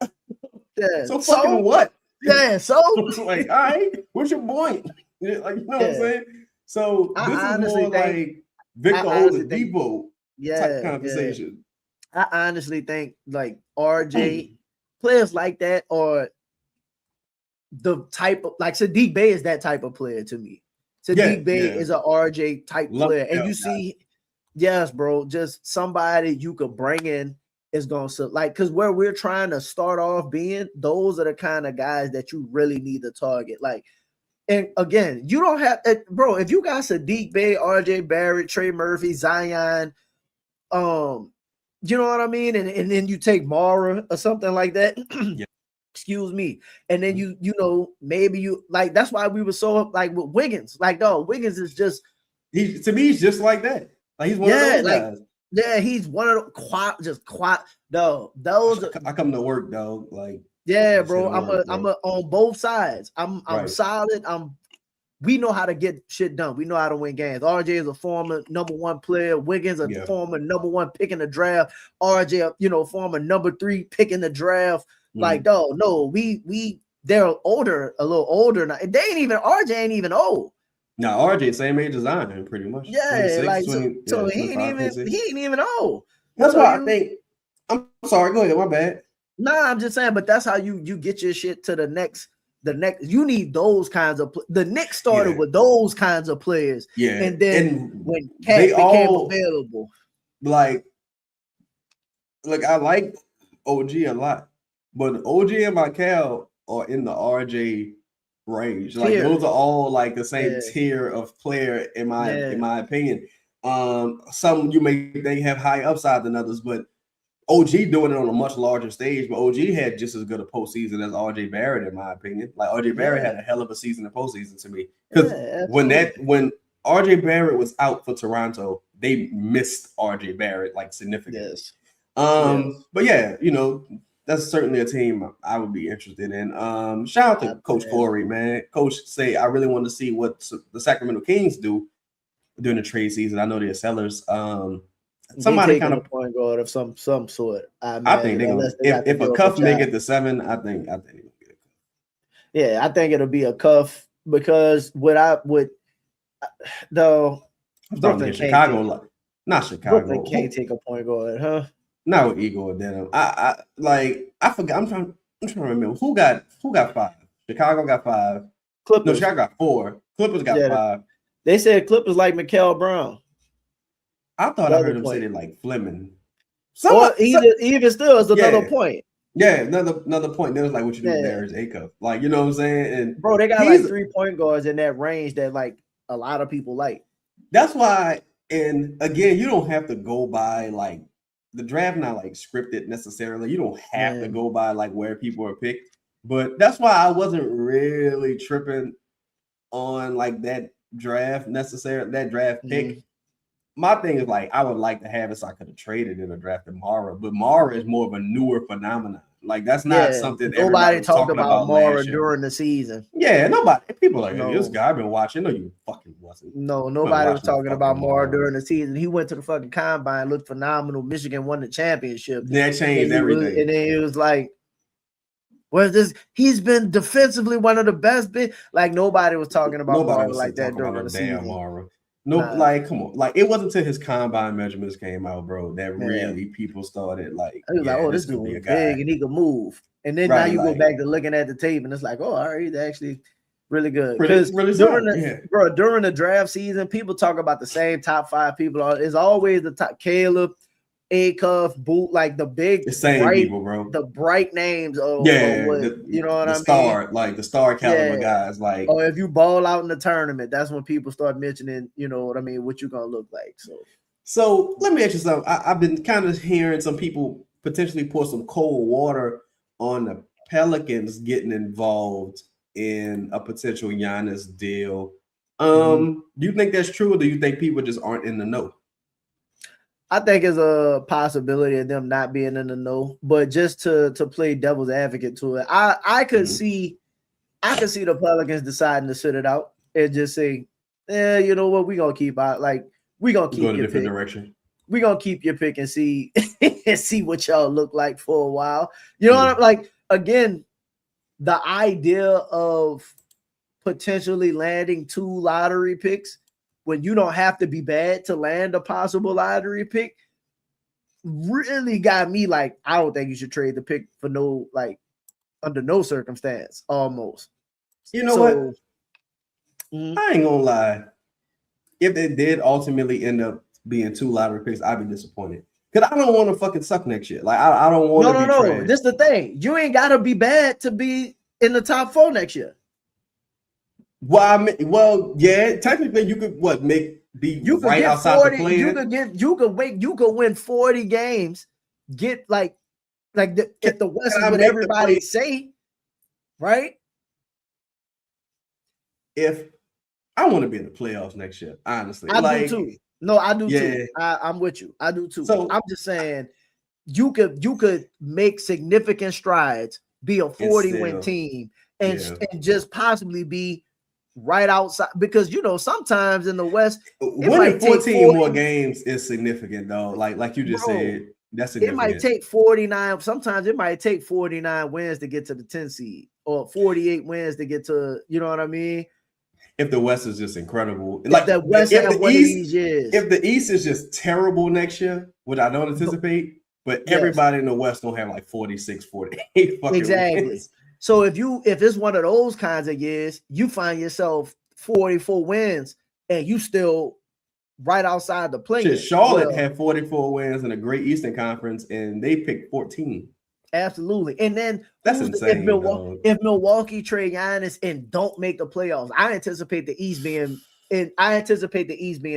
yeah. So fucking what? Yeah, so like, all right, what's your point? Like, you know what I'm saying? So this is more like Victor Oladipo type conversation. I honestly think like RJ players like that are the type of like Sadiq Bey is that type of player to me. Sadiq Bey is a RJ type player, and you see, yes, bro, just somebody you could bring in is going to like because where we're trying to start off being, those are the kind of guys that you really need to target. Like, and again, you don't have, bro. If you got Sadiq Bey, RJ Barrett, Trey Murphy, Zion, you know what I mean, and then you take Mara or something like that. Excuse me, and then you know maybe you like that's why we were so like with Wiggins. Like, dog, Wiggins is just to me he's just like that. Like he's one of those guys. Yeah, he's one of the quiet. No, those. I come to work, dog. Like, yeah, bro. I'm on both sides. I'm solid. We know how to get shit done. We know how to win games. RJ is a former number 1 player. Wiggins a former number 1 pick in the draft. RJ, former number 3 pick in the draft. Like, dog, no, they're older, a little older now. RJ ain't even old. Now RJ same age as Zion, pretty much. Yeah, like so he ain't even old. That's why I think. I'm sorry. Go ahead. My bad. Nah, I'm just saying, but that's how you get your shit to the next. You need those kinds of. The Knicks started with those kinds of players. Yeah, and then when Cat became available, like I like OG a lot, but OG and Michael are in the RJ range. Like those are all like the same tier of player in my opinion. Some you may think have higher upside than others, but OG doing it on a much larger stage. But OG had just as good a postseason as RJ Barrett, in my opinion. Like RJ Barrett had a hell of a season in postseason to me, because when RJ Barrett was out for Toronto, they missed RJ Barrett like significantly. But yeah, that's certainly a team I would be interested in. Shout out to Coach Corey, man. Coach say I really want to see what the Sacramento Kings do during the trade season. I know they're sellers. Somebody kind of point guard of some sort. I think they're gonna if a cuff make it to 7, I think they're gonna get it. Yeah, I think it'll be a cuff because Brooklyn Chicago, not Chicago. Brooklyn can't take a point guard, huh? Not with Igor Denham. I forgot. I'm trying to remember who got 5. Chicago got 5. Clippers. No, Chicago got 4. Clippers got 5. They said Clippers like Mikael Brown. I thought I heard him say they like Fleming. Even still, it's another point. Yeah, another point. There was like what you do with Darius Acuff. Like, you know what I'm saying? And bro, they got like 3 point guards in that range that like a lot of people like. That's why, and again, you don't have to go by like the draft not like scripted necessarily. You don't have to go by like where people are picked. But that's why I wasn't really tripping on like that draft pick. My thing is like I would like to have it so I could have traded in a draft in Mara, but Mara is more of a newer phenomenon. Like that's not something nobody talked about Mara during the season. Yeah, nobody. People like, hey, this guy I've been watching. No, you fucking wasn't. No, nobody was talking about Mara during the season. He went to the fucking combine, looked phenomenal. Michigan won the championship. That changed everything. And then it was like, where's this? He's been defensively one of the best. Like nobody was talking about Mara like that during the season. Mara. No, like, come on. Like, it wasn't until his combine measurements came out, bro, that really people started like, this dude is big and he can move. And then now you go back to looking at the tape and it's like, all right, he's actually really good. Because during the draft season, people talk about the same top 5 people. It's always the top Caleb, A-Cuff, Boot, like the big The same people, bro. the bright names of what you know what I mean? Star, like the star caliber guys. Like, or if you ball out in the tournament, that's when people start mentioning, you know what I mean, what you gonna look like. So let me ask you something. I've been kind of hearing some people potentially pour some cold water on the Pelicans getting involved in a potential Giannis deal. Do you think that's true, or do you think people just aren't in the know? I think it's a possibility of them not being in the know, but just to play devil's advocate to it, I could see the Pelicans deciding to sit it out and just say, "Yeah, you know what, we gonna keep out, like we gonna keep going a your different pick. direction. We gonna keep your pick and see and see what y'all look like for a while." You know what I'm like? Again, the idea of potentially landing 2 lottery picks when you don't have to be bad to land a possible lottery pick really got me like, I don't think you should trade the pick for no, like, under no circumstance, almost. You know what? I ain't gonna lie. If they did ultimately end up being 2 lottery picks, I'd be disappointed. Because I don't want to fucking suck next year. Like, I don't want to be trash. This is the thing. You ain't got to be bad to be in the top 4 next year. Well, yeah, technically you could you could right outside 40, the play. You could win 40 games, get like if the West is what everybody say, right? If I want to be in the playoffs next year, honestly. I do too. No, I do too. I'm with you. I do too. So I'm just saying you could make significant strides, be a 40-win team, and just possibly be right outside, because you know sometimes in the West winning 14 more games is significant though. Like you just said, that's significant. It might take 49. Sometimes it might take 49 wins to get to the 10 seed, or 48 wins to get to, you know what I mean? If the West is just incredible, like the West have one of these years. If the East is just terrible next year, which I don't anticipate, but everybody in the West don't have like 46, 48 fucking exactly wins. So if it's one of those kinds of years, you find yourself 44 wins and you still right outside the play. Charlotte had 44 wins in a great Eastern Conference, and they picked 14. Absolutely. And then that's insane. If Milwaukee trade Giannis and don't make the playoffs, I anticipate the East being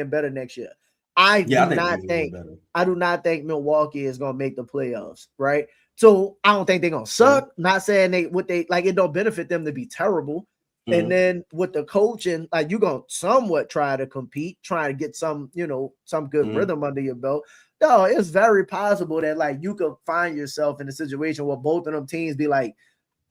better next year. I do not think Milwaukee is gonna make the playoffs, right? So I don't think they're gonna suck. Not saying it don't benefit them to be terrible. And then with the coaching, like you're gonna somewhat try to compete, try to get some, some good rhythm under your belt. No, it's very possible that like you could find yourself in a situation where both of them teams be like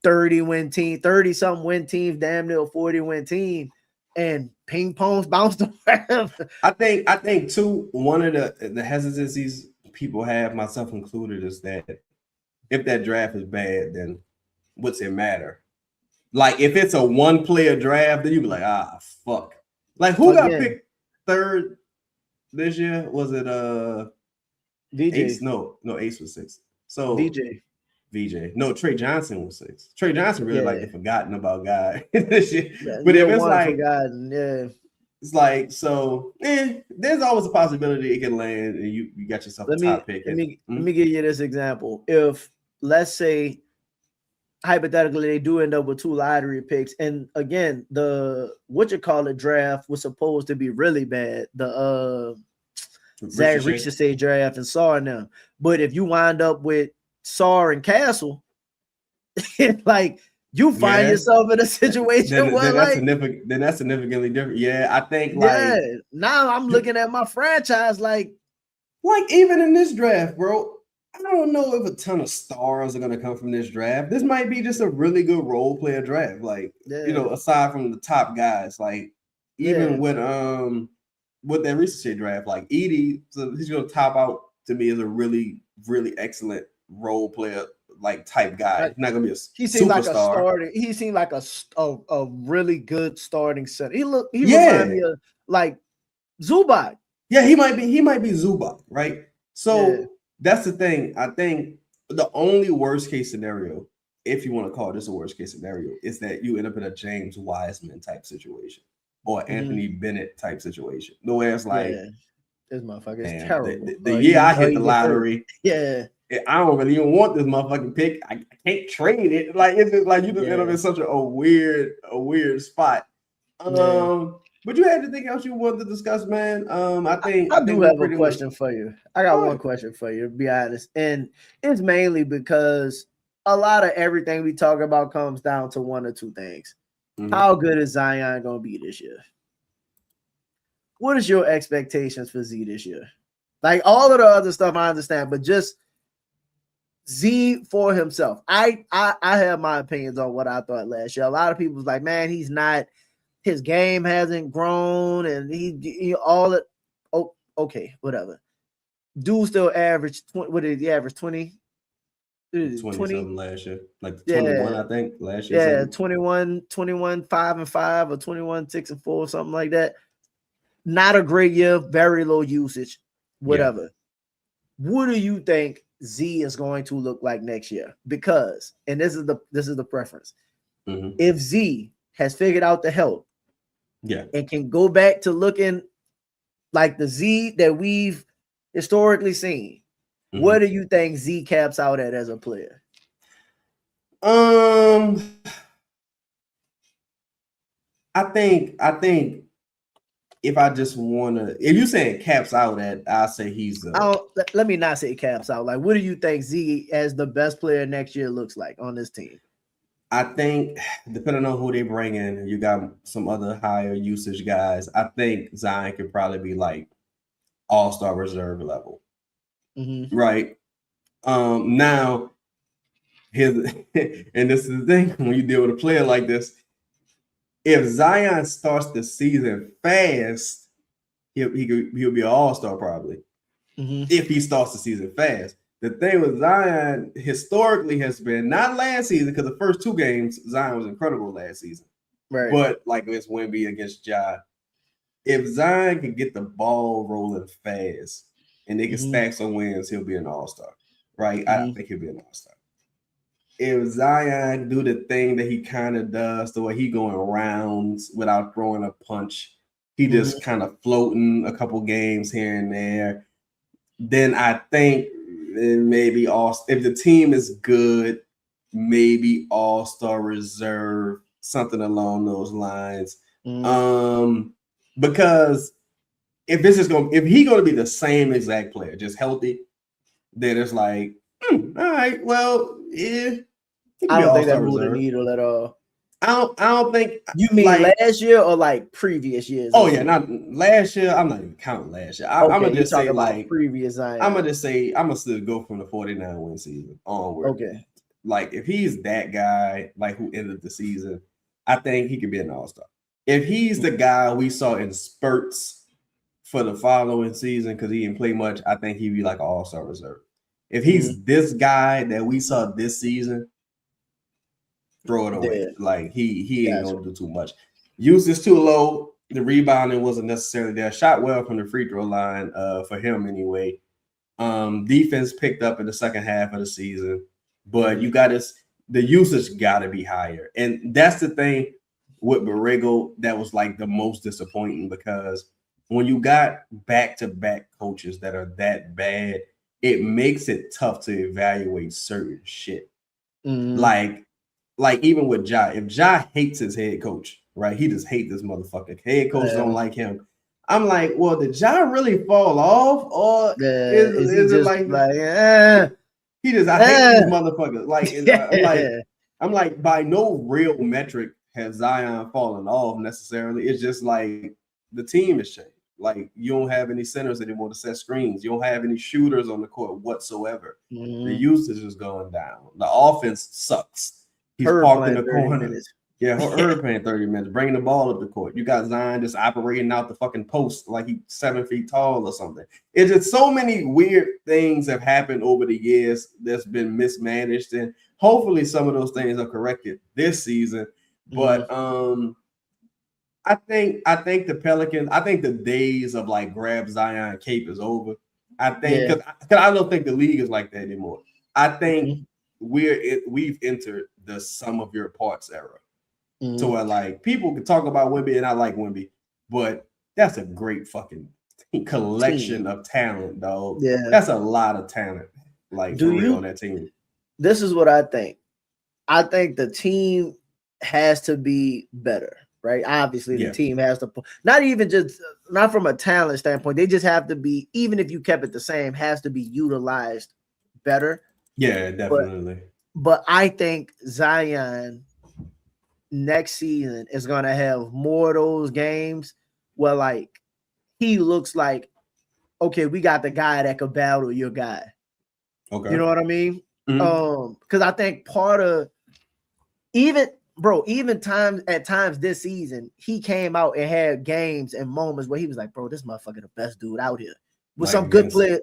30-something win teams, damn near 40-win team, and ping pongs bounced around. I think too, one of the hesitancies people have, myself included, is that if that draft is bad, then what's it matter? Like if it's a 1-player draft, then you be like, fuck. Like who got picked 3rd this year? Was it VJ? Ace? No, Ace was 6th. So VJ. No, Trey Johnson was 6th. Trey Johnson really like the forgotten about guy this year. Yeah, but if it's like forgotten, it's like, so there's always a possibility it can land and you got yourself a top pick. Let me give you this example. If let's say hypothetically they do end up with 2 lottery picks, and again the draft was supposed to be really bad, the Zach Ricochet draft and Saw and them, but if you wind up with Saw and Castle, like you find yourself in a situation where that's significantly different. Yeah, I think now I'm looking at my franchise like even in this draft, bro. I don't know if a ton of stars are gonna come from this draft. This might be just a really good role player draft. Like, aside from the top guys, like even with that Ricochet draft, like Edie, so he's gonna top out to me as a really, really excellent role player, like type guy. He's not gonna be a superstar. He seemed like a really good starting center. He reminded me of like Zubac. Yeah, he might be Zubac, right? So that's the thing. I think the only worst case scenario, if you want to call this a worst case scenario, is that you end up in a James Wiseman type situation or Anthony Bennett type situation. The way it's like This motherfucker is Damn, terrible. the year I hit the lottery, yeah, I don't really even want this motherfucking pick. I can't trade it. Like it's just like you just end up in such a weird spot. But you had anything else you wanted to discuss, man? I think I do we have a pretty question much... for you. I got one question for you, to be honest. And it's mainly because a lot of everything we talk about comes down to one or two things. Mm-hmm. How good is Zion going to be this year? What is your expectations for Z this year? Like all of the other stuff I understand, but just Z for himself. I have my opinions on what I thought last year. A lot of people was like, man, he's not, his game hasn't grown, and he all it. Oh, okay, whatever. Dude still averaged. What did he average? 20 something last year, like 21, I think last year. Yeah, 21, 5-5 or 21, 6-4, something like that. Not a great year, very low usage, whatever. Yeah. What do you think Z is going to look like next year? Because, and this is the preference. Mm-hmm. If Z has figured out the help, and can go back to looking like the Z that we've historically seen, mm-hmm. What do you think Z caps out at as a player? I think if I just want to, if you're saying caps out at, I'll say he's let me not say caps out. Like, what do you think Z as the best player next year looks like on this team? I think depending on who they bring in, you got some other higher usage guys. I think Zion could probably be like all-star reserve level. Mm-hmm. Right. Now here's and this is the thing when you deal with a player like this. If Zion starts the season fast, he'll be an all-star probably. Mm-hmm. If he starts the season fast. The thing with Zion historically has been, not last season, because the first two games, Zion was incredible last season. Right. But like against Wemby, against Ja, if Zion can get the ball rolling fast and they can stack some wins, he'll be an all-star. Right? Mm-hmm. I think he'll be an all-star. If Zion do the thing that he kind of does, the way he going rounds without throwing a punch, he just kind of floating a couple games here and there, then I think maybe if the team is good, maybe all-star reserve, something along those lines. Because if he's gonna be the same exact player, just healthy, then it's like, all right, well, yeah. I don't think that moved the needle at all. I don't think. You mean like, last year or like previous years? Oh yeah, not last year. I'm not even counting last year. I'm gonna just say like previous. I'm gonna still go from the 49 win season onward. Okay. Like if he's that guy, like who ended the season, I think he could be an all-star. If he's the guy we saw in spurts for the following season because he didn't play much, I think he'd be like an all-star reserve. If he's this guy that we saw this season, throw it away. Yeah. Like he ain't gonna do too much. Usage too low. The rebounding wasn't necessarily there. Shot well from the free throw line for him anyway. Defense picked up in the second half of the season, but the usage got to be higher, and that's the thing with Borrego that was like the most disappointing, because when you got back-to-back coaches that are that bad, it makes it tough to evaluate certain shit. Mm-hmm. Like even with Ja, if Ja hates his head coach, right? He just hates this motherfucker. Head coach don't like him. I'm like, well, did Ja really fall off, or is he just like he just I hate these motherfuckers. Like I'm like by no real metric has Zion fallen off necessarily. It's just like the team has changed. Like you don't have any centers anymore to set screens. You don't have any shooters on the court whatsoever. The usage is going down. The offense sucks. He's parked in the corner. Yeah, Herb playing 30 minutes, bringing the ball up the court. You got Zion just operating out the fucking post like he's 7 feet tall or something. It's just so many weird things have happened over the years that's been mismanaged, and hopefully some of those things are corrected this season. But I think the Pelicans, I think the days of like grab Zion cape is over. I think because I don't think the league is like that anymore. I think we've entered the sum of your parts era. So where like people can talk about Wemby, and I like Wemby, but that's a great fucking collection of talent, dog. Yeah. That's a lot of talent, like for real on that team. This is what I think. I think the team has to be better, right? Obviously, the team has to, not from a talent standpoint. They just have to be, even if you kept it the same, has to be utilized better. Yeah, definitely. But I think Zion next season is going to have more of those games where, like, he looks like, okay, we got the guy that could battle your guy. Okay. You know what I mean? Because I think part of even at times this season, he came out and had games and moments where he was like, bro, this motherfucker the best dude out here. With like some good player.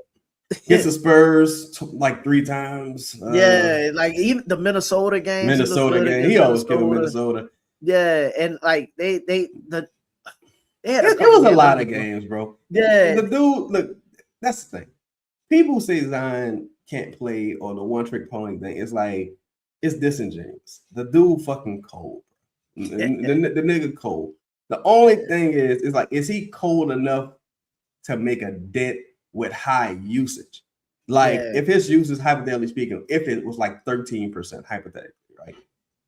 Gets the Spurs like 3 times. Yeah, like even the Minnesota game. He always killed Minnesota. Yeah, and like they had it was a lot of games, bro. Yeah. The dude, look, that's the thing. People say Zion can't play or the one trick pony thing. It's like, it's disingenuous. The dude fucking cold. The nigga cold. The only thing is like, is he cold enough to make a dent with high usage? Like, if his usage, hypothetically speaking, if it was like 13%, hypothetically, right?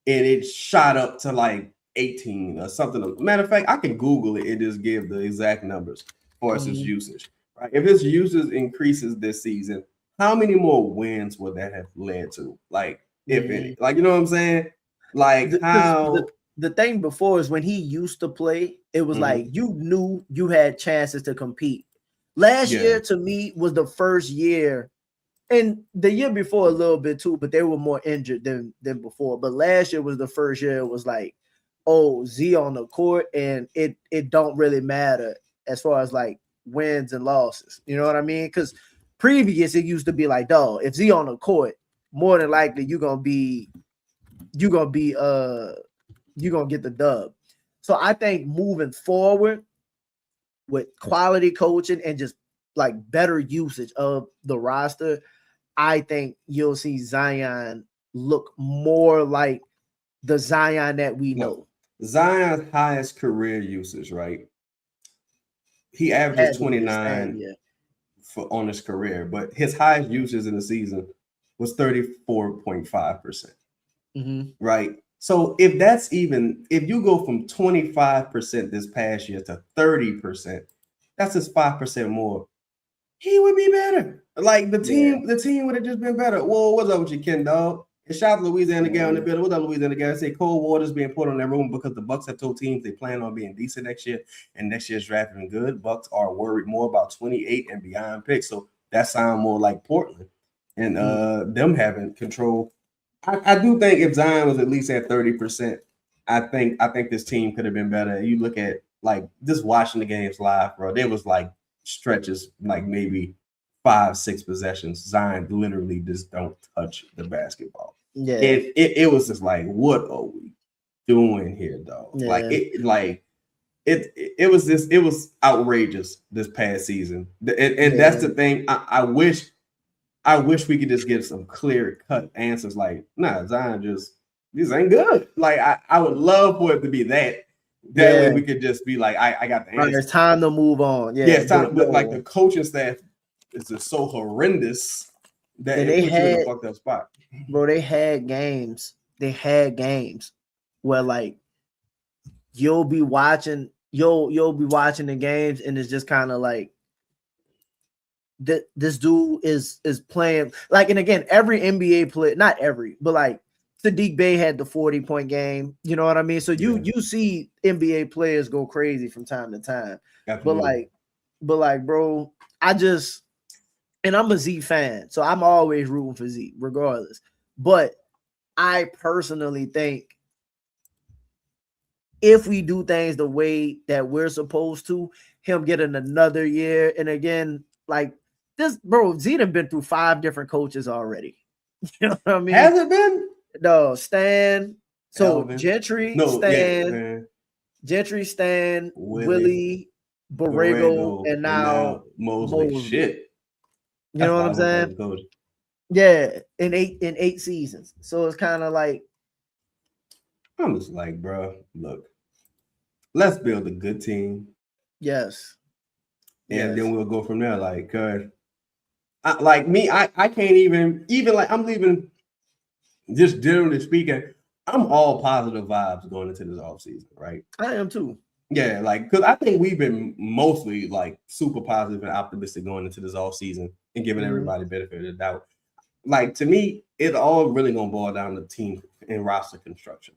And it shot up to like 18 or something. Matter of fact, I can Google it and just give the exact numbers for his usage. Right? If his usage increases this season, how many more wins would that have led to? Like, if any, like, you know what I'm saying? Like, how the thing before is when he used to play, it was like you knew you had chances to compete. Last year to me was the first year, and the year before a little bit too, but they were more injured than before. But last year was the first year it was like, oh, Z on the court, and it don't really matter as far as like wins and losses. You know what I mean? Because previous it used to be like, dog, if Z on the court, more than likely you're gonna get the dub. So I think moving forward with quality coaching and just like better usage of the roster, I think you'll see Zion look more like the Zion that we know. Zion's highest career usage, right? He averages 29 on his career, but his highest usage in the season was 34.5%. Right? So if you go from 25% this past year to 30%, that's just 5% more. He would be better. Like the team would have just been better. Whoa, what's up with you, Ken, dog? And shout out to Louisiana guy in the building. What's up, Louisiana guy? I say cold water's being put on that room because the Bucks have told teams they plan on being decent next year, and next year's drafting good. Bucks are worried more about 28 and beyond picks, so that sounds more like Portland and them having control. I do think if Zion was at least at 30%, I think this team could have been better. You look at like just watching the games live, bro. There was like stretches, like maybe 5-6 possessions. Zion literally just don't touch the basketball. Yeah, it was just like, what are we doing here, dog? Yeah. It was outrageous this past season, and that's the thing. I wish we could just get some clear cut answers. Like, nah, Zion this ain't good. Like, I would love for it to be that. That way we could just be like, I got the answer. Right, it's time to move on. Yeah, it's time. But like the coaching staff is just so horrendous that it puts you in a fucked up spot. Bro, they had games. Where like you'll be watching the games, and it's just kind of like this dude is playing like, and again, every NBA player, not every, but like Sadiq Bey had the 40-point game. You know what I mean? So you see NBA players go crazy from time to time. Absolutely. But like, bro, and I'm a Z fan, so I'm always rooting for Z, regardless. But I personally think if we do things the way that we're supposed to, him getting another year, and again, like this, bro, Z done been through 5 different coaches already. You know what I mean? Has it been? No, Stan. So Elvin. Gentry, No, Stan, Gentry, Stan, Willie, Borrego, and now Mosley. Shit. You know what I'm saying? Yeah, in 8 seasons. So it's kind of like, I'm just like, bro, look, let's build a good team. Yes. and then we'll go from there. Like, I can't even like I'm leaving. Just generally speaking, I'm all positive vibes going into this offseason, right? I am too. Yeah, like because I think we've been mostly like super positive and optimistic going into this offseason and giving everybody benefit of the doubt. Like to me, it's all really gonna boil down to team and roster construction.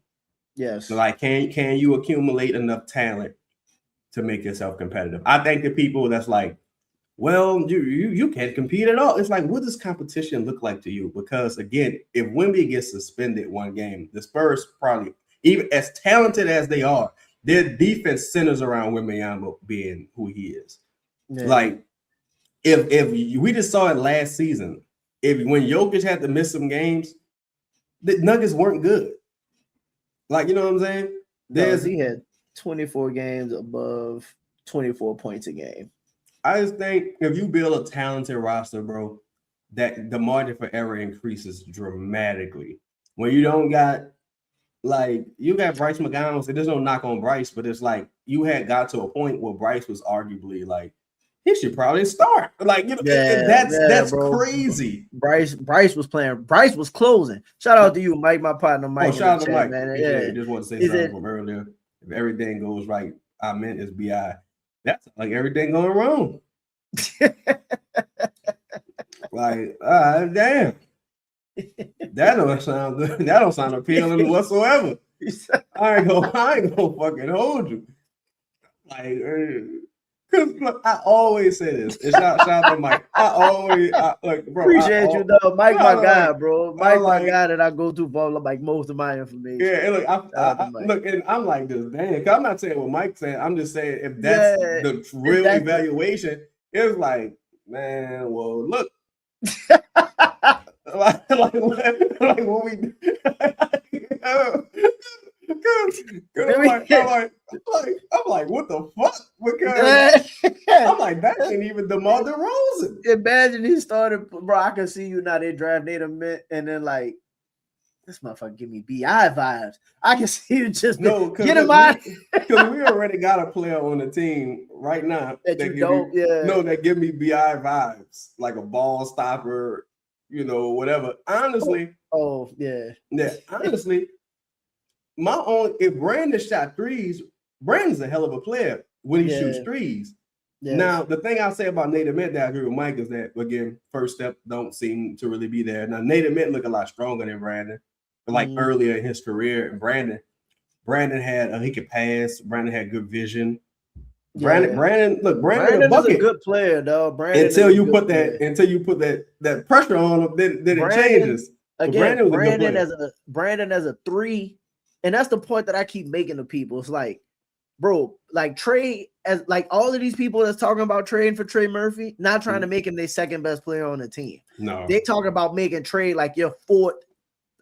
Yes. So like, can you accumulate enough talent to make yourself competitive? I think the people that's like, well, you can't compete at all. It's like, what does competition look like to you? Because again, if Wemby gets suspended one game, the Spurs probably, even as talented as they are, their defense centers around Wembanyama being who he is. Yeah. Like, if we just saw it last season, when Jokic had to miss some games, the Nuggets weren't good. Like, you know what I'm saying? He had 24 games above 24 points a game. I just think if you build a talented roster, bro, that the margin for error increases dramatically. When you don't got, like, you got Bryce McGowan, so there's no knock on Bryce, but it's like you had got to a point where Bryce was arguably like, he should probably start. Like, you know, that's crazy. Bryce was playing. Bryce was closing. Shout out to you, Mike, my partner, Mike. Shout out to Mike. Man. Yeah, just want to say something from earlier. If everything goes right, I meant it's BI. That's like everything going wrong. Like, damn. That don't sound good. That don't sound appealing whatsoever. I ain't gonna fucking hold you. Like, because look, I always say this. And shout out to Mike. Appreciate you though. Mike, my guy, bro. Mike, my guy that I go to for like most of my information. Yeah, and look, and I'm like this, damn. I'm not saying what Mike's saying. I'm just saying if that's the real evaluation, it's like, man, well, look. like what we do. I'm like, what the fuck? Because I'm like, that ain't even DeMar DeRozan. Imagine he started, bro. I can see you now. They draft Nate and then like, this motherfucker give me BI vibes. I can see you just get him out. Because we already got a player on the team right now that give me BI vibes, like a ball stopper, you know, whatever. Honestly, honestly. If Brandon shot threes, Brandon's a hell of a player when he shoots threes. Yes. Now, the thing I'll say about Nate Ament that I agree with Mike is that, again, first step don't seem to really be there. Now, Nate Ament look a lot stronger than Brandon. Like earlier in his career, and Brandon had he could pass. Brandon had good vision. Brandon is a good player, though. Until you put that pressure on him, then it changes. Again, Brandon as a three. And that's the point that I keep making to people. It's like, bro, like Trey, as like all of these people that's talking about trading for Trey Murphy, not trying to make him their second best player on the team. No, they talking about making Trey like your fourth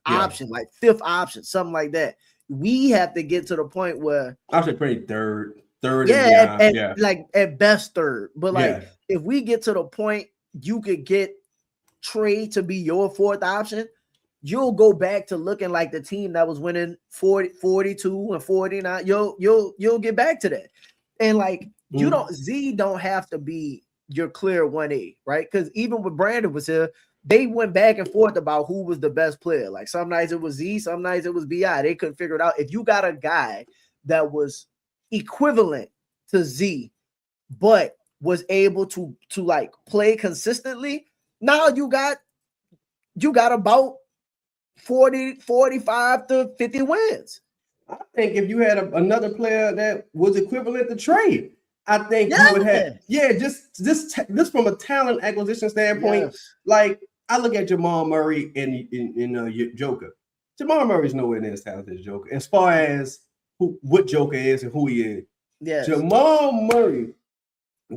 option, like fifth option, something like that. We have to get to the point where I should play third, like at best third. But like if we get to the point you could get Trey to be your fourth option, you'll go back to looking like the team that was winning 42 and 49. You'll get back to that. And like Z don't have to be your clear 1A, right? Because even when Brandon was here, they went back and forth about who was the best player. Like some nights it was Z, some nights it was BI. They couldn't figure it out. If you got a guy that was equivalent to Z, but was able to like play consistently, now you got about 45 to 50 wins. I think if you had another player that was equivalent to Trey, I think you would have. Yeah, just from a talent acquisition standpoint, like I look at Jamal Murray and Joker. Jamal Murray's nowhere near as talented as Joker as far as what Joker is and who he is. Yeah, Jamal Murray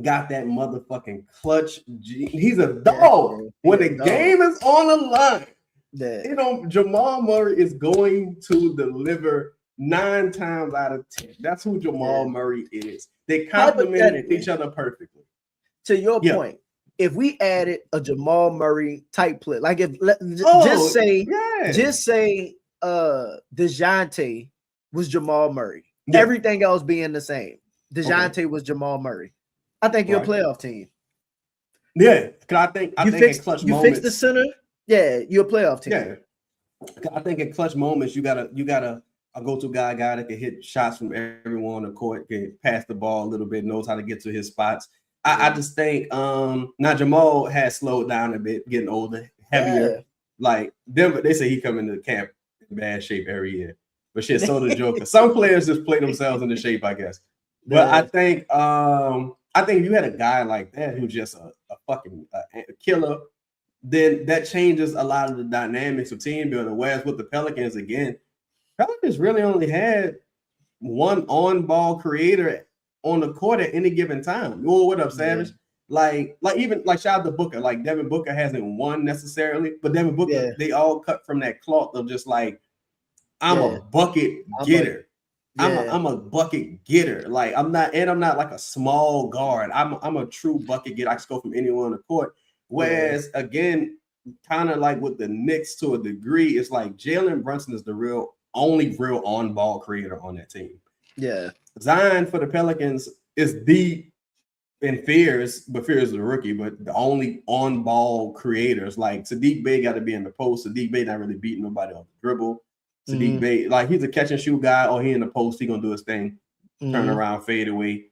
got that motherfucking clutch. He's a dog. When the game is on the line. You know, Jamal Murray is going to deliver 9 times out of 10. That's who Jamal Murray is. They complement each other perfectly. To your point, if we added a Jamal Murray type play, like just say DeJounte was Jamal Murray, everything else being the same. DeJounte was Jamal Murray. I think you're Right. a playoff team. Yeah, because I think in clutch moments, fix the center. Yeah, you're a playoff team. Yeah, I think in clutch moments you gotta a go-to guy that can hit shots from everyone on the court, can pass the ball a little bit, knows how to get to his spots. I just think now Jamal has slowed down a bit, getting older, heavier. Yeah. Like Denver, they say he come into camp in bad shape every year. But shit, so the Joker. Some players just play themselves into shape, I guess. But I think if you had a guy like that who's just a fucking killer, then that changes a lot of the dynamics of team building. Whereas with the Pelicans, again, Pelicans really only had one on-ball creator on the court at any given time. Oh, what up, Savage? Yeah. Like shout out to Booker. Like Devin Booker hasn't won necessarily, but Devin Booker, they all cut from that cloth of just like, I'm a bucket getter. I'm a bucket getter. Like I'm not like a small guard. I'm a true bucket getter. I can score from anywhere on the court. Whereas again, kind of like with the Knicks to a degree, it's like Jalen Brunson is the only real on-ball creator on that team. Yeah. Zion for the Pelicans is and Fears, but Fears is a rookie, but the only on-ball creators. Like Sadiq Bey got to be in the post. Sadiq Bey not really beating nobody off the dribble. Sadiq Bey, like he's a catch and shoot guy, or he in the post, he gonna do his thing, turn around, fade away,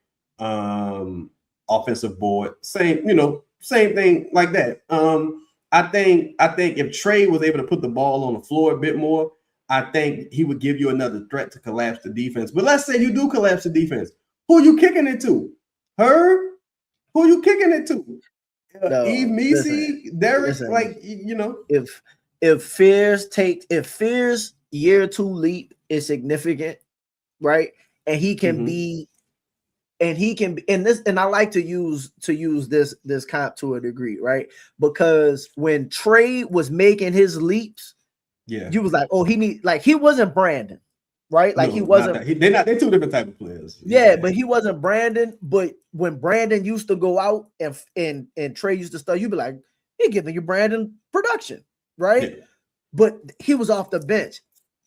offensive board, same thing like that. I think if Trey was able to put the ball on the floor a bit more, I think he would give you another threat to collapse the defense. But let's say you do collapse the defense, who you kicking it to? Herb? Who you kicking it to? Eve Messi, Derek, If Fears year 2 leap is significant, right? And he can be, and I like to use this comp to a degree, right? Because when Trey was making his leaps, you was like, oh, he wasn't Brandon, right? Like he wasn't. They're two different type of players. Yeah, but he wasn't Brandon. But when Brandon used to go out and Trey used to start, you'd be like, he giving you Brandon production, right? Yeah. But he was off the bench,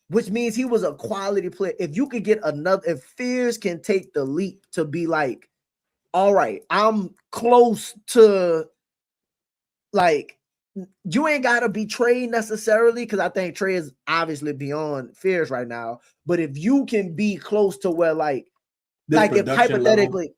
which means he was a quality player. If you could get if Fears can take the leap to be like, all right, I'm close to, like, you ain't got to be Trey necessarily, because I think Trey is obviously beyond Fears right now. But if you can be close to where, like if hypothetically,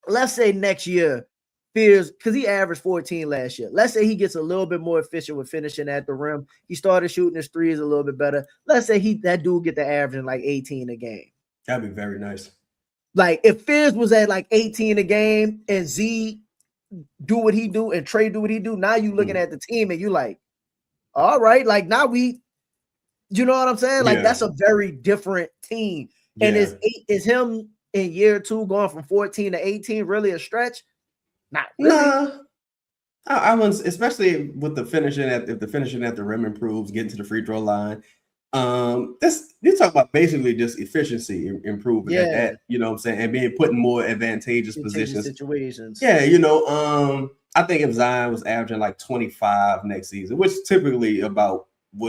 let's say next year, Fears, because he averaged 14 last year. Let's say he gets a little bit more efficient with finishing at the rim. He started shooting his threes a little bit better. Let's say that dude get the averaging like 18 a game. That'd be very nice. Like if Fears was at like 18 a game and Z do what he do and Trey do what he do, now you looking at the team and you like, all right, like now you know what I'm saying? Like that's a very different team. And is him in year 2 going from 14 to 18 really a stretch? Not really. Nah. I was, especially with the finishing at the rim improves, getting to the free throw line. You talk about basically just efficiency improving at that, you know what I'm saying, and being put in more advantageous situations. Yeah, I think if Zion was averaging like 25 next season, which is typically about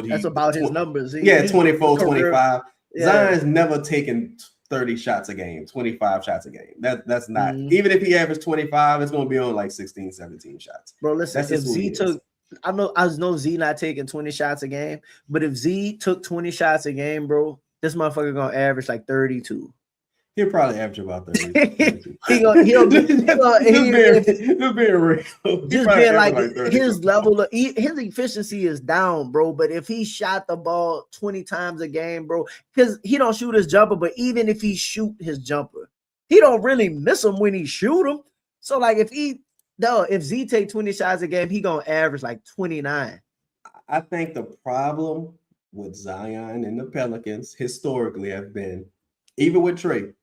that's about his numbers. 24, 25. Yeah. Zion's never taken 30 shots a game, 25 shots a game. That's not, even if he averaged 25, it's going to be on like 16, 17 shots. Bro, listen, if Z took, I know Z not taking 20 shots a game, but if Z took 20 shots a game, bro, this motherfucker going to average like 32. He'll probably average about 30. he'll be real. Just being like his level of his efficiency is down, bro. But if he shot the ball 20 times a game, bro, because he don't shoot his jumper, but even if he shoot his jumper, he don't really miss him when he shoot him. So like if Z take 20 shots a game, he gonna average like 29. I think the problem with Zion and the Pelicans historically have been, even with Trey,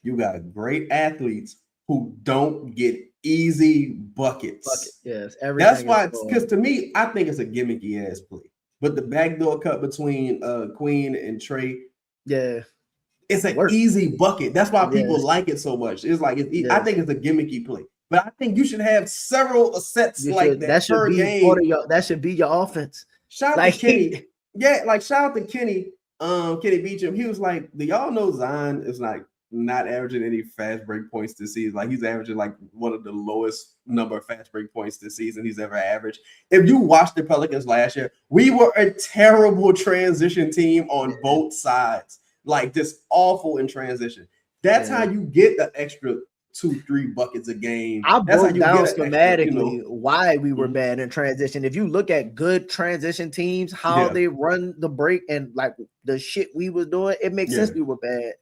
you got great athletes who don't get easy buckets. Yes, that's why, because to me, I think it's a gimmicky ass play. But the backdoor cut between Queen and Trey, it's an easy bucket. That's why people like it so much. It's like I think it's a gimmicky play. But I think you should have several sets that per game. That should be your offense. Shout out to Kenny. Shout out to Kenny. Kenny Beecham. He was like, do y'all know Zion is like not averaging any fast break points this season. Like he's averaging like one of the lowest number of fast break points this season he's ever averaged. If you watched the Pelicans last year, we were a terrible transition team on both sides. Like just awful in transition. That's how you get the extra 2-3 buckets a game. I That's broke down extra, schematically why we were bad in transition. If you look at good transition teams, how they run the break and like the shit we was doing, it makes sense we were bad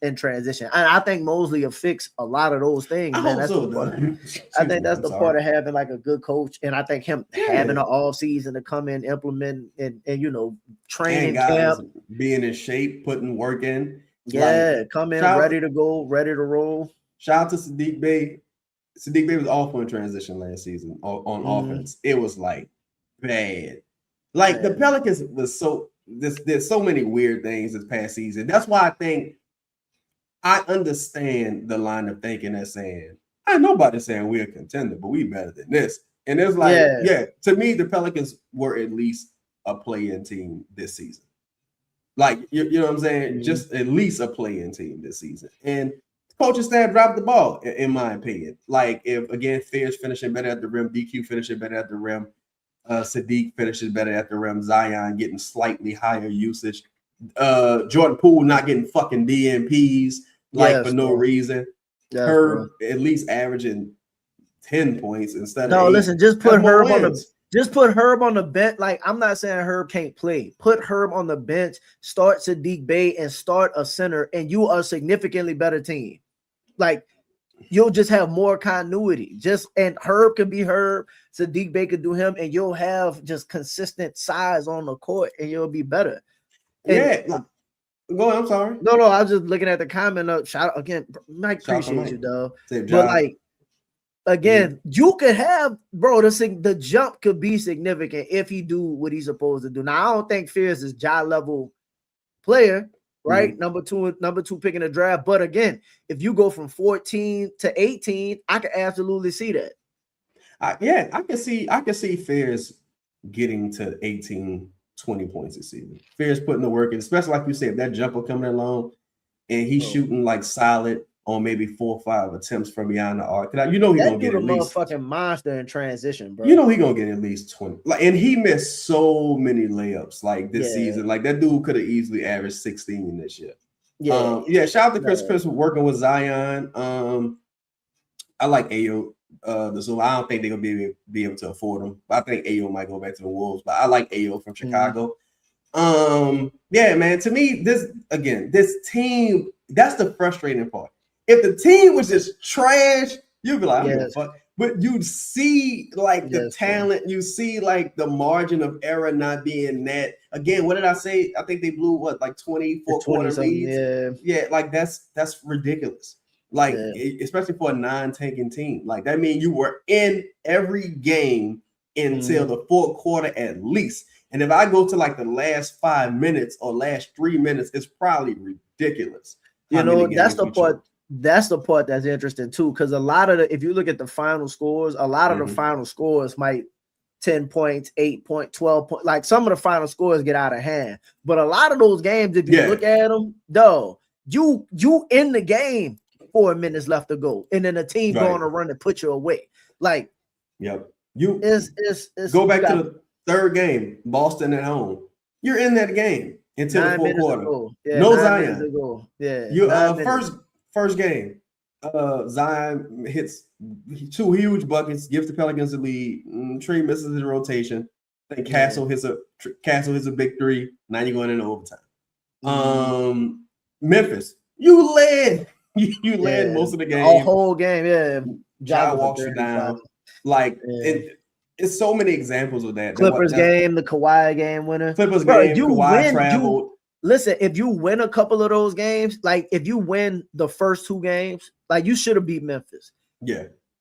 in transition. And I think Mosley will fix a lot of those things, man. That's I think that's the part of having like a good coach. And I think him having an off season to come in, implement and you know, training camp, being in shape, putting work in. Come in ready to go, ready to roll. Shout out to Saddiq Bey. Saddiq Bey was awful in transition last season on offense. It was like bad. Like the Pelicans was there's so many weird things this past season. That's why I think I understand the line of thinking that's saying, nobody's saying we're a contender, but we better than this. And it's like, to me, the Pelicans were at least a play-in team this season. Like, you know what I'm saying? Just at least a play-in team this season. And coaching staff dropped the ball, in my opinion. Like, if, again, Fierce finishing better at the rim, DQ finishing better at the rim, Saddiq finishes better at the rim, Zion getting slightly higher usage, Jordan Poole not getting fucking DNPs for no reason. Herb at least averaging 10 points instead of 8. Listen, just put Herb on the bench. Like, I'm not saying Herb can't play. Put Herb on the bench, start Saddiq Bey, and start a center, and you are a significantly better team. Like, you'll just have more continuity. And Herb can be Herb, Saddiq Bey could do him, and you'll have just consistent size on the court, and you'll be better. Go ahead, I'm sorry. No, I was just looking at the comment up. Shout out again, Mike. Appreciate you, though. But like, again, you could have, bro. The jump could be significant if he do what he's supposed to do. Now, I don't think Fierce is Ja level player, right? Number two pick in the draft. But again, if you go from 14 to 18, I can absolutely see that. I can see Fierce getting to 18. 20 points this season. Fierce putting the work in, especially like you said, that jumper coming along and he's shooting like solid on maybe 4 or 5 attempts from beyond the arc. You know he's gonna get at least motherfucking monster in transition, bro. You know he's gonna get at least 20. Like, and he missed so many layups like this season. Like that dude could have easily averaged 16 this year. Shout out to Chris working with Zion. I like Ayo. I don't think they're gonna be able to afford him. But I think Ayo might go back to the Wolves. But I like Ayo from Chicago. Man. To me, this team, that's the frustrating part. If the team was just trash, you'd be like, I don't give a fuck. But you'd see like the talent, you see like the margin of error not being that. Again, what did I say? I think they blew like 24 quarter leads. Like that's ridiculous. Like, especially for a non-tanking team. Like, that means you were in every game until the fourth quarter at least. And if I go to like the last 5 minutes or last 3 minutes, it's probably ridiculous. You know, that's the part. That's the part that's interesting too, because a lot of if you look at the final scores, a lot of the final scores might 10 points, 8 points, 12 points. Like some of the final scores get out of hand. But a lot of those games, if you look at them, you in the game. 4 minutes left to go, and then the team going to run and put you away. Like, you go back to the third game, Boston at home. You're in that game until the fourth quarter. No Zion. You first game. Zion hits 2 huge buckets, gives the Pelicans the lead. Trey misses his rotation. Then Castle hits a big 3. Now you're going into overtime. Memphis, you led. You led most of the game. A whole game, Ja walks you down. Like, it's so many examples of that. Clippers game, the Kawhi game winner. Clippers game, Kawhi traveled. Listen, if you win a couple of those games, like if you win the first 2 games, like you should have beat Memphis.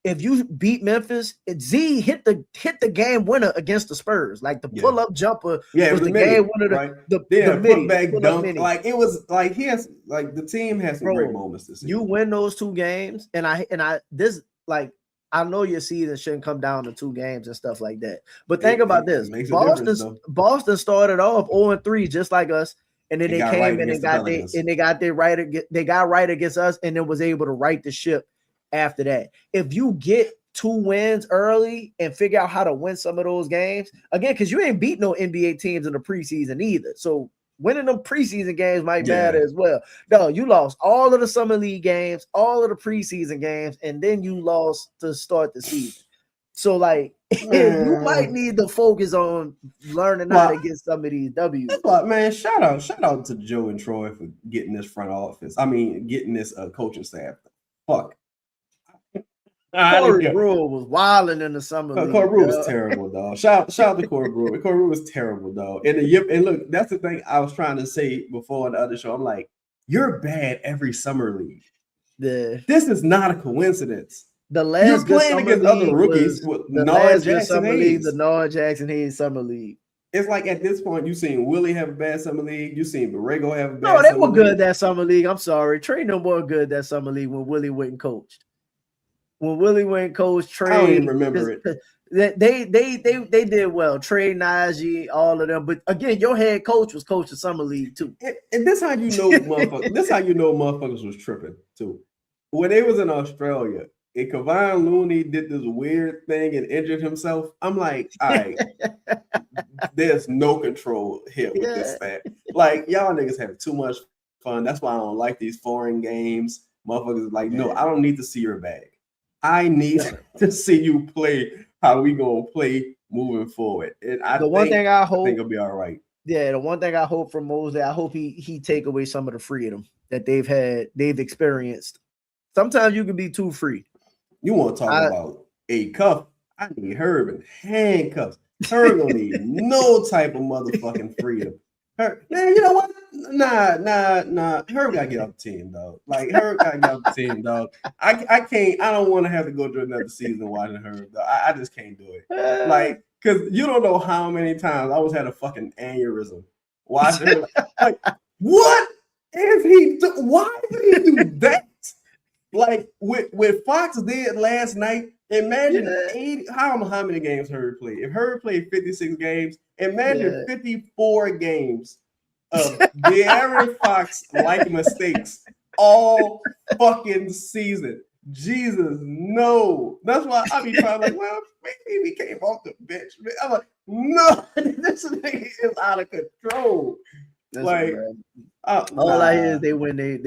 If you beat Memphis, Z hit the game winner against the Spurs. Like the pull-up jumper was the game winner. The putback dunk. Like it was like the team has some great moments this season. You win those 2 games, and I I know your season shouldn't come down to 2 games and stuff like that. But think about this. Boston started off 0-3 just like us, and then they got came right in and against the got Pelicans. they got right against us, and then was able to right the ship after that. If you get 2 wins early and figure out how to win some of those games again, because you ain't beat no NBA teams in the preseason either. So winning them preseason games might matter as well. No, you lost all of the summer league games, all of the preseason games, and then you lost to start the season. So like you might need to focus on learning how to get some of these W's. That's why, man, shout out to Joe and Troy for getting this front office. I mean, getting this coaching staff. Fuck. Corey Brewer was wilding in the summer league. Corey Brewer was terrible, dog. Shout out to Corey Brewer. Corey Brewer was terrible, dog. And look, that's the thing I was trying to say before the other show. I'm like, you're bad every summer league. This is not a coincidence. The last you're playing against other rookies with Nard Jackson Hayes. The Nard Jackson Hayes summer league. It's like at this point, you've seen Willie have a bad summer league. You've seen Borrego have a bad summer league. No, they were good that summer league. I'm sorry. Trey no more good that summer league when Willie went and coached. When Willie went and coached, Trey. I don't even remember it. They did well. Trey, Najee, all of them. But again, your head coach was coaching summer league too. And this how you know motherfuckers. This how you know motherfuckers was tripping too. When they was in Australia, and Kevon Looney did this weird thing and injured himself. I'm like, all right, there's no control here with this stat. Like, y'all niggas have too much fun. That's why I don't like these foreign games. Motherfuckers like, no, I don't need to see your bag. I need to see you play how we gonna play moving forward. And I think it'll be all right. Yeah, the one thing I hope from Mosley, I hope he take away some of the freedom that they've experienced. Sometimes you can be too free. You want to talk about a cuff? I need Herb in handcuffs. Herb don't need no type of motherfucking freedom. Man, you know what? Nah. Herb gotta get off the team, dog. Like Herb gotta get off the team, dog. I can't. I don't want to have to go through another season watching Herb. Dog. I just can't do it. Like, cause you don't know how many times I was had a fucking aneurysm watching him. Like, what if he? Why did he do that? Like what Fox did last night. Imagine 80. I don't know how many games Herb played. If Herb played 56 games, imagine 54 games of De'Aaron Fox like mistakes all fucking season. Jesus, no. That's why I be trying like, well, maybe he came off the bench. I'm like, no, this nigga is out of control. That's like, all I hear is they win their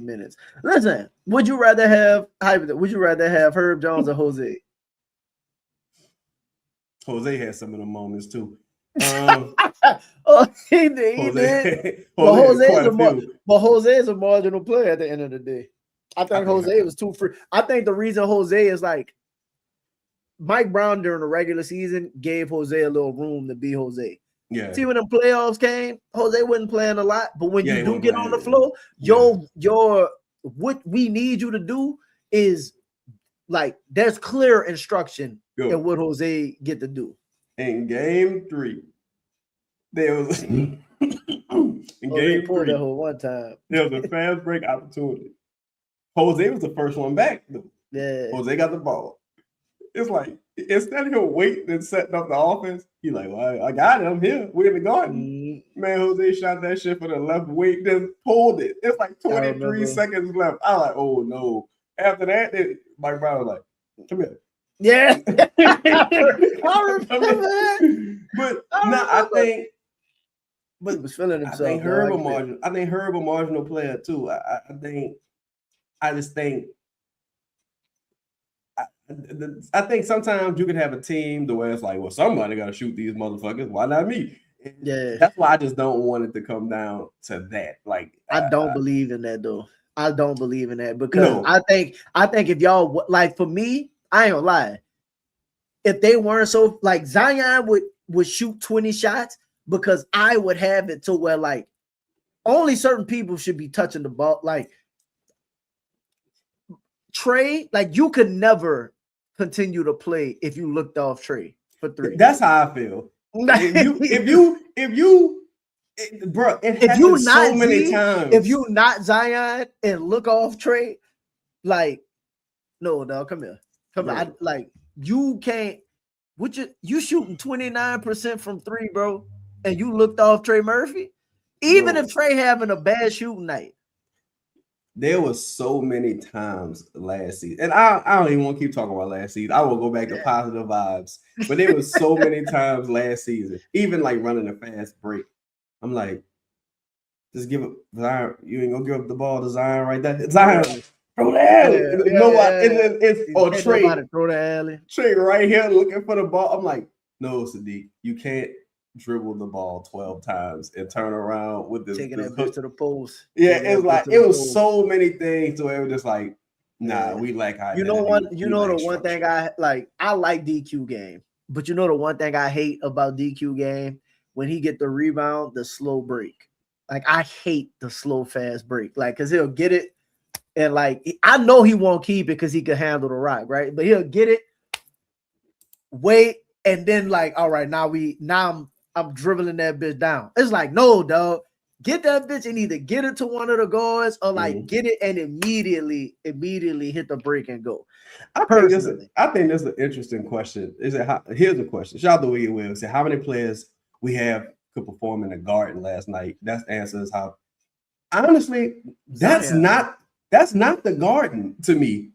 minutes. Listen, would you rather have Herb Jones or Jose? Jose had some of the moments too. He did. But Jose is a marginal player at the end of the day. I think Jose was too free. I think the reason Jose is like Mike Brown during the regular season gave Jose a little room to be Jose. Yeah. See, when the playoffs came, Jose wasn't playing a lot, but when you do get on the floor, your what we need you to do is like there's clear instruction in what Jose get to do. In game 3, there was in game 3 that whole one time. There was a fast break opportunity. Jose was the first one back. Yeah. Jose got the ball. It's like instead of him waiting and setting up the offense, he's like, well, I got it. I'm here. We're in the garden. Man, Jose shot that shit for the left wing, then pulled it. It's like 23 seconds left. I was like, oh no. After that, Mike Brown was like, come here. Yeah. I remember that. But I think he was feeling himself. I think Herb a marginal player too. I think sometimes you can have a team the way it's like, well, somebody got to shoot these motherfuckers. Why not me? Yeah, that's why I just don't want it to come down to that. Like, I don't believe in that though. I don't believe in that because I think if y'all like, for me, I ain't gonna lie. If they weren't so like Zion would shoot 20 shots because I would have it to where like only certain people should be touching the ball. Like Trey, like you could never continue to play if you looked off Trey for 3. That's how I feel. if you not Zion and look off Trey, like no, dog, come here. Like you can't. You shooting 29% from 3, bro, and you looked off Trey Murphy. Even Bro, if Trey having a bad shooting night. there was so many times last season, and I don't even want to keep talking about last season. I will go back to positive vibes, but there was so many times last season, even like running a fast break. I'm like, just give it Zion. You ain't gonna give up the ball to Zion right there. Zion, throw the alley. Nobody, and then it's or Trey. Throw the alley. Trey right here looking for the ball. I'm like, no, Sadiq, you can't dribble the ball 12 times and turn around with this. Taking this that hook. bitch to the post. Yeah, it was like it was so many things to it was just like, nah, we like you know the one thing I like DQ game, but you know the one thing I hate about DQ game when he get the rebound, the slow break. Like I hate the slow fast break, like because he'll get it and like I know he won't keep it because he can handle the rock, right? But he'll get it, wait, and then like, all right, now I'm dribbling that bitch down. It's like, no, dog. Get that bitch and either get it to one of the guards or like get it and immediately hit the break and go. I think this is an interesting question. Here's the question. Shout out to William Williams. How many players we have could perform in the Garden last night? That's the answer is how. Honestly, that's not the Garden to me.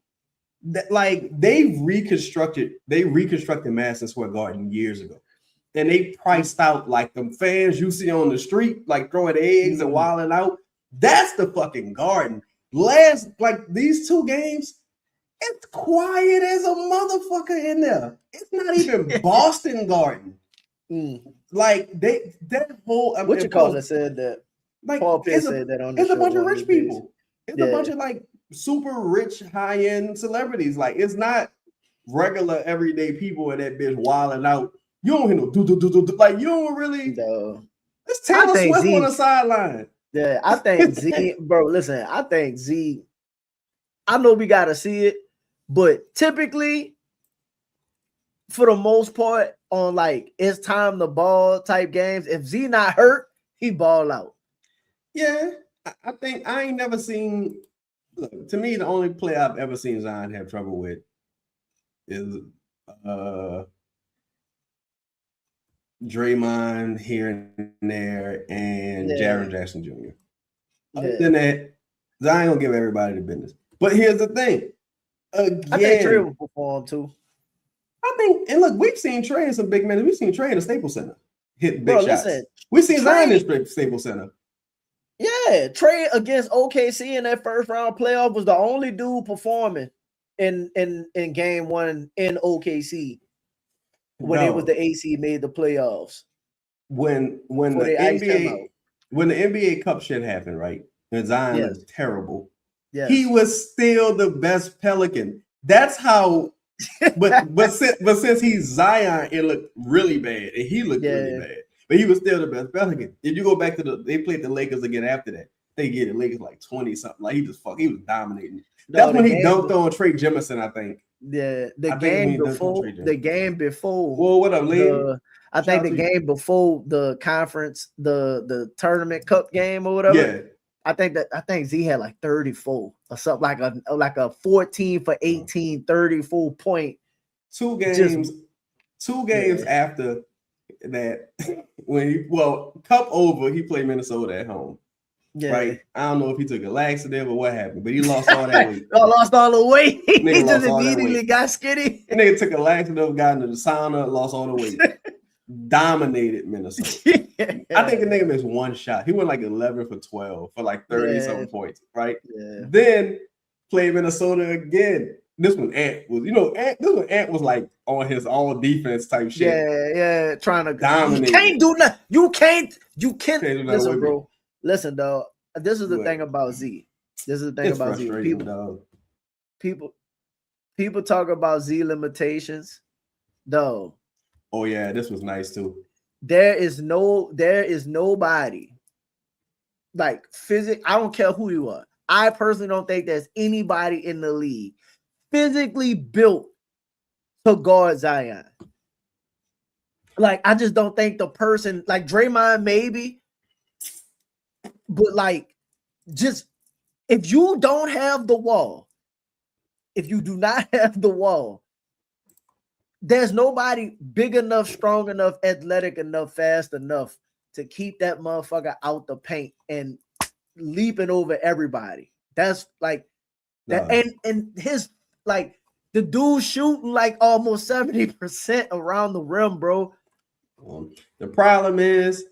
That like they reconstructed Madison Square Garden years ago. And they priced out like them fans you see on the street, like throwing eggs and wilding out. That's the fucking Garden. Like these 2 games, it's quiet as a motherfucker in there. It's not even Boston Garden. Like that whole. What you call it said that. Like Paul Pierce said that on the it's show a bunch of rich people. It's a bunch of like super rich, high end celebrities. Like it's not regular everyday people in that bitch wilding out. You don't hear no do. Like you don't really. No. It's Taylor Swift on the sideline. Yeah, I think Z, bro. Listen, I think Z. I know we gotta see it, but typically, for the most part, on like it's time to ball type games, if Z not hurt, he ball out. Yeah, I think I ain't never seen. Look, to me, the only player I've ever seen Zion have trouble with is Draymond here and there, and Jaren Jackson Jr. Other than that, Zion gonna give everybody the business. But here's the thing. Again, I think Trey will perform too. I think, and look, we've seen Trey in some big minutes. We've seen Trey in the Staples Center hit big shots. We've seen Zion in the Staples Center. Yeah, Trey against OKC in that first round playoff was the only dude performing in game 1 in OKC. When it was the AC made the playoffs. When the NBA Cup shit happened, right? And Zion looked terrible. Yes. He was still the best Pelican. That's how. But since he's Zion, it looked really bad, and he looked really bad. But he was still the best Pelican. If you go back to they played the Lakers again after that. They get the Lakers like 20 something. Like he was dominating. That's when he dunked on Trey Jemison, I think. The game before. Well, what up, Lee? I think the game before the conference, the tournament cup game or whatever. Yeah. I think Z had like 34 or something like a 14 for 18, 34 point. 2 games after that, cup over, he played Minnesota at home. Yeah. Right. I don't know if he took a laxative or what happened, but he lost all that weight. Lost all the weight. He just immediately got skinny. Nigga took a laxative, got into the sauna, lost all the weight. Dominated Minnesota. I think the nigga missed 1 shot. He went like 11 for 12 for like 30 something points, right? Yeah. Then played Minnesota again. This one Ant was like on his all defense type shit. Yeah, trying to dominate. You can't do nothing. You can't listen, bro. Listen, dog. This is the thing about Z. People talk about Z limitations. Dog. Oh yeah, this was nice too. There is nobody like I don't care who you are. I personally don't think there's anybody in the league physically built to guard Zion. Like, I just don't think the person like Draymond maybe, but like, just if you don't have the wall, if you do not have the wall, there's nobody big enough, strong enough, athletic enough, fast enough to keep that motherfucker out the paint and leaping over everybody. That's like that, and his like the dude shooting like almost 70% around the rim, bro. The problem is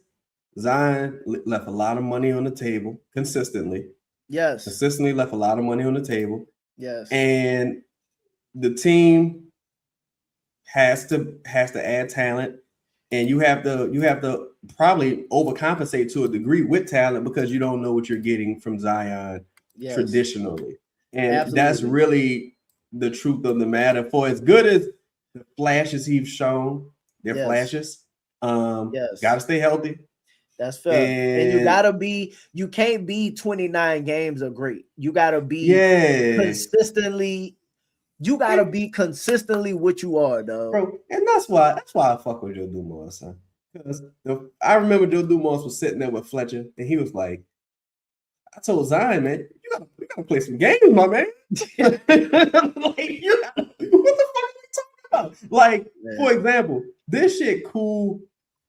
Zion left a lot of money on the table consistently. Yes. Consistently left a lot of money on the table. Yes. And the team has to add talent, and you have to probably overcompensate to a degree with talent because you don't know what you're getting from Zion traditionally. And that's really the truth of the matter. For as good as the flashes he's shown, they're flashes. Gotta stay healthy. That's fair. And you can't be 29 games of great. You gotta be consistently. You gotta be consistently what you are, dog. Bro, and that's why I fuck with Joe Dumars, son. Because I remember Joe Dumars was sitting there with Fletcher, and he was like, I told Zion, man, you gotta play some games, my man. Like, what the fuck are you talking about? Like, for example, this shit cool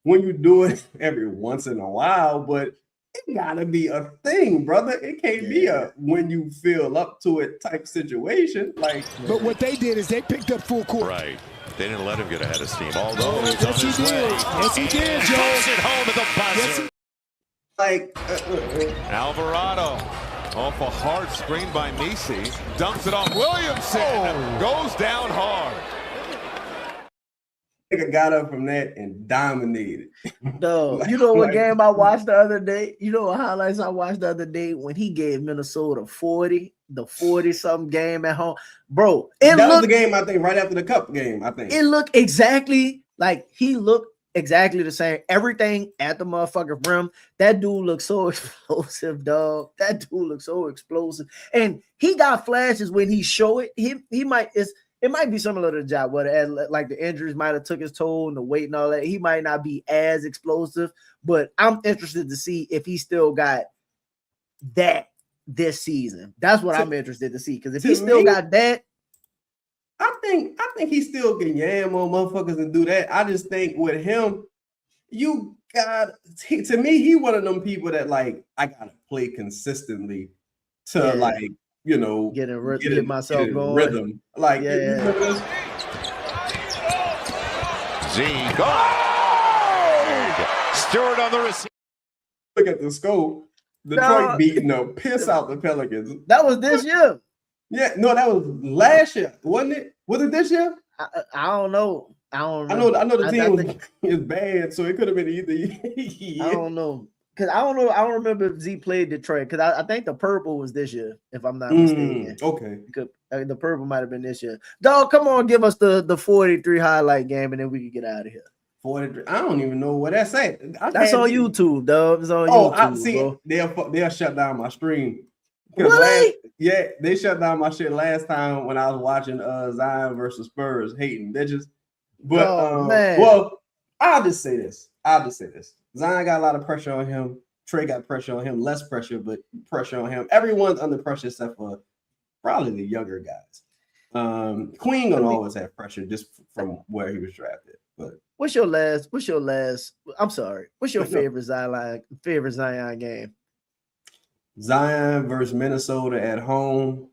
when you do it every once in a while, but it gotta be a thing, brother. It can't be a when you feel up to it type situation. Like, but what they did is they picked up full court. Right. They didn't let him get ahead of steam. Although yes, he did. Yes, he did, Joe. Puts it home at the buzzer. Alvarado off a hard screen by Misi. Dunks it off Williamson. Goes down hard. Nigga got up from that and dominated. No, you know what game I watched the other day? You know what highlights I watched the other day when he gave Minnesota 40, the 40-something game at home. Bro, that was the game, I think, right after the Cup game, I think. It looked exactly like he looked exactly the same. Everything at the motherfucking rim. That dude looks so explosive, dog. That dude looks so explosive. And he got flashes when he show it. It might be similar to the job, where like the injuries might have took his toll and the weight and all that. He might not be as explosive, but I'm interested to see if he still got that this season. That's what I'm interested to see. Because if he still got that, I think he still can yam on motherfuckers and do that. I just think with him, to me, he one of them people that like I gotta play consistently to like. You know, get myself going. Rhythm. Like, Z guard. Stewart on the receiver. Look at the scope. Detroit beating the piss out the Pelicans. That was this year. Yeah, no, that was last year, wasn't it? Was it this year? I don't know. I know the team is bad, so it could have been either year. I don't know. Because I don't know. I don't remember if Z played Detroit. Because I think the purple was this year, if I'm not mistaken. Okay. The purple might have been this year. Dog, come on, give us the 43 highlight game, and then we can get out of here. 43. I don't even know what that's at. That's on YouTube, dog. It's on YouTube. I see. Bro. They'll shut down my stream. Really? They shut down my shit last time when I was watching Zion versus Spurs, hating bitches. But man. Well, I'll just say this. Zion got a lot of pressure on him. Trey got pressure on him, less pressure, but pressure on him. Everyone's under pressure except for probably the younger guys. Queen gonna always have pressure just from where he was drafted. But what's your favorite Zion game? Zion versus Minnesota at home.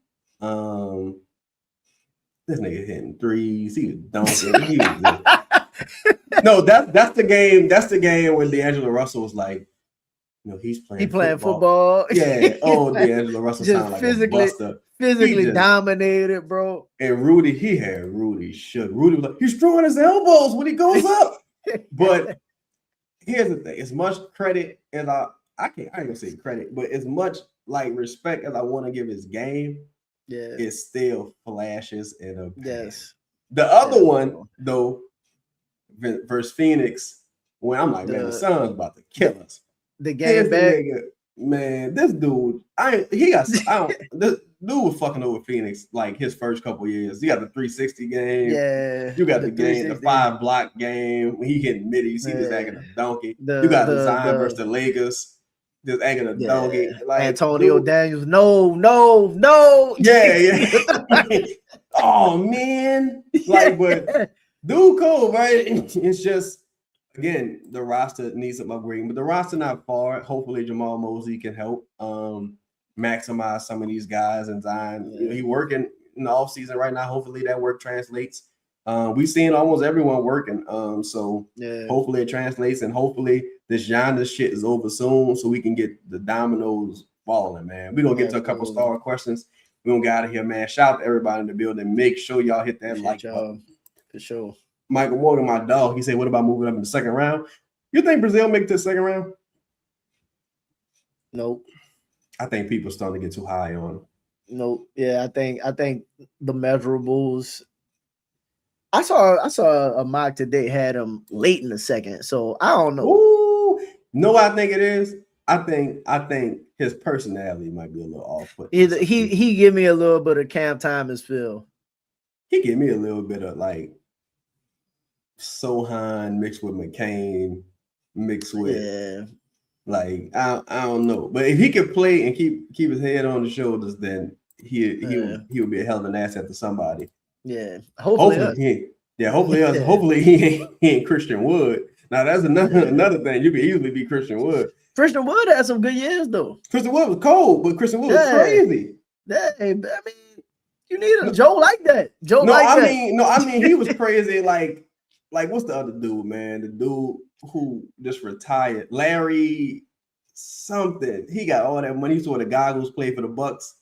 This nigga hitting threes. He was dunking. No, that's the game. That's the game when D'Angelo Russell was like, he's playing football. Yeah. Oh, D'Angelo Russell sound like a buster. Physically dominated, bro. And Rudy shook. Rudy was like, he's throwing his elbows when he goes up. But here's the thing: as much credit as I ain't gonna say credit, but as much like respect as I want to give his game, it still flashes in a pass. The other one though. Versus Phoenix, when I'm like, man, the Suns about to kill us. The game back, man. This dude, this dude was fucking over Phoenix like his first couple years. You got the 360 game, you got the game, the 5 block game when he hitting middies, he just acting a donkey. You got the Zion versus the Lakers, just acting a donkey. Like Antonio Daniels, no, yeah. Oh man, like but. Dude, cool, right? It's just again, the roster needs some upgrading, but the roster not far. Hopefully, Jamal Mosley can help maximize some of these guys. And Zion, he working in the offseason right now. Hopefully, that work translates. We've seen almost everyone working. So hopefully it translates, and hopefully this Giannis shit is over soon, so we can get the dominoes falling, man. We're gonna get to a couple star questions. We gonna get out of here, man. Shout out to everybody in the building. Make sure y'all hit that like button. For sure. Michael Morgan, my dog, he said, what about moving up in the second round? You think Brazil make it to the second round? Nope. I think people are starting to get too high on them. Nope. Yeah, I think the measurables. I saw a mock today had him late in the second, so I don't know. Ooh, no, I think it is. I think his personality might be a little off. He give me a little bit of Cam Thomas feel. He give me a little bit of like Sohan mixed with McCain, mixed with like I don't know. But if he could play and keep his head on the shoulders, then he would be a hell of an asset to somebody. Yeah, hopefully he ain't Christian Wood. Now that's another thing. You could easily be Christian Wood. Christian Wood had some good years though. Christian Wood was cold, but Christian Wood was crazy. I mean, you need a Joe like that. I mean he was crazy. Like what's the other dude, man? The dude who just retired, Larry something. He got all that money. He saw the goggles play for the Bucks.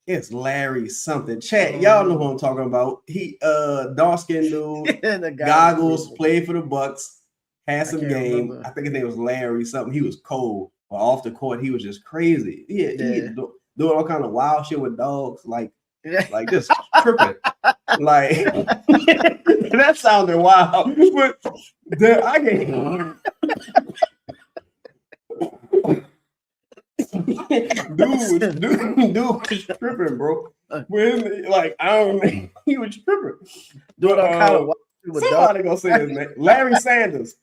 It's Larry something. Chat, y'all know who I'm talking about. He dark-skinned dude, goggles, played for the Bucks, had some game. Remember. I think his name was Larry something. He was cold. But off the court, he was just crazy. He doing all kind of wild shit with dogs, like just tripping. Like that sounded wild. But I can't. dude was tripping, bro. When like I don't know, he was tripping. Somebody gonna say his name. Larry Sanders.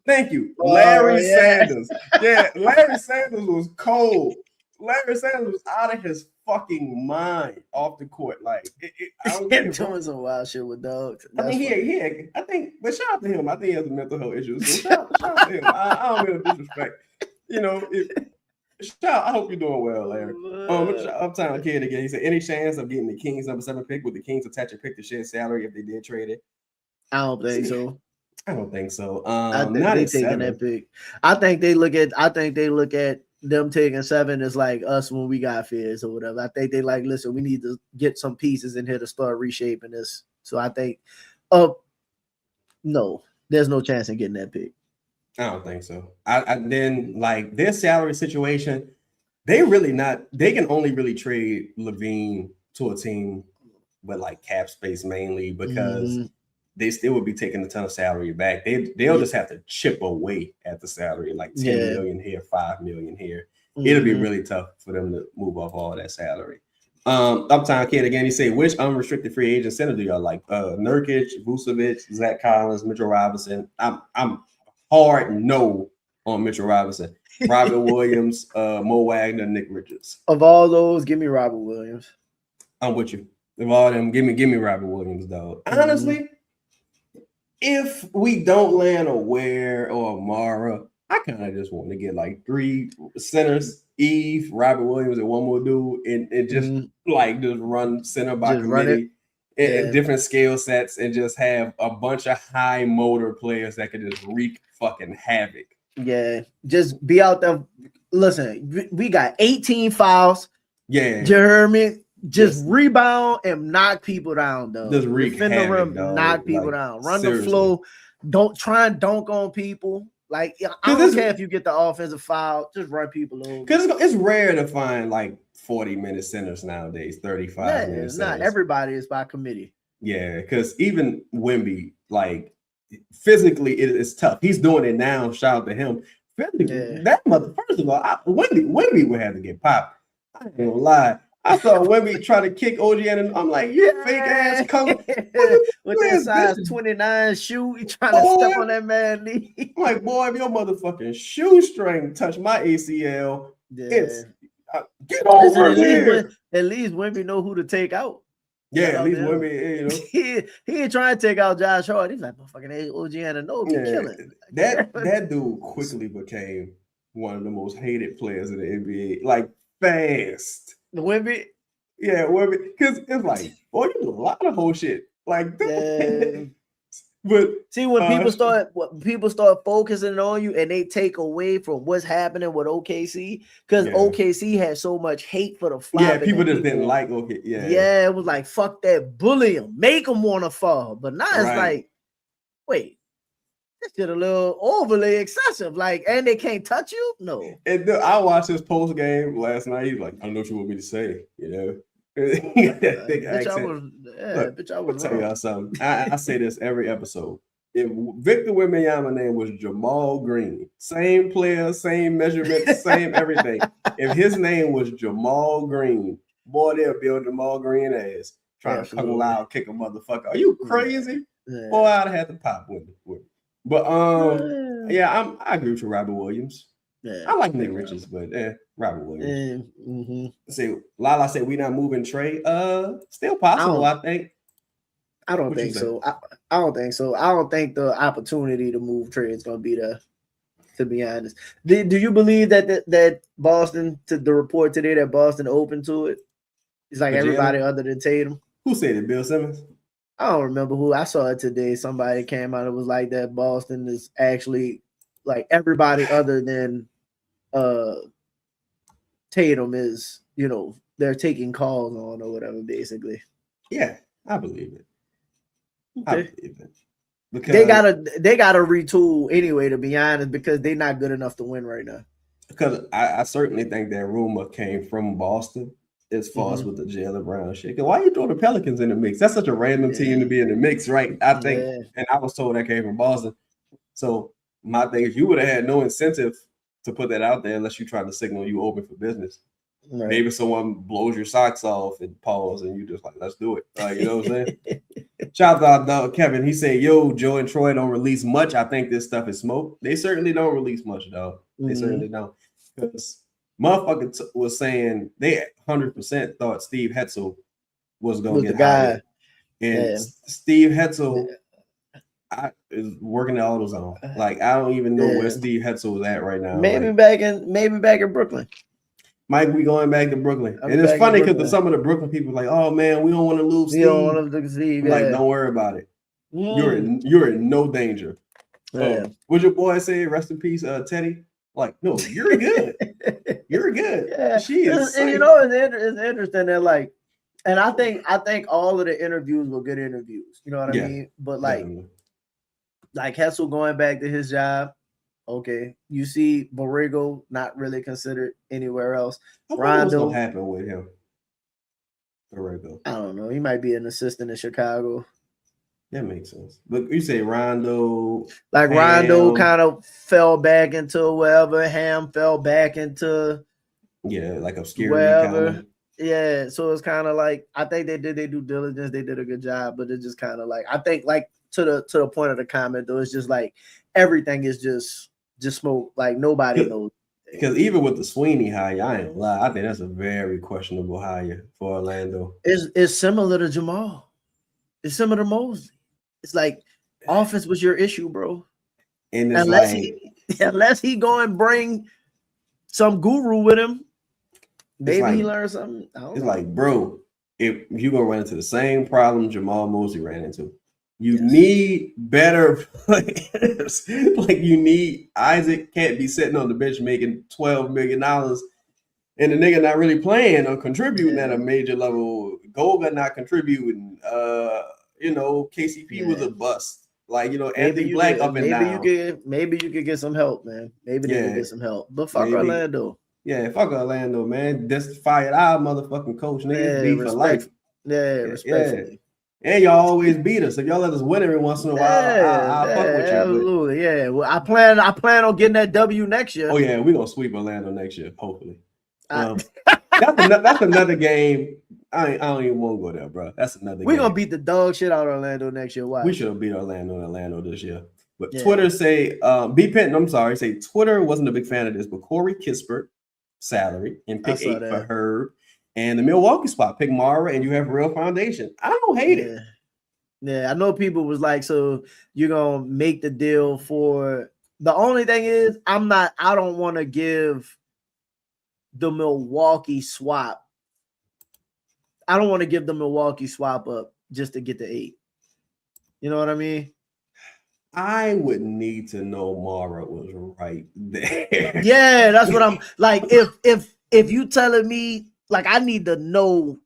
Thank you. Larry Sanders. Yeah, Larry Sanders was cold. Larry Sanders was out of his fucking mind off the court. Like I don't get doing some wild shit with dogs. I mean, but shout out to him. I think he has a mental health issue. So shout out to him. I don't mean to disrespect. You know, I hope you're doing well, Larry. Uptown Kid again. He said, any chance of getting the Kings number 7 pick? Would the Kings attach a pick to share salary if they did trade it? I don't think so. I don't think so. I think they taking that pick. I think they look at them taking 7 as like us when we got Fizz or whatever. I think they like, listen, we need to get some pieces in here to start reshaping this. So I think, no, there's no chance in getting that pick. I don't think so. I then like their salary situation, they can only really trade Levine to a team with like cap space mainly because they still would be taking a ton of salary back. They'll just have to chip away at the salary, like 10 million here, 5 million here. It'll be really tough for them to move off all that salary. Uptown Kid again, he said, which unrestricted free agent center do y'all like? Nurkic, Vucevic, Zach Collins, Mitchell Robinson. I'm hard no on Mitchell Robinson. Robert Williams, Mo Wagner, Nick Richards. Of all those, give me Robert Williams. I'm with you. Of all them, give me Robert Williams, dog. Honestly, if we don't land a Ware or a Mara, I kind of just want to get like 3 centers, Eve, Robert Williams, and one more dude, and just just run center by committee. And different skill sets, and just have a bunch of high motor players that can just wreak fucking havoc. Yeah, just be out there. Listen, we got 18 fouls. Yeah, Jeremy, just rebound and knock people down, though. Just wreak havoc, knock people down. Run the flow. Don't try and dunk on people. Like I don't care if you get the offensive foul. Just run people over. Because it's rare to find like 40-minute centers nowadays, 35 minutes. Not everybody is by committee. Yeah, because even Wemby, like physically, it's tough. He's doing it now. Shout out to him. That mother. First of all, Wemby would have to get popped. I ain't gonna lie. I saw Wemby try to kick OG, and I'm like, you fake ass come with that size 29 shoe. You trying to step on that man knee? I'm like, boy, if your motherfucking shoestring touch my ACL, it's get over here. At least Wemby know who to take out. Yeah, Shout at out least to him. Wemby, you know. he ain't trying to take out Josh Hart. He's like, motherfucking OG Anunoby killing. That dude quickly became one of the most hated players in the NBA. Like fast. The Wemby. Yeah, Wemby. Because it's like, boy, you do a lot of whole shit. Like, Yeah. but see when people start focusing on you and they take away from what's happening with OKC because OKC had so much hate for the flop. Yeah, people just didn't like okay. Yeah, it was like fuck that, bully him, make him want to fall. But now it's like, wait, this shit a little overly excessive. Like, and they can't touch you. No. And I watched his post game last night. He's like, I don't know what you want me to say. You know. Bitch, I was tell y'all something. I say this every episode. If Victor Wembanyama's name was Jamal Green, same player, same measurement, same everything. If his name was Jamal Green, boy, they'll be on Jamal Green ass trying to come loud, kick a motherfucker. Are you crazy? Yeah. Boy, I'd have had to pop with it. But I agree with you, Robert Williams. Yeah, I like Nick Richards, but Robert Williams. Say Lala said we not moving Trey. Still possible, I think. I don't think so. I don't think so. I don't think the opportunity to move Trey is going to be there. To be honest, do you believe that Boston, to the report today that Boston open to it? It's like everybody other than Tatum. Who said it? Bill Simmons. I don't remember who. I saw it today. Somebody came out. It was like that Boston is actually like everybody other than Tatum is, you know, they're taking calls on or whatever, basically. Yeah, I believe it. Okay. I believe it. Because they gotta retool anyway, to be honest, because they're not good enough to win right now. Because I certainly think that rumor came from Boston as far as with the Jaylen Brown shit. Why are you throwing the Pelicans in the mix? That's such a random team to be in the mix, right? I think, and I was told that came from Boston. So my thing is, you would have had no incentive to put that out there unless you try to signal you open for business. Right. Maybe someone blows your socks off and pause, and you just like, let's do it. You know what I'm saying? Shout out to Kevin. He said, "Yo, Joe and Troy don't release much. I think this stuff is smoke." They certainly don't release much, though. They certainly don't. Because motherfucker was saying they 100% thought Steve Hetzel was going to get hired. And Steve Hetzel is working the AutoZone. Like, I don't even know where Steve Hetzel is at right now. Maybe back in Brooklyn. Might be going back to Brooklyn. And it's funny because some of the Brooklyn people are like, oh man, we don't want to lose Steve. Don't want to lose Steve. Like, don't worry about it. You're in no danger. What'd your boy say? Rest in peace, Teddy. Like, no, you're good. You're good. Yeah. She is. And you know, it's interesting that like, and I think all of the interviews were good interviews. You know what I mean? But like Hessel going back to his job. Okay, you see Borrego not really considered anywhere else. What's gonna happen with him? Borrego. I don't know. He might be an assistant in Chicago. That makes sense. But you say Rondo. Like Ham. Rondo kind of fell back into wherever. Ham fell back into like obscurity. Wherever. Yeah, so it's kind of like I think they did their due diligence. They did a good job, but it's just kind of like I think like to the point of the comment though, it's just like everything is just smoke. Like nobody knows. Because even with the Sweeney hire, I ain't lie. I think that's a very questionable hire for Orlando. It's similar to Jamal. It's similar to Mosley. It's like offense was your issue, bro. And unless he go and bring some guru with him, maybe he learns something. It's like, bro, if you're gonna run into the same problem Jamal Mosley ran into, you need better players. Like you need Isaac can't be sitting on the bench making $12 million and the nigga not really playing or contributing at a major level. Goga not contributing. KCP was a bust. Like, Anthony Black up and down. Maybe you could get some help, man. Maybe they could get some help. But fuck Orlando. Yeah, fuck Orlando, man. Just fired our motherfucking coach. Niggas beat for life. Yeah, respectfully. Yeah. And y'all always beat us. If y'all let us win every once in a while, I'll fuck with you. Absolutely, yeah. Well, I plan on getting that W next year. Oh yeah, we're gonna sweep Orlando next year, hopefully. That's another game. I don't even want to go there, bro. That's another game. We're gonna beat the dog shit out of Orlando next year. Why? We should have beat Orlando this year. But Twitter say B Penton, I'm sorry, say Twitter wasn't a big fan of this, but Corey Kispert salary and pick 8 for Herb And the Milwaukee spot, pick Mara, and you have real foundation. I don't hate it. Yeah, I know people was like, so you're gonna make the deal for the only thing is I don't want to give the Milwaukee swap. I don't want to give the Milwaukee swap up just to get the 8. You know what I mean? I would need to know Mara was right there. Yeah, that's what I'm like. If you telling me, like, I need to know.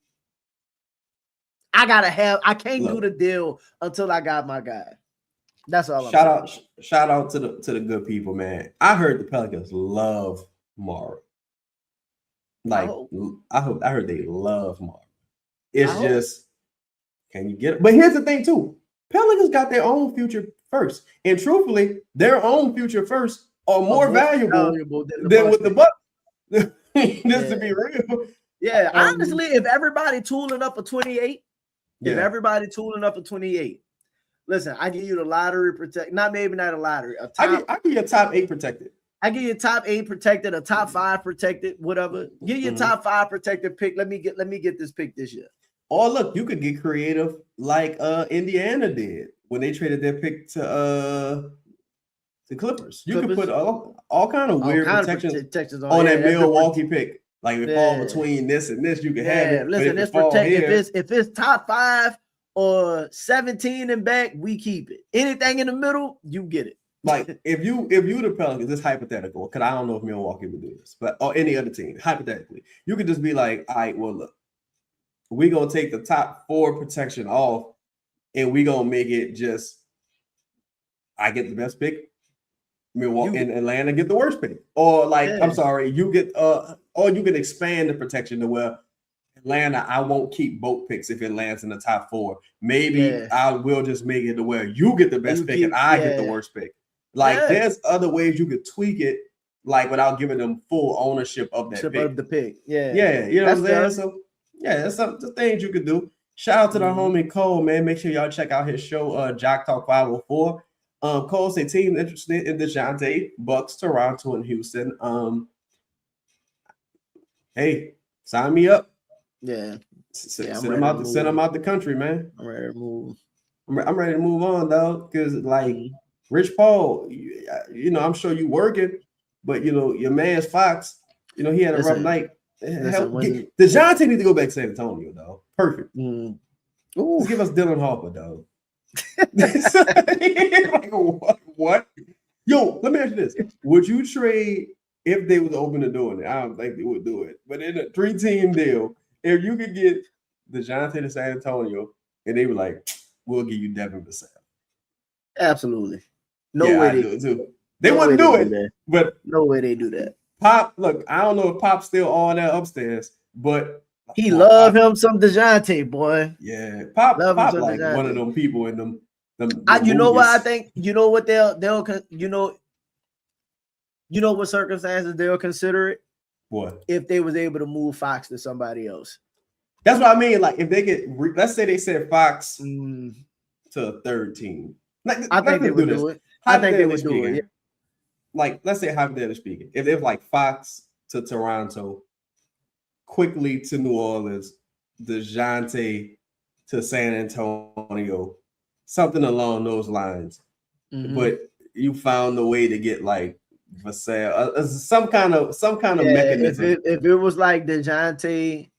I can't do the deal until I got my guy. That's all. Shout out to the good people, man. I heard the Pelicans love Mara. Like, I heard they love Mara. It's just, can you get it? But here's the thing too. Pelicans got their own future first, and truthfully, their own future first are more valuable than with the Bucks. Just to be real. Yeah, honestly, if everybody tooling up a 28, listen, I give you the lottery protect. Not a lottery. I give you a top 8 protected. I give you a top 8 protected, a top 5 protected, whatever. Give you a top 5 protected pick. Let me get this pick this year. Or look, you could get creative like Indiana did when they traded their pick to the Clippers. You could put all kind of weird protections on that Milwaukee pick. Like if it fall between this and this, you can have it. Listen, if it's top 5 or 17 and back, we keep it. Anything in the middle, you get it. Like if you the Pelicans, this hypothetical, because I don't know if Milwaukee would do this, but or any other team, hypothetically, you could just be like, all right, well, look, we're gonna take the top 4 protection off, and we're gonna make it just I get the best pick, Milwaukee and Atlanta get the worst pick. Or like, I'm sorry, you get or you can expand the protection to where Atlanta, I won't keep both picks if it lands in the top 4. Maybe I will just make it to where you get the best pick and I get the worst pick. Like there's other ways you could tweak it, like without giving them full ownership of that pick. Of the pick. Yeah, you know what I'm saying? So that's some things you could do. Shout out to the homie Cole, man. Make sure y'all check out his show, Jock Talk 504. Cole say team interested in DeJounte, Bucks, Toronto, and Houston. Hey, sign me up. Yeah. Send them out the country, man. I'm ready to move. I'm ready to move on, though, because like Rich Paul, I'm sure you working, but your man's Fox, he had a rough night. DeJounte need to go back to San Antonio, though. Perfect. Just give us Dylan Harper, though. Like, what? Yo, let me ask you this: would you trade if they was open to doing it? I don't think they would do it, but in a 3-team deal, if you could get DeJounte to San Antonio, and they were like, "We'll give you Devin Vassell." Absolutely, no way they do it too. They wouldn't do it, but no way they do that. Pop, look, I don't know if Pop's still on that upstairs, but he loved him some DeJounte, boy. Yeah, Pop like DeJounte. One of them people in them. You know what I think? You know what they'll what circumstances they'll consider it? What if they was able to move Fox to somebody else? That's what I mean. Like if they get, let's say they said Fox to a 3rd team. Like, I think they would do it. I think they would do it. Yeah. Like let's say hypothetically speaking, if they're like Fox to Toronto, quickly to New Orleans, DeJounte to San Antonio, something along those lines. But you found a way to get like Vassell, some kind of mechanism. If it was like DeJounte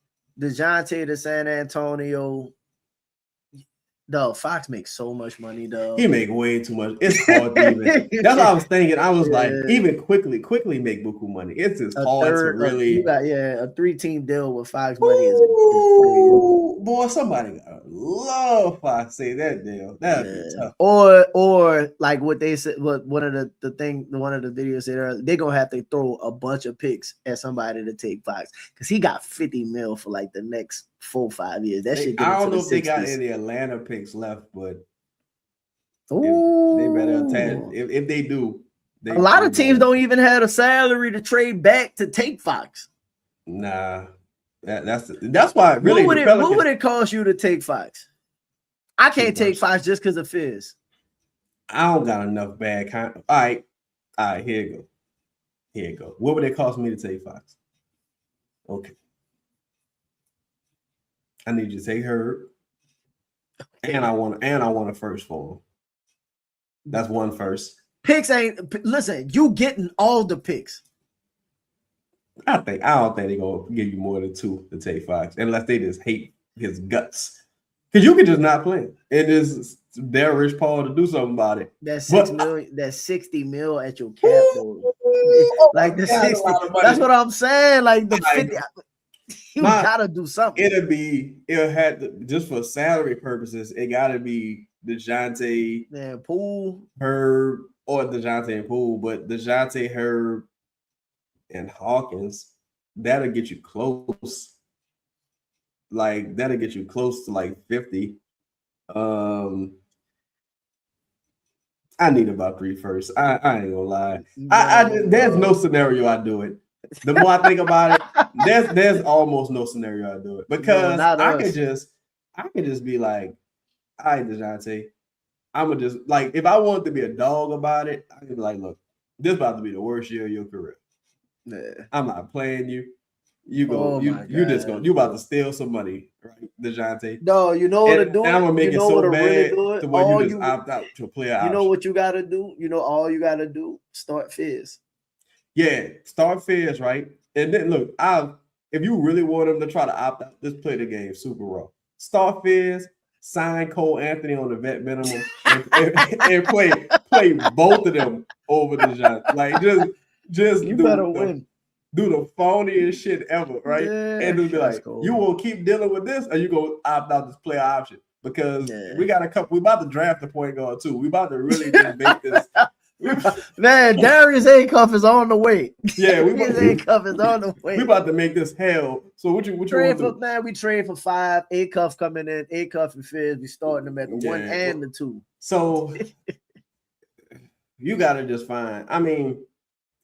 to San Antonio, though, Fox makes so much money, though. He make way too much. It's hard to even. That's what I was thinking. I was like, even quickly make buku money. It's just hard to really. A 3-team deal with Fox money is boy, somebody gotta love Fox say that deal. That'd be tough. Or like what they said, one of the videos said earlier, they're gonna have to throw a bunch of picks at somebody to take Fox because he got $50 million for like the next 4-5 years. That shit. I don't know if they got any Atlanta picks left, but they better attach. If they do, a lot of teams don't even have a salary to trade back to take Fox. Nah. That's why really what would it cost you to take Fox? I can't take Fox just because of Fizz. I don't got enough bad kind. All right, here you go. What would it cost me to take Fox? Okay. I need you to take her, and I want a first for him. That's one first. Picks ain't listen. You getting all the picks. I don't think they're gonna give you more than 2 to take Fox unless they just hate his guts. Because you can just not play him. It is their Rich Paul to do something about it. That's $6 million. That's $60 million at your cap though. Like the 60. That's what I'm saying. Like the 50. You gotta do something. It'll have to, just for salary purposes. It gotta be DeJounte, and Poole, Herb, or DeJounte and Poole, but DeJounte, Herb, and Hawkins, that'll get you close. Like that'll get you close to like 50. I need about 3 first. I ain't gonna lie. There's no scenario I do it. The more I think about it, there's almost no scenario I do it because I could just be like, all right, DeJounte, I'm gonna just like if I wanted to be a dog about it, I could be like, look, this about to be the worst year of your career. Yeah. I'm not playing you. You about to steal some money, right, DeJounte? No, you know what to do. And I'm gonna make it so bad to where you just opt out to play out. You know what you gotta do? You know all you gotta do? Start Fizz. Yeah, start Fizz, right? And then look, if you really want him to try to opt out, just play the game super raw. Start Fizz, sign Cole Anthony on the vet minimum, and play both of them over DeJounte. Like just you better win. Do the phoniest shit ever, right? Yeah, and just be like, cool. You will keep dealing with this, or you go opt out this player option because we got a couple. We about to draft the point guard too. We about to really just make this. Man, Darius Acuff is on the way. Yeah, Acuff is on the way. We about to make this hell. So what you trade for? Man, we trade for 5. Acuff coming in. Acuff and Fizz. We starting them at the 1 and the 2. So you gotta just find. I mean,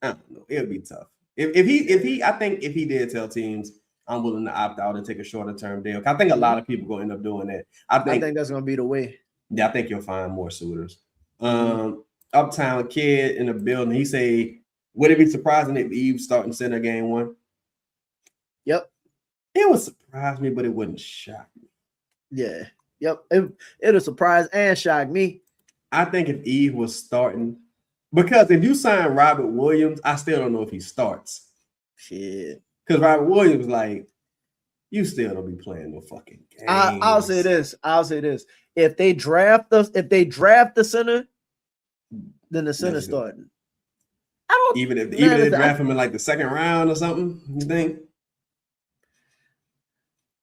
I don't know. It'll be tough. If he did tell teams I'm willing to opt out and take a shorter term deal. I think a lot of people gonna end up doing that. I think that's gonna be the way. Yeah, I think you'll find more suitors. Uptown Kid in the building. He say, would it be surprising if Eve starting center game 1? Yep. It would surprise me, but it wouldn't shock me. Yeah. Yep. It'll surprise and shock me. I think if Eve was starting, because if you sign Robert Williams, I still don't know if he starts. Shit. Because Robert Williams, like, you still don't be playing no fucking games. I'll say this. If they draft the center, then the center starting. Even if they draft him in like the 2nd round or something, you think?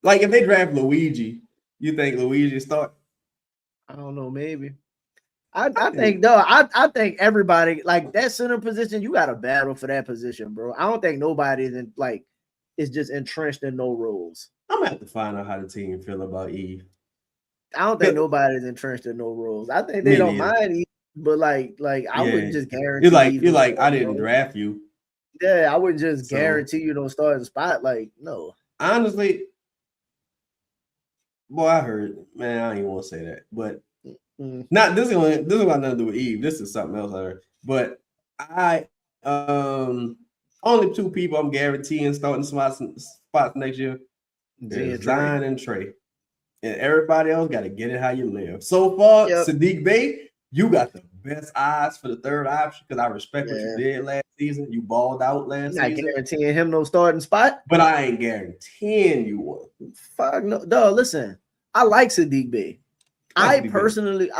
Like if they draft Luigi, you think Luigi start? I don't know, maybe. I think everybody like that center position, you got to battle for that position, bro. I don't think nobody's is just entrenched in no roles. I'm gonna have to find out how the team feel about Eve. I don't think nobody's entrenched in no roles. I think they don't mind Eve, but like I wouldn't just guarantee. You're like I didn't draft you. Yeah, I wouldn't just guarantee you don't start in the spot. Like no, honestly, boy, I heard. Man, I don't even want to say that, but. Not this is got nothing to do with Eve. This is something else I heard. But I only 2 people I'm guaranteeing starting spots next year. Zion and Trey. And everybody else got to get it how you live. So far, Sadiq Bey, you got the best odds for the 3rd option because I respect what you did last season. You balled out last season. Not guaranteeing him no starting spot. But I ain't guaranteeing you one. Fuck no. Dog, listen, I like Sadiq Bey. I personally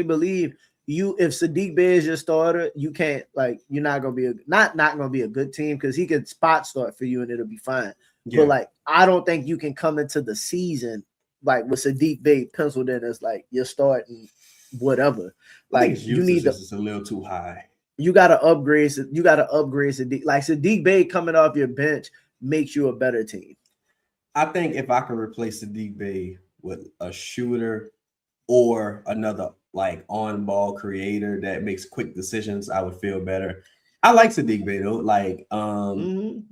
believe if Sadiq Bey is your starter, you can't you're not gonna be not gonna be a good team because he could spot start for you and it'll be fine. Yeah. But I don't think you can come into the season with Sadiq Bey penciled in as you're starting whatever. You need it's a little too high. You gotta upgrade. You gotta upgrade Sadiq. Sadiq Bey coming off your bench makes you a better team. I think if I could replace Sadiq Bey with a shooter or another on-ball creator that makes quick decisions, I would feel better. I like Sadiq Bey though.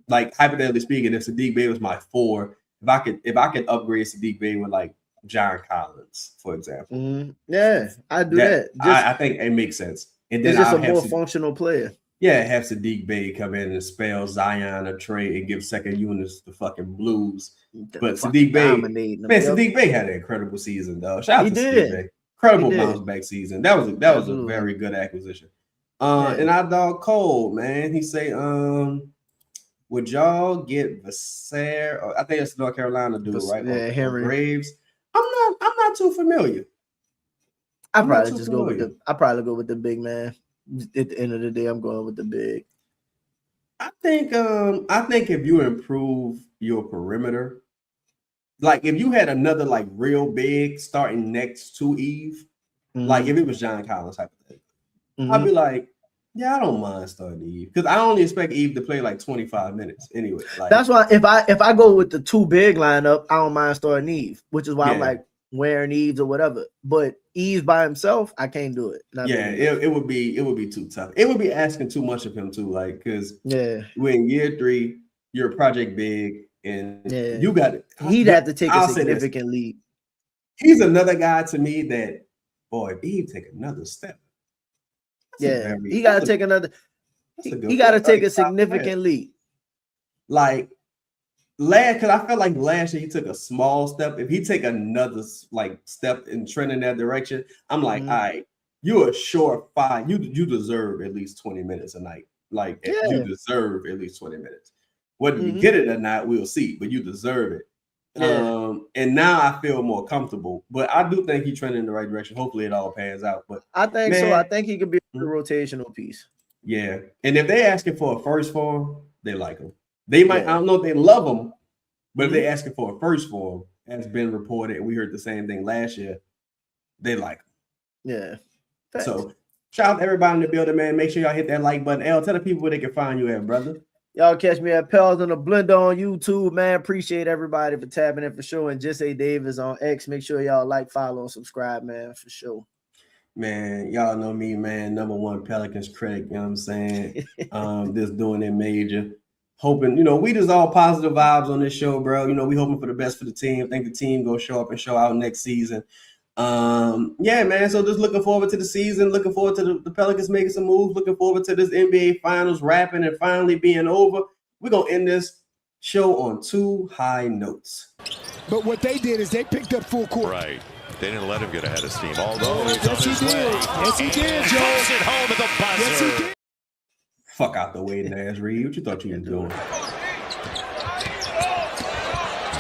Hypothetically speaking, if Sadiq Bey was my 4, if I could upgrade Sadiq Bey with John Collins, for example. Yeah, I do that. I think it makes sense. And then it's just a more functional player. Yeah, have Sadiq Bey come in and spell Zion or Trey and give second units the fucking Blues. But Sadiq Bey, man, Sadiq Bey had an incredible season, though. Shout out to Sadiq Bey. Incredible bounce back season. That was a very good acquisition. And our dog Cole, man, he say, would y'all get Vassar? Or I think it's North Carolina dude, right? Yeah, Henry Graves. I'm not too familiar. I probably go with the big man. At the end of the day, I'm going with the big. I think if you improve your perimeter, like if you had another like real big starting next to Eve, like if it was John Collins hypothetically, I'd be like, yeah, I don't mind starting Eve because I only expect Eve to play like 25 minutes anyway. Like, that's why if I go with the two big lineup, I don't mind starting Eve, which is why I'm like wearing Eves or whatever. But Eve by himself, I can't do it. It would be too tough. It would be asking too much of him too, like because we're in year 3, you're a project big, and you got it. He'd have to take a significant lead. He's another guy to me that, boy, if Eve take another step. He got to take another. He got to take a significant lead. Like because I felt like last year he took a small step. If he take another like step and trend in that direction, I'm like, all right, you're a surefire. You deserve at least 20 minutes a night. Like you deserve at least 20 minutes. Whether you get it or not, we'll see. But you deserve it. And now I feel more comfortable. But I do think he's trending in the right direction. Hopefully it all pans out. But I think so. I think he could be a rotational piece. Yeah. And if they're asking for a first for him, they like him. They might, I don't know if they love him, but if they're asking for a first for him, as been reported, and we heard the same thing last year, they like him. Yeah. Thanks. So shout out to everybody in the building, man. Make sure y'all hit that like button. L, tell the people where they can find you at, brother. Y'all catch me at Pels in the Blender on YouTube, man. Appreciate everybody for tapping in for sure. And Just A Davis on X. Make sure y'all like, follow, and subscribe, man, for sure. Man, y'all know me, man. Number one Pelicans critic, you know what I'm saying? Just doing it major. Hoping, we just all positive vibes on this show, bro. We hoping for the best for the team. Think the team gonna show up and show out next season. Man. So just looking forward to the season. Looking forward to the Pelicans making some moves. Looking forward to this NBA Finals wrapping and finally being over. We're gonna end this show on 2 high notes. But what they did is they picked up full court. Right. They didn't let him get ahead of steam. Although yes, he did. Yes, he did, Joe. It home at the buzzer. Yes, he did. Fuck out the way, Nash Reed. What you thought you was doing?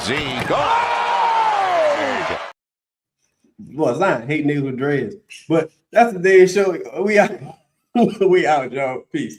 Z go. Well, Zion hating niggas with dreads. But that's the day show. We out. We out, y'all. Peace.